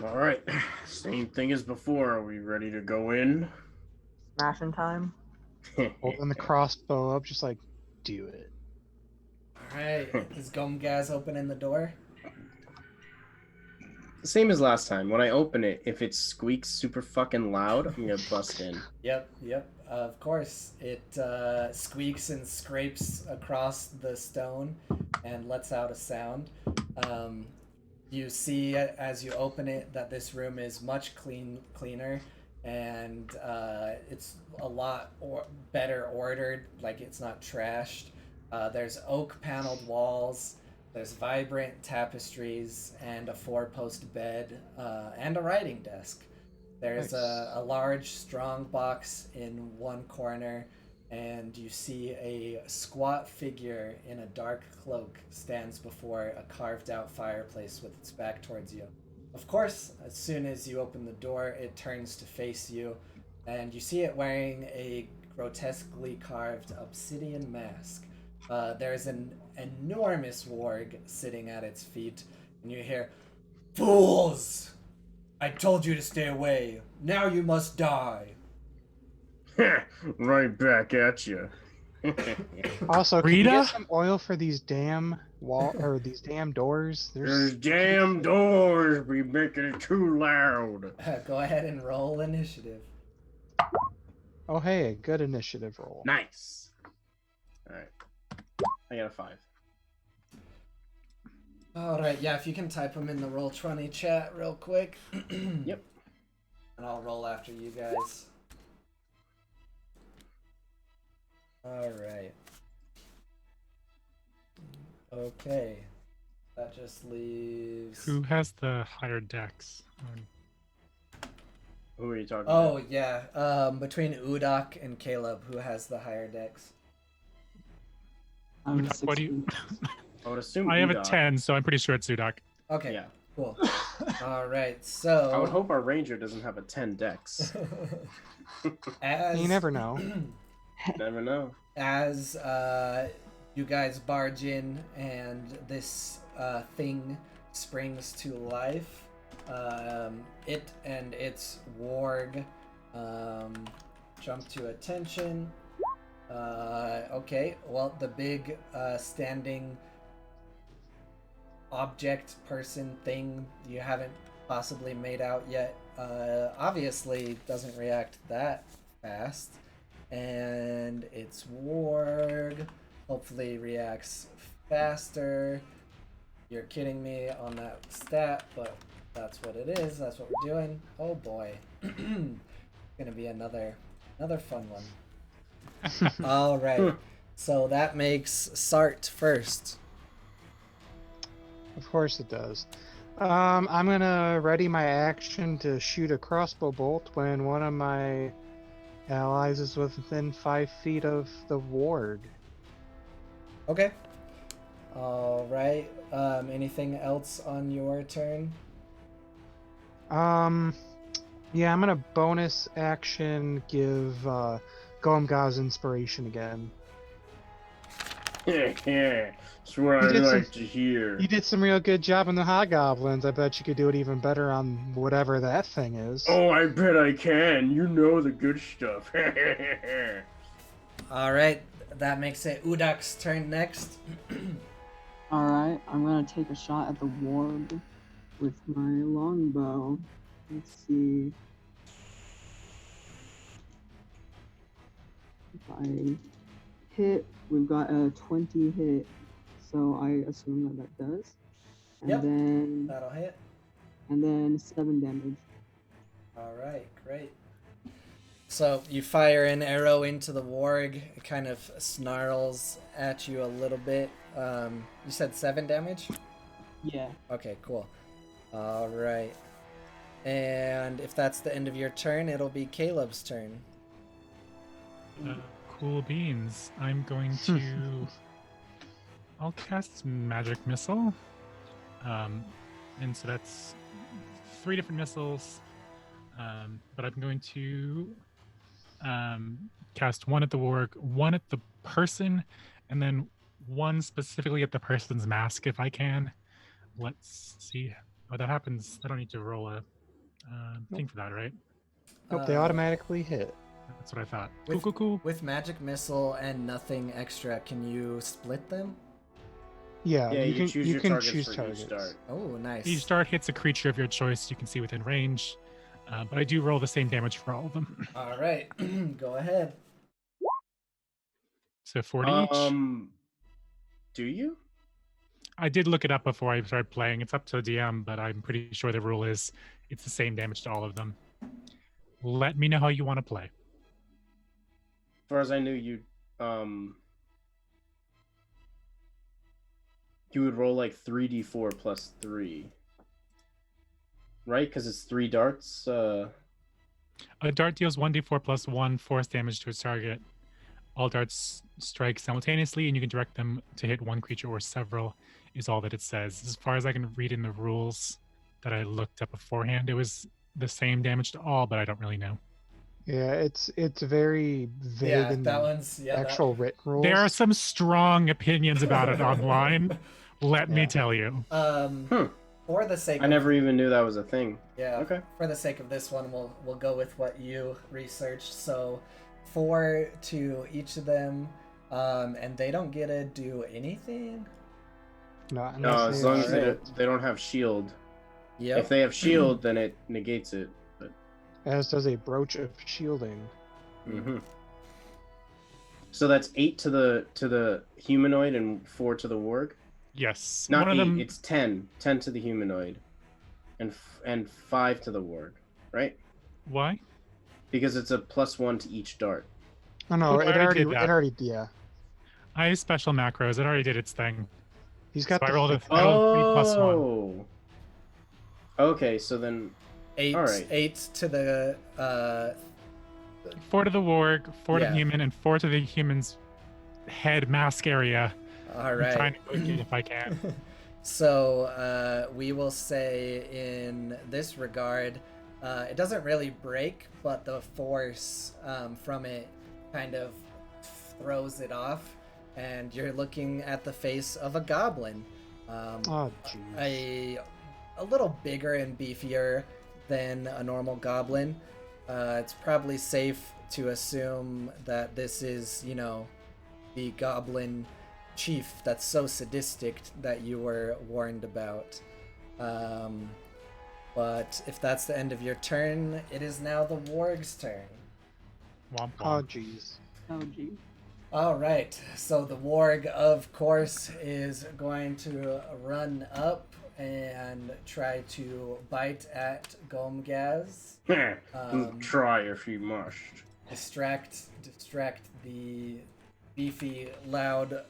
All right. Same thing as before. Are we ready to go in? Smashing time. Holding the crossbow up, just like, do it. Alright, is Goemgaz opening the door? Same as last time. When I open it, if it squeaks super fucking loud, I'm gonna bust in. Yep. Of course. It squeaks and scrapes across the stone and lets out a sound. You see as you open it that this room is much cleaner, and it's a lot better ordered. Like, it's not trashed. There's oak paneled walls. There's vibrant tapestries and a 4-post bed and a writing desk. There's Nice. a large strong box in one corner, and you see a squat figure in a dark cloak stands before a carved out fireplace with its back towards you. Of course, as soon as you open the door, it turns to face you, and you see it wearing a grotesquely carved obsidian mask. There's an enormous warg sitting at its feet, and you hear, "Fools! I told you to stay away. Now you must die." Right back at you. Also, can you Frida? get some oil for these damn these damn doors? There's damn doors be making it too loud. Go ahead and roll initiative. Oh, hey, a good initiative roll. Nice. All right. I got a 5. Alright, yeah, if you can type them in the Roll20 chat real quick. Yep. And I'll roll after you guys. All right. Okay. That just leaves. Who has the higher dex? Who are you talking Oh about? yeah. Between Udak and Caleb, who has the higher dex? I'm Udak, what do you? 16. I would assume I have a Udak. 10, so I'm pretty sure it's Udak. Okay. Yeah. Cool. All right. I would So. hope our ranger doesn't have a 10 dex. As You never know. Never know. as you guys barge in and this thing springs to life, it and its warg jump to attention. Okay, well, the big standing object person thing you haven't possibly made out yet obviously doesn't react that fast, and its warg hopefully reacts faster. You're kidding me on that stat, but that's what it is. That's what we're doing. Oh boy. Gonna be another fun one. All right. So that makes Sart first. Of course it does. I'm gonna ready my action to shoot a crossbow bolt when one of my allies is within 5 feet of the warg. Okay. All right. Anything else on your turn? Yeah, I'm gonna bonus action give Gomgaz inspiration again. That's what I You did like some- to hear. You did some real good job on the Hobgoblins. I bet you could do it even better on whatever that thing is. Oh, I bet I can. You know the good stuff. All right. That makes it Udak's turn next. Alright, I'm gonna take a shot at the warg with my longbow. Let's see. If I hit, we've got a 20 hit, so I assume that does. And Yep. then That'll hit. 7 damage. All right, great. So you fire an arrow into the warg. It kind of snarls at you a little bit. You said 7 damage? Yeah. Okay, cool. All right. And if that's the end of your turn, it'll be Caleb's turn. Cool beans. I'm going to. I'll cast Magic Missile. And so that's 3 different missiles. But I'm going to cast 1 at the warg, 1 at the person, and then 1 specifically at the person's mask if I can. Let's see. Oh, that happens. I don't need to roll a thing for that, right? Nope, they automatically hit. That's what I thought. With- Cool. With magic missile and nothing extra, can you split them? Yeah, Yeah, you can choose you your can targets choose for targets. each dart. Oh, nice. Each dart hits a creature of your choice you can see within range, but I do roll the same damage for all of them. All right, go ahead. So 40 each. Do you? I did look it up before I started playing. It's up to DM, but I'm pretty sure the rule is it's the same damage to all of them. Let me know how you want to play. As far as I knew, you would roll like 3d4 plus 3. Right? Because it's 3 darts. A dart deals 1d4 plus 1 force damage to its target. All darts strike simultaneously, and you can direct them to hit one creature or several, is all that it says. As far as I can read in the rules that I looked up beforehand, it was the same damage to all, but I don't really know. Yeah, it's very vague Yeah, in that the one's actual written rules. There are some strong opinions about it online. Let me Yeah. tell you. For the sake I never even knew that was a thing. Yeah. Okay. For the sake of this one, we'll go with what you researched. So, 4 to each of them, and they don't get to do anything. Not No, unless as they long are- as they don't have shield. Yep. If they have shield, then it negates it. But as does a brooch of shielding. So that's 8 to the humanoid and 4 to the warg. Yes. Not one 8. of them. It's 10. 10 to the humanoid, and 5 to the warg. Right? Why? Because it's a +1 to each dart. Oh no, Oh, I it already already, did that. yeah. I use special macros. It already did its thing. He's So got I the rolled a thick- I rolled 3+1. Oh. Okay, so then 8, All right. 8 to the 4 to the warg, 4 to Yeah. the human, and 4 to the human's head mask area. all I'm right. trying to click it if I can. So we will say in this regard, it doesn't really break, but the force from it kind of throws it off, and you're looking at the face of a goblin. Oh jeez. A little bigger and beefier than a normal goblin. It's probably safe to assume that this is, the goblin chief that's so sadistic that you were warned about. But if that's the end of your turn, it is now the warg's turn. Womp Oh womp. jeez. Oh, geez. All right, so the warg, of course, is going to run up and try to bite at Gomgaz. Try if you must. Distract the beefy, loud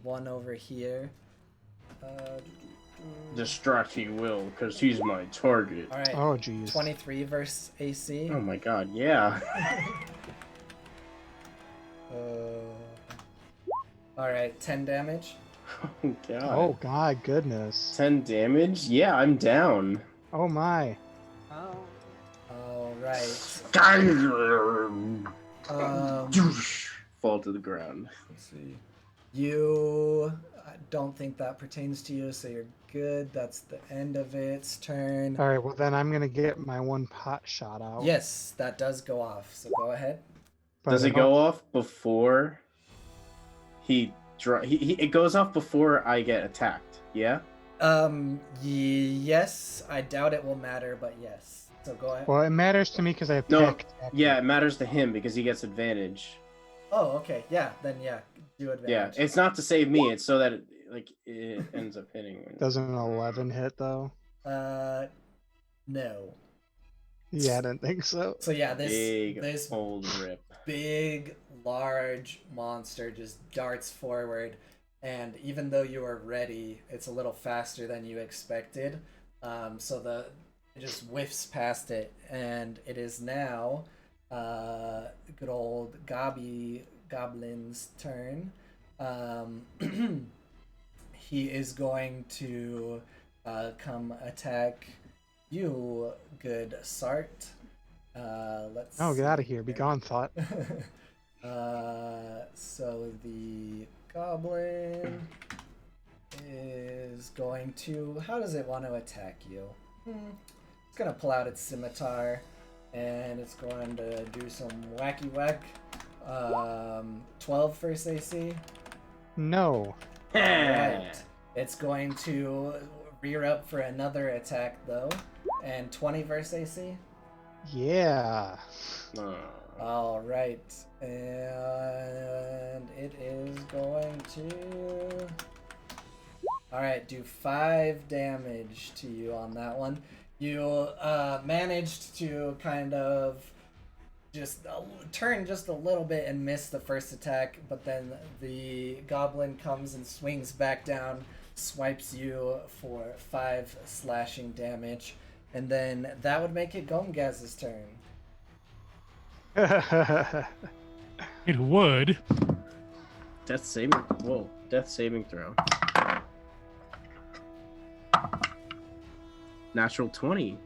one over here. Distract he will, because he's my target. All right, Oh jeez. 23 versus AC. Oh my god, yeah. All right, 10 damage. Oh god. Oh god, goodness. 10 damage? Yeah, I'm down. Oh my. Oh. All right. Fall to the ground. Let's see. You I don't think that pertains to you, so you're good. That's the end of its turn. All right, well then I'm gonna get my one pot shot out. Yes, that does go off. So go ahead. But Does I it go don't- off before he it goes off before I get attacked, yeah? Yes. I doubt it will matter, but yes. So go ahead. Well, it matters to me because I have No, picked. Yeah, it matters to him because he gets advantage. Oh, okay. Yeah. Then yeah, do advantage. Yeah, it's not to save me, it's so that it ends up hitting me. Doesn't an 11 hit though? No. Yeah, I didn't think so. So yeah, Big this old rip. big, large monster just darts forward, and even though you are ready, it's a little faster than you expected. So it just whiffs past it, and it is now good old Goblin's turn. He is going to come attack you, good Sart. Let's Oh, get see out of here. Be here. gone, thought. So the goblin is going to. How does it want to attack you? It's gonna pull out its scimitar, and it's going to do some wacky whack. 12 first AC. No. Right. It's going to rear up for another attack though, and 20 versus AC. Yeah. All right, and it is going to. All right, do 5 damage to you on that one. You managed to kind of just turn just a little bit and miss the first attack, but then the goblin comes and swings back down, swipes you for 5 slashing damage, and then that would make it Gomgaz's turn. It would. Death saving throw. Natural 20.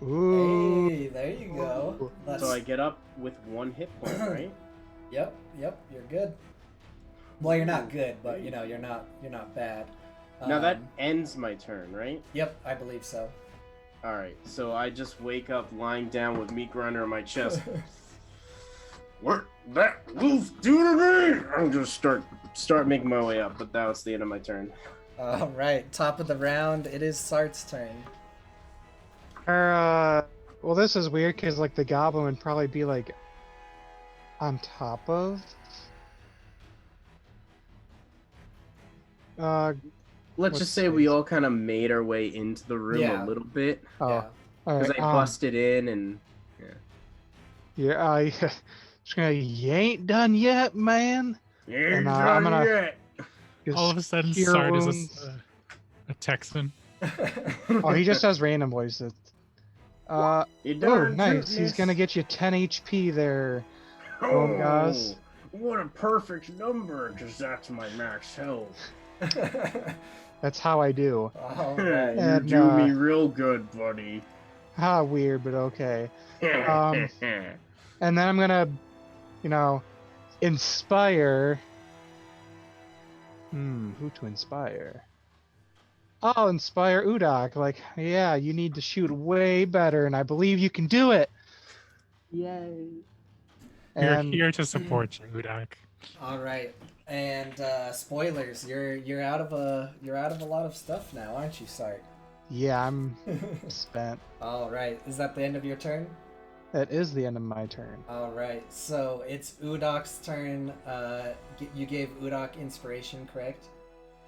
Ooh. Hey, there you go. So I get up with 1 hit point, right? Yep, you're good. Well, you're not good, but you're not bad. Now that ends my turn, right? Yep, I believe so. Alright, so I just wake up lying down with meat grinder on my chest. What that wolf do to me? I'm just start making my way up, but that was the end of my turn. All right, top of the round. It is Sart's turn. Well, this is weird because like the goblin would probably be like on top of. Let's What's just say we all kind of made our way into the room Yeah. a little bit. Oh, Yeah. all Because right. I busted in and Yeah. Just gonna, you ain't done yet, man. Ain't I'm done gonna yet. just All of a sudden, cure Sart is wounds. a Texan. Oh, he just has random voices. You Oh, darn nice. He's toothless. gonna get you 10 HP there. Oh, guys. what a perfect number, because that's my max health. That's how I do. All You right. And, do me real good, buddy. Weird, but okay. And then I'm gonna, inspire. Who to inspire? I'll inspire Udak. Like, yeah, you need to shoot way better, and I believe you can do it. Yay. We're And here to support you, Udak. All right. And spoilers, you're out of a lot of stuff now, aren't you, Sart? yeah, I'm spent. All right. Is that the end of your turn? That is the end of my turn. All right. So it's Udak's turn. You gave Udak inspiration, correct?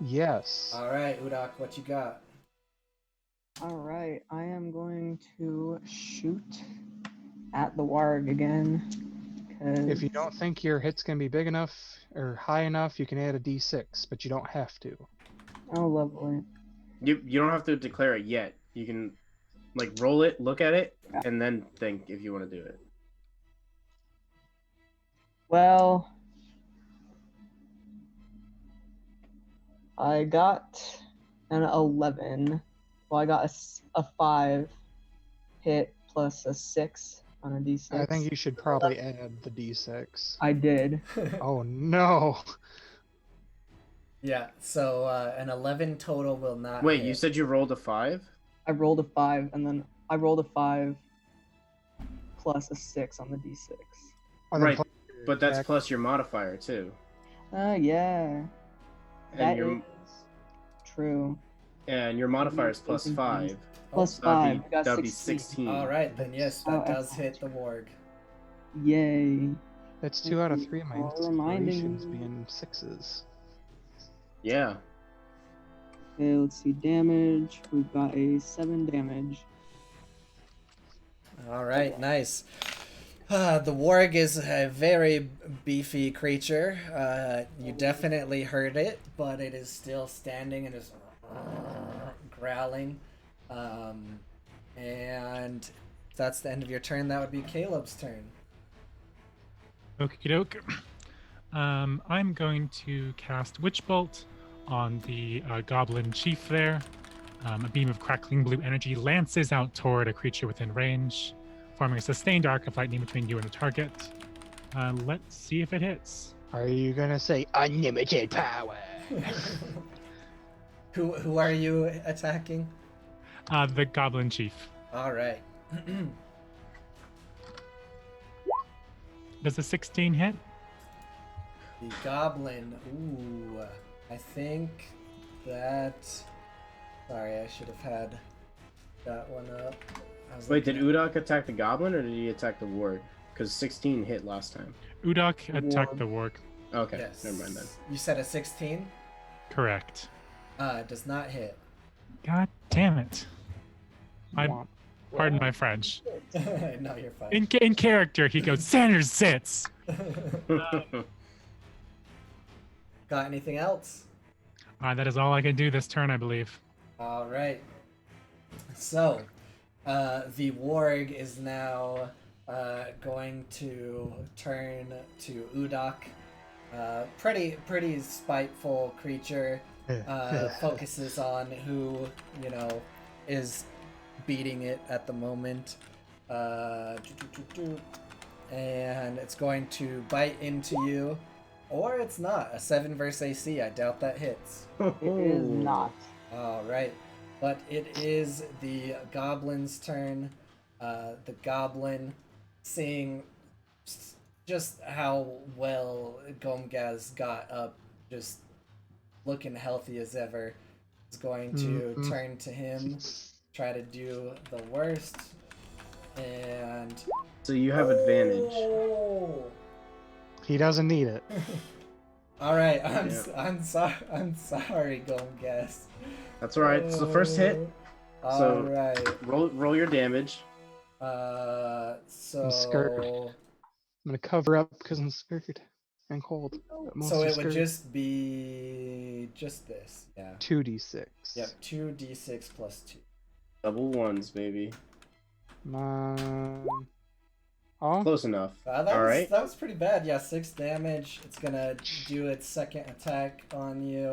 Yes. All right, Udak, what you got? All right, I am going to shoot at the Warg again. If you don't think your hit's gonna be big enough or high enough, you can add a d6, but you don't have to. Oh, lovely. You don't have to declare it yet. You can roll it, look at it, and then think if you want to do it. Well, I got an 11. Well, I got a 5 hit plus a 6 on a d6. I think you should probably add the d6. I did. Oh no! Yeah, so an 11 total will not Wait, hit. you said you rolled a 5? I rolled a 5, and then I rolled a 5 plus a 6 on the d6. Oh, then Right, plus but that's attack. plus your modifier too. Yeah. And That your is true. and your modifier is plus 5. Plus So that'd 5. I got that'd be 16. 16. All right, then yes, that Oh, does hit the warg. Yay. That's 2 out of 3 of my Oh, reminding inspirations me. being 6s. Yeah. Okay, let's see. Damage. We've got a 7 damage. All right, nice. The warg is a very beefy creature. You definitely heard it, but it is still standing and is growling. And that's the end of your turn. That would be Caleb's turn. Okie doke. I'm going to cast Witch Bolt on the Goblin Chief there. A beam of crackling blue energy lances out toward a creature within range, forming a sustained arc of lightning between you and the target. Let's see if it hits. Are you gonna say unlimited power? Who are you attacking? The Goblin Chief. All right. Does a 16 hit? The goblin. Ooh, I think that. Sorry, I should have had that one up. I was Wait, did looking Udak attack the goblin or did he attack the warg? Because 16 hit last time. Udak attacked Warg. the Warg. Okay, Yes. never mind then. You said a 16? Correct. It does not hit. God damn it. Womp. Pardon my French. No, you're fine. In character, he goes, Sanders sits! Got anything else? That is all I can do this turn, I believe. All right. So, the warg is now going to turn to Udak. Pretty spiteful creature. Focuses on who is beating it at the moment. And it's going to bite into you, or it's not. A 7 versus AC. I doubt that hits. It is not. All right, but it is the goblin's turn. The goblin, seeing just how well Gomgaz got up, just looking healthy as ever, is going to turn to him, try to do the worst, and So you have advantage. Oh! He doesn't need it. All right, Yeah. I'm sorry, Gomgaz. That's alright. It's the first hit. All So- right. Roll your damage. So Skirt. gonna cover up because I'm scared and cold. but So mostly it would scared. just be just this. Yeah. 2d6. Yep. 2d6 plus 2. Double ones, baby. Oh, Close enough. That All was right. that was pretty bad. Yeah, 6 damage. It's gonna do its second attack on you.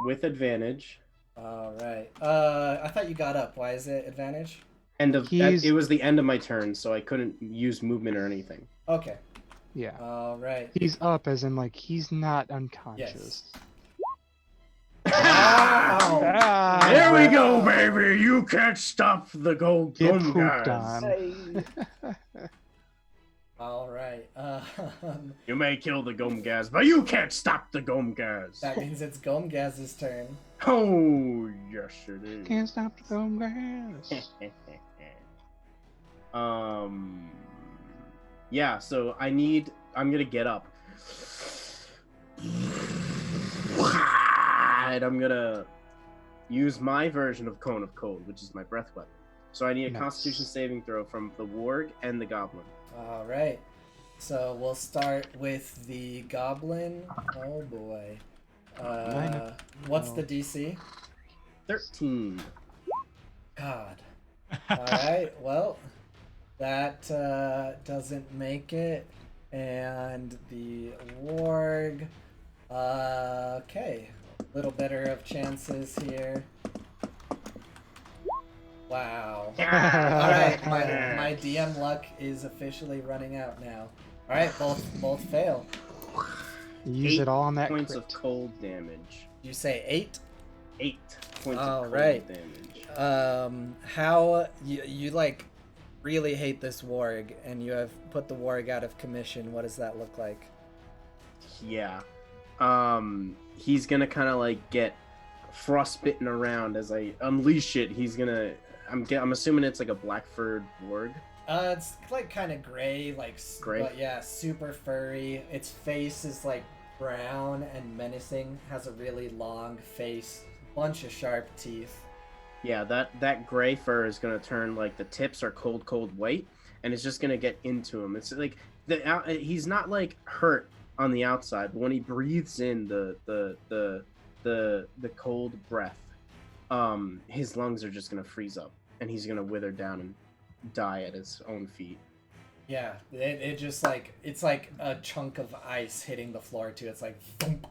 With advantage. All right. I thought you got up. Why is it advantage? It was the end of my turn, so I couldn't use movement or anything. Okay. yeah. All right. He's up, as in like he's not unconscious. Wow. Ah, There we go, baby. You can't stop the Get Gom pooped guys. on. All right. You may kill the Gom guys, but you can't stop the Gom guys. That means it's Gomgaz's turn. Oh, yes, it is. Can't stop the gum grass. Yeah, so I'm gonna get up. And I'm gonna use my version of Cone of Cold, which is my breath weapon. So I need a Nice. Constitution saving throw from the Warg and the Goblin. All right. So we'll start with the Goblin. Oh boy. What's the DC? 13. God. All right. Well, that doesn't make it. And the Warg. Okay. A little better of chances here. Wow. All right. My DM luck is officially running out now. All right. Both fail. Use 8 it all on that points crit. of cold damage. You say 8? 8 points All of cold right. damage. How you like really hate this warg, and you have put the warg out of commission. What does that look like? Yeah. He's gonna kind of like get frostbitten around as I unleash it. He's gonna. I'm assuming it's like a black furred warg. It's like kind of gray, like Gray? but yeah, super furry. Its face is like brown and menacing. Has a really long face, bunch of sharp teeth. Yeah, that gray fur is gonna turn like the tips are cold white, and it's just gonna get into him. It's like he's not like hurt on the outside, but when he breathes in the cold breath, his lungs are just gonna freeze up, and he's gonna wither down and die at his own feet. Yeah, it just like it's like a chunk of ice hitting the floor too. It's like, thump,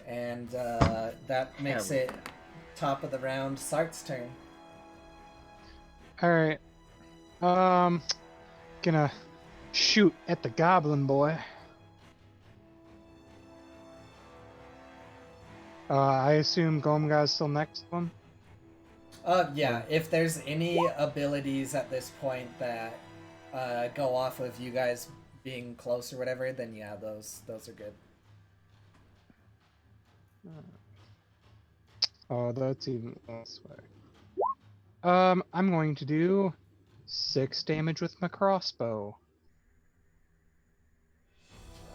and that makes it top of the round. Sart's turn. All right. Gonna shoot at the goblin boy. I assume Gomga's still next one. Yeah. If there's any abilities at this point that go off of you guys being close or whatever, then yeah, those are good. Oh, that's even less way. I'm going to do 6 damage with my crossbow.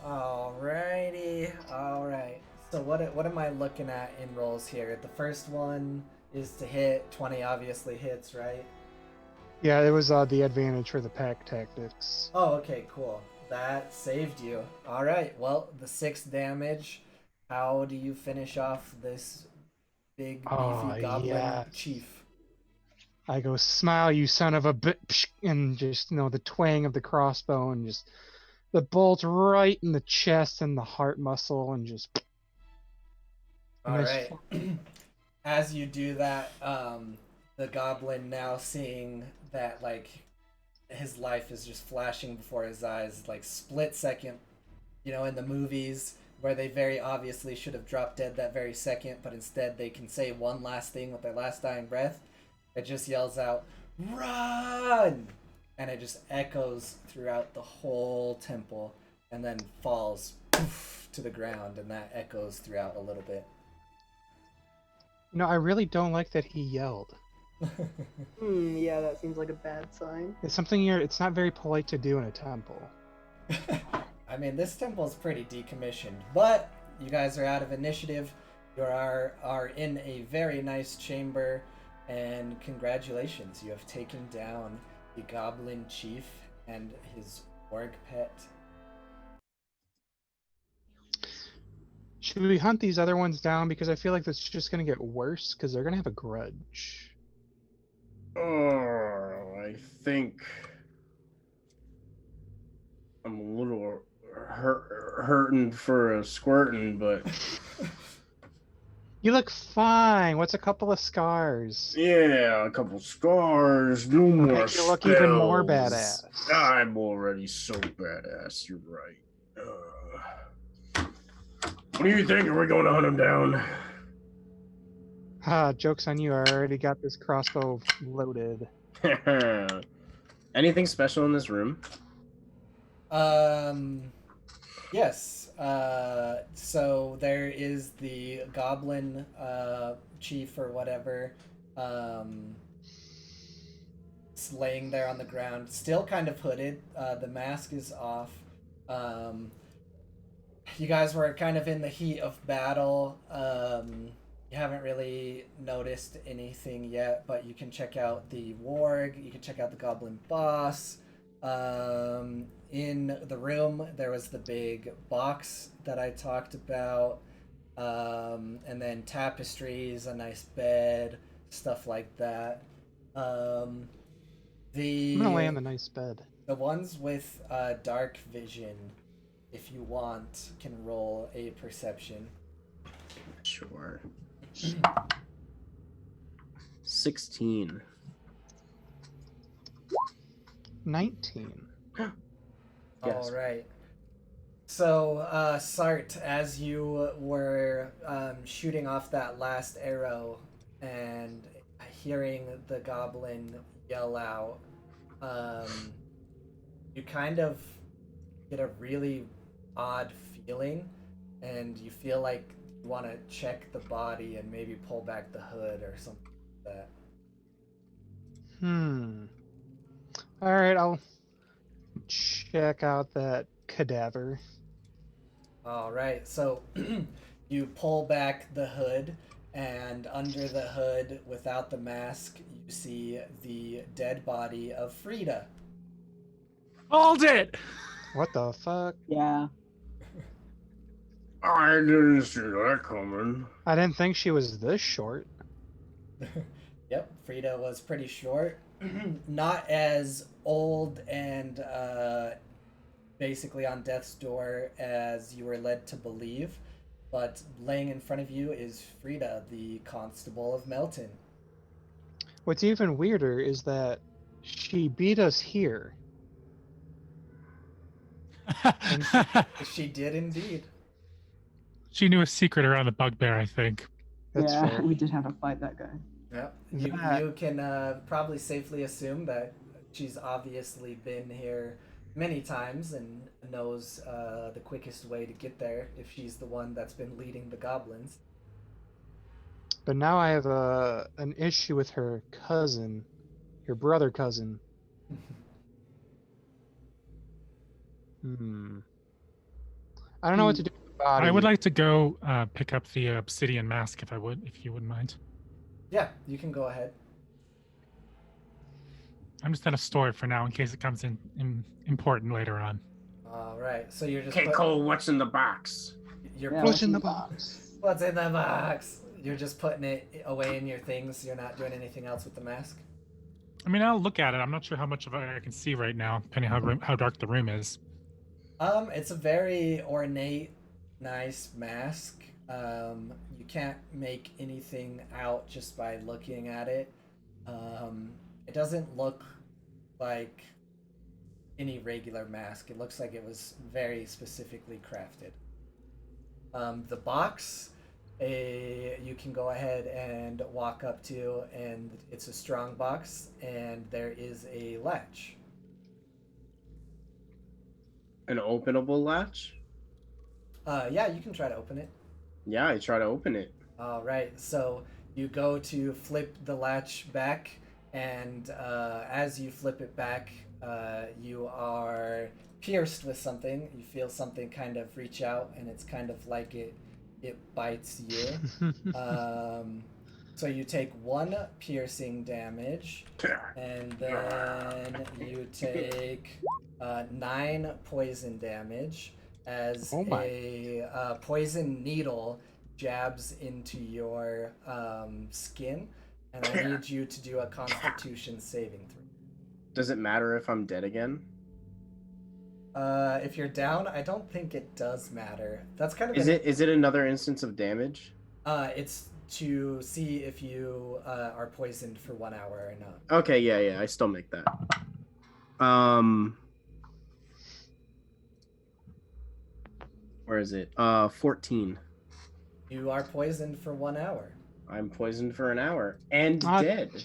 Alrighty. All right. So what am I looking at in rolls here? The first one is to hit. 20 obviously hits, right? Yeah, it was the advantage for the pack tactics. Oh, okay, cool. That saved you. All right. Well, the 6 damage. How do you finish off this big beefy goblin chief? I go, smile, you son of a bitch, and just, the twang of the crossbow, and just the bolt right in the chest and the heart muscle, and just. All right. As you do that, the goblin, now seeing that like his life is just flashing before his eyes, like split second, in the movies where they very obviously should have dropped dead that very second, but instead they can say one last thing with their last dying breath. It just yells out, "Run!" And it just echoes throughout the whole temple, and then falls poof, to the ground, and that echoes throughout a little bit. I really don't like that he yelled. Yeah, that seems like a bad sign. It's something it's not very polite to do in a temple. I mean, this temple's pretty decommissioned, but you guys are out of initiative. You are in a very nice chamber, and congratulations, you have taken down the goblin chief and his warg pet. Should we hunt these other ones down? Because I feel like that's just going to get worse because they're going to have a grudge. Oh, I think I'm a little hurting for a squirting, but You look fine. What's a couple of scars? yeah, a couple scars, no more Make you look even more spells. badass. I'm already so badass. You're right. What do you think? Are we going to hunt him down? Joke's on you. I already got this crossbow loaded. Anything special in this room? Yes. So there is the Goblin chief or whatever, laying there on the ground, still kind of hooded. The mask is off. You guys were kind of in the heat of battle. You haven't really noticed anything yet, but you can check out the Warg. You can check out the Goblin boss. In the room, there was the big box that I talked about, and then tapestries, a nice bed, stuff like that. I'm gonna lay on the nice bed. The ones with dark vision, if you want, can roll a perception. Sure. 16. 19. Yes. All right. So, Sart, as you were shooting off that last arrow and hearing the goblin yell out, you kind of get a really odd feeling, and you feel like you want to check the body and maybe pull back the hood or something like that. Alright, I'll check out that cadaver. Alright, so you pull back the hood, and under the hood, without the mask, you see the dead body of Frida. Hold it! What the fuck? Yeah. I didn't see that coming. I didn't think she was this short. Yep, Frida was pretty short. Not as old and basically on death's door as you were led to believe, but laying in front of you is Frida, the Constable of Melton. What's even weirder is that she beat us here. She did indeed. She knew a secret around the bugbear, I think. That's yeah, fair. we did have a fight that guy. Yep. That- You can probably safely assume that she's obviously been here many times and knows the quickest way to get there if she's the one that's been leading the goblins. But now I have an issue with her cousin, her brother cousin. I don't know what to do with the body. I would like to go pick up the obsidian mask if you wouldn't mind. Yeah, you can go ahead. I'm just gonna store it for now in case it comes in important later on. All right, so you're just Okay, Cole, what's in the box? You're Yeah, What's in the box? What's in the box? You're just putting it away in your things. You're not doing anything else with the mask. I mean, I'll look at it. I'm not sure how much of it I can see right now, depending how dark the room is. It's a very ornate, nice mask. You can't make anything out just by looking at it. It doesn't look like any regular mask. It looks like it was very specifically crafted. The box, you can go ahead and walk up to, and it's a strong box, and there is a latch. An openable latch? Yeah, you can try to open it. Yeah, I try to open it. All right, so you go to flip the latch back, and as you flip it back, you are pierced with something. You feel something kind of reach out, and it's kind of like it bites you. So you take 1 piercing damage, and then you take 9 poison damage, as Oh my. a poison needle jabs into your skin, and I need you to do a Constitution saving throw. Does it matter if I'm dead again? If you're down, I don't think it does matter. That's kind of Is it another instance of damage? It's to see if you are poisoned for 1 hour or not. Okay, yeah, I still make that. Where is it? 14. You are poisoned for 1 hour. I'm poisoned for an hour and dead.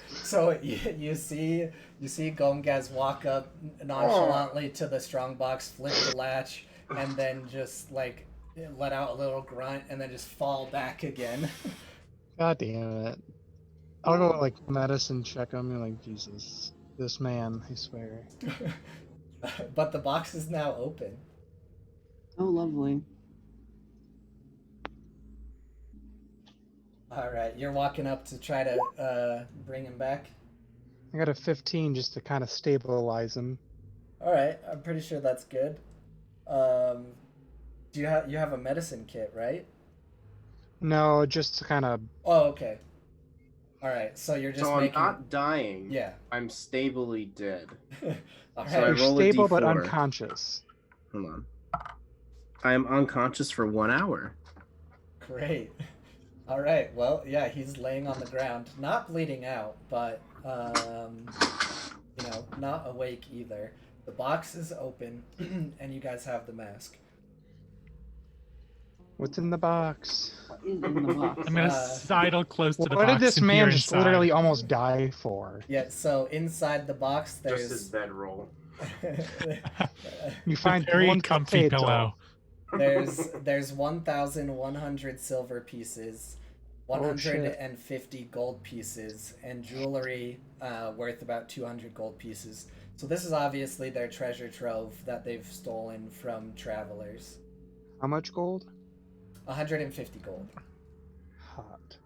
So you see Gomgaz walk up nonchalantly to the strongbox, flip the latch, and then just like let out a little grunt, and then just fall back again. God damn it. I'll go like medicine check him and like, Jesus, this man, I swear. But the box is now open. Oh, lovely. All right, you're walking up to try to bring him back. I got a 15 just to kind of stabilize him. All right, I'm pretty sure that's good. Do you have a medicine kit, right? No, just to kind of. Oh, okay. All right, so you're just So making. I'm not dying. Yeah. I'm stably dead. All right. So I You're roll a stable but D4. unconscious. Hold on. I am unconscious for 1 hour. Great. All right. Well, yeah, he's laying on the ground, not bleeding out, but not awake either. The box is open, and you guys have the mask. What's in the box? What is in the box? I'm gonna sidle close to the What box. did this and man peer just inside. literally almost die for? Yeah. So inside the box, Just his there's bedroll. You find very one comfy potato. pillow. there's 1,100 silver pieces, 150 gold pieces, and jewelry worth about 200 gold pieces. So this is obviously their treasure trove that they've stolen from travelers. How much gold? 150 gold. Hot.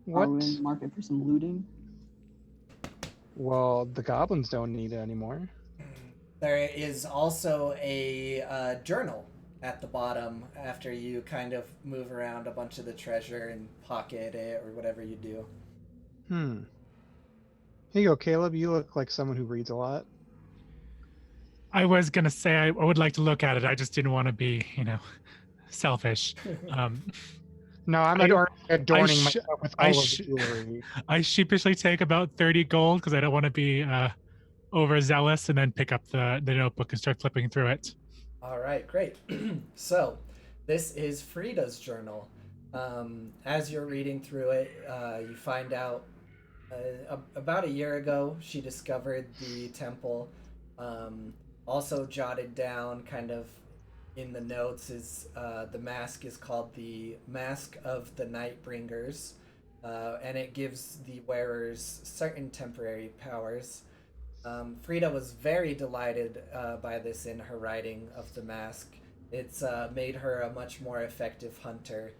What? Are we in the market for some looting? Well, the goblins don't need it anymore. There is also a journal at the bottom after you kind of move around a bunch of the treasure and pocket it or whatever you do. Here you go, Caleb. You look like someone who reads a lot. I was gonna say I would like to look at it. I just didn't want to be, selfish. No, I'm adorning myself with all of the jewelry. I sheepishly take about 30 gold because I don't want to be overzealous, and then pick up the notebook and start flipping through it. All right, great. So, this is Frida's journal. As you're reading through it, you find out about a year ago she discovered the temple. Also jotted down kind of in the notes is the mask is called the Mask of the Nightbringers, and it gives the wearers certain temporary powers. Frida was very delighted by this in her writing of the mask. It's made her a much more effective hunter.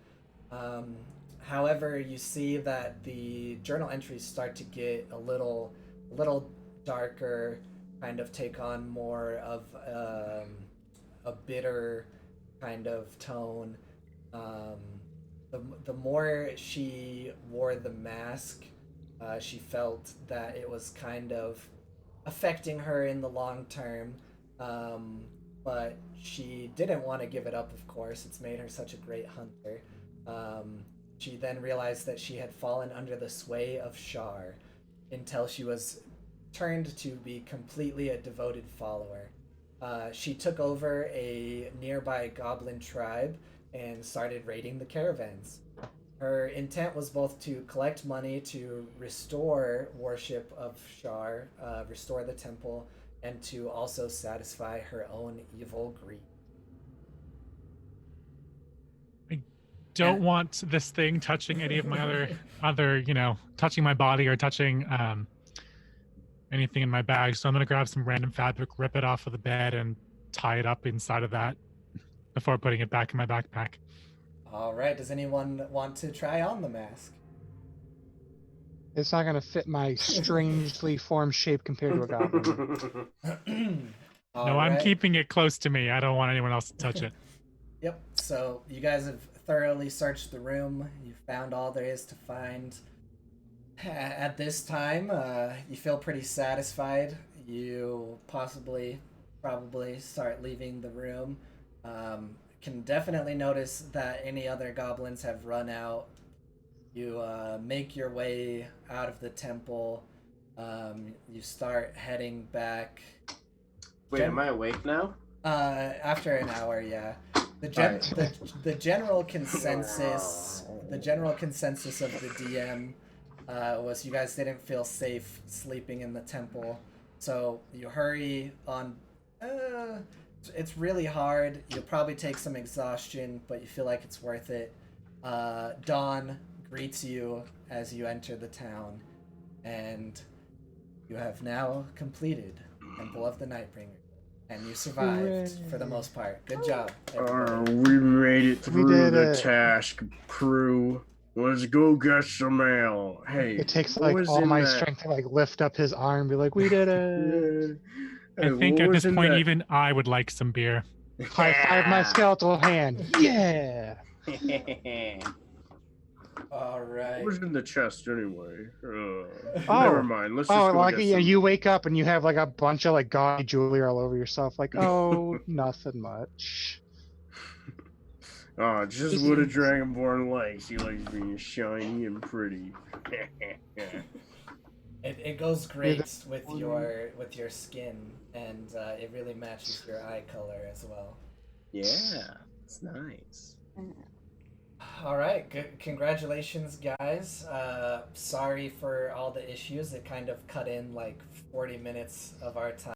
However, you see that the journal entries start to get a little darker, kind of take on more of a bitter kind of tone. The more she wore the mask, she felt that it was kind of affecting her in the long term, but she didn't want to give it up, of course. It's made her such a great hunter. She then realized that she had fallen under the sway of Shar until she was turned to be completely a devoted follower. She took over a nearby goblin tribe and started raiding the caravans. Her intent was both to collect money to restore worship of Shar, restore the temple, and to also satisfy her own evil greed. Don't want this thing touching any of my other, touching my body or touching anything in my bag. So I'm gonna grab some random fabric, rip it off of the bed, and tie it up inside of that before putting it back in my backpack. All right. Does anyone want to try on the mask? It's not gonna fit my strangely formed shape compared to a goblin. No, I'm keeping it close to me. I don't want anyone else to touch it. Yep, so you guys have thoroughly searched the room. You found all there is to find. At this time, you feel pretty satisfied. You probably start leaving the room. Can definitely notice that any other goblins have run out. You make your way out of the temple. You start heading back. Wait, am I awake now? After an hour, yeah. The general consensus of the DM was you guys didn't feel safe sleeping in the temple, so you hurry on. It's really hard. You'll probably take some exhaustion, but you feel like it's worth it. Dawn greets you as you enter the town, and you have now completed Temple of the Nightbringer. And you survived for the most part. Good job, everybody. We made it through the task, crew. Let's go get some ale. Hey, It takes like all my strength to like lift up his arm and be like, we did it. I think at this point, even I would like some beer. High five my skeletal hand. Yeah. All right. What was in the chest anyway? Never mind. Let's just go like get some. you wake up and you have like a bunch of like gaudy jewelry all over yourself. Like, oh, nothing much. Oh, just what a dragonborn likes. He likes being shiny and pretty. It goes great with your skin, and it really matches your eye color as well. Yeah, it's nice. All right, good. Congratulations, guys. Sorry for all the issues. It kind of cut in like 40 minutes of our time.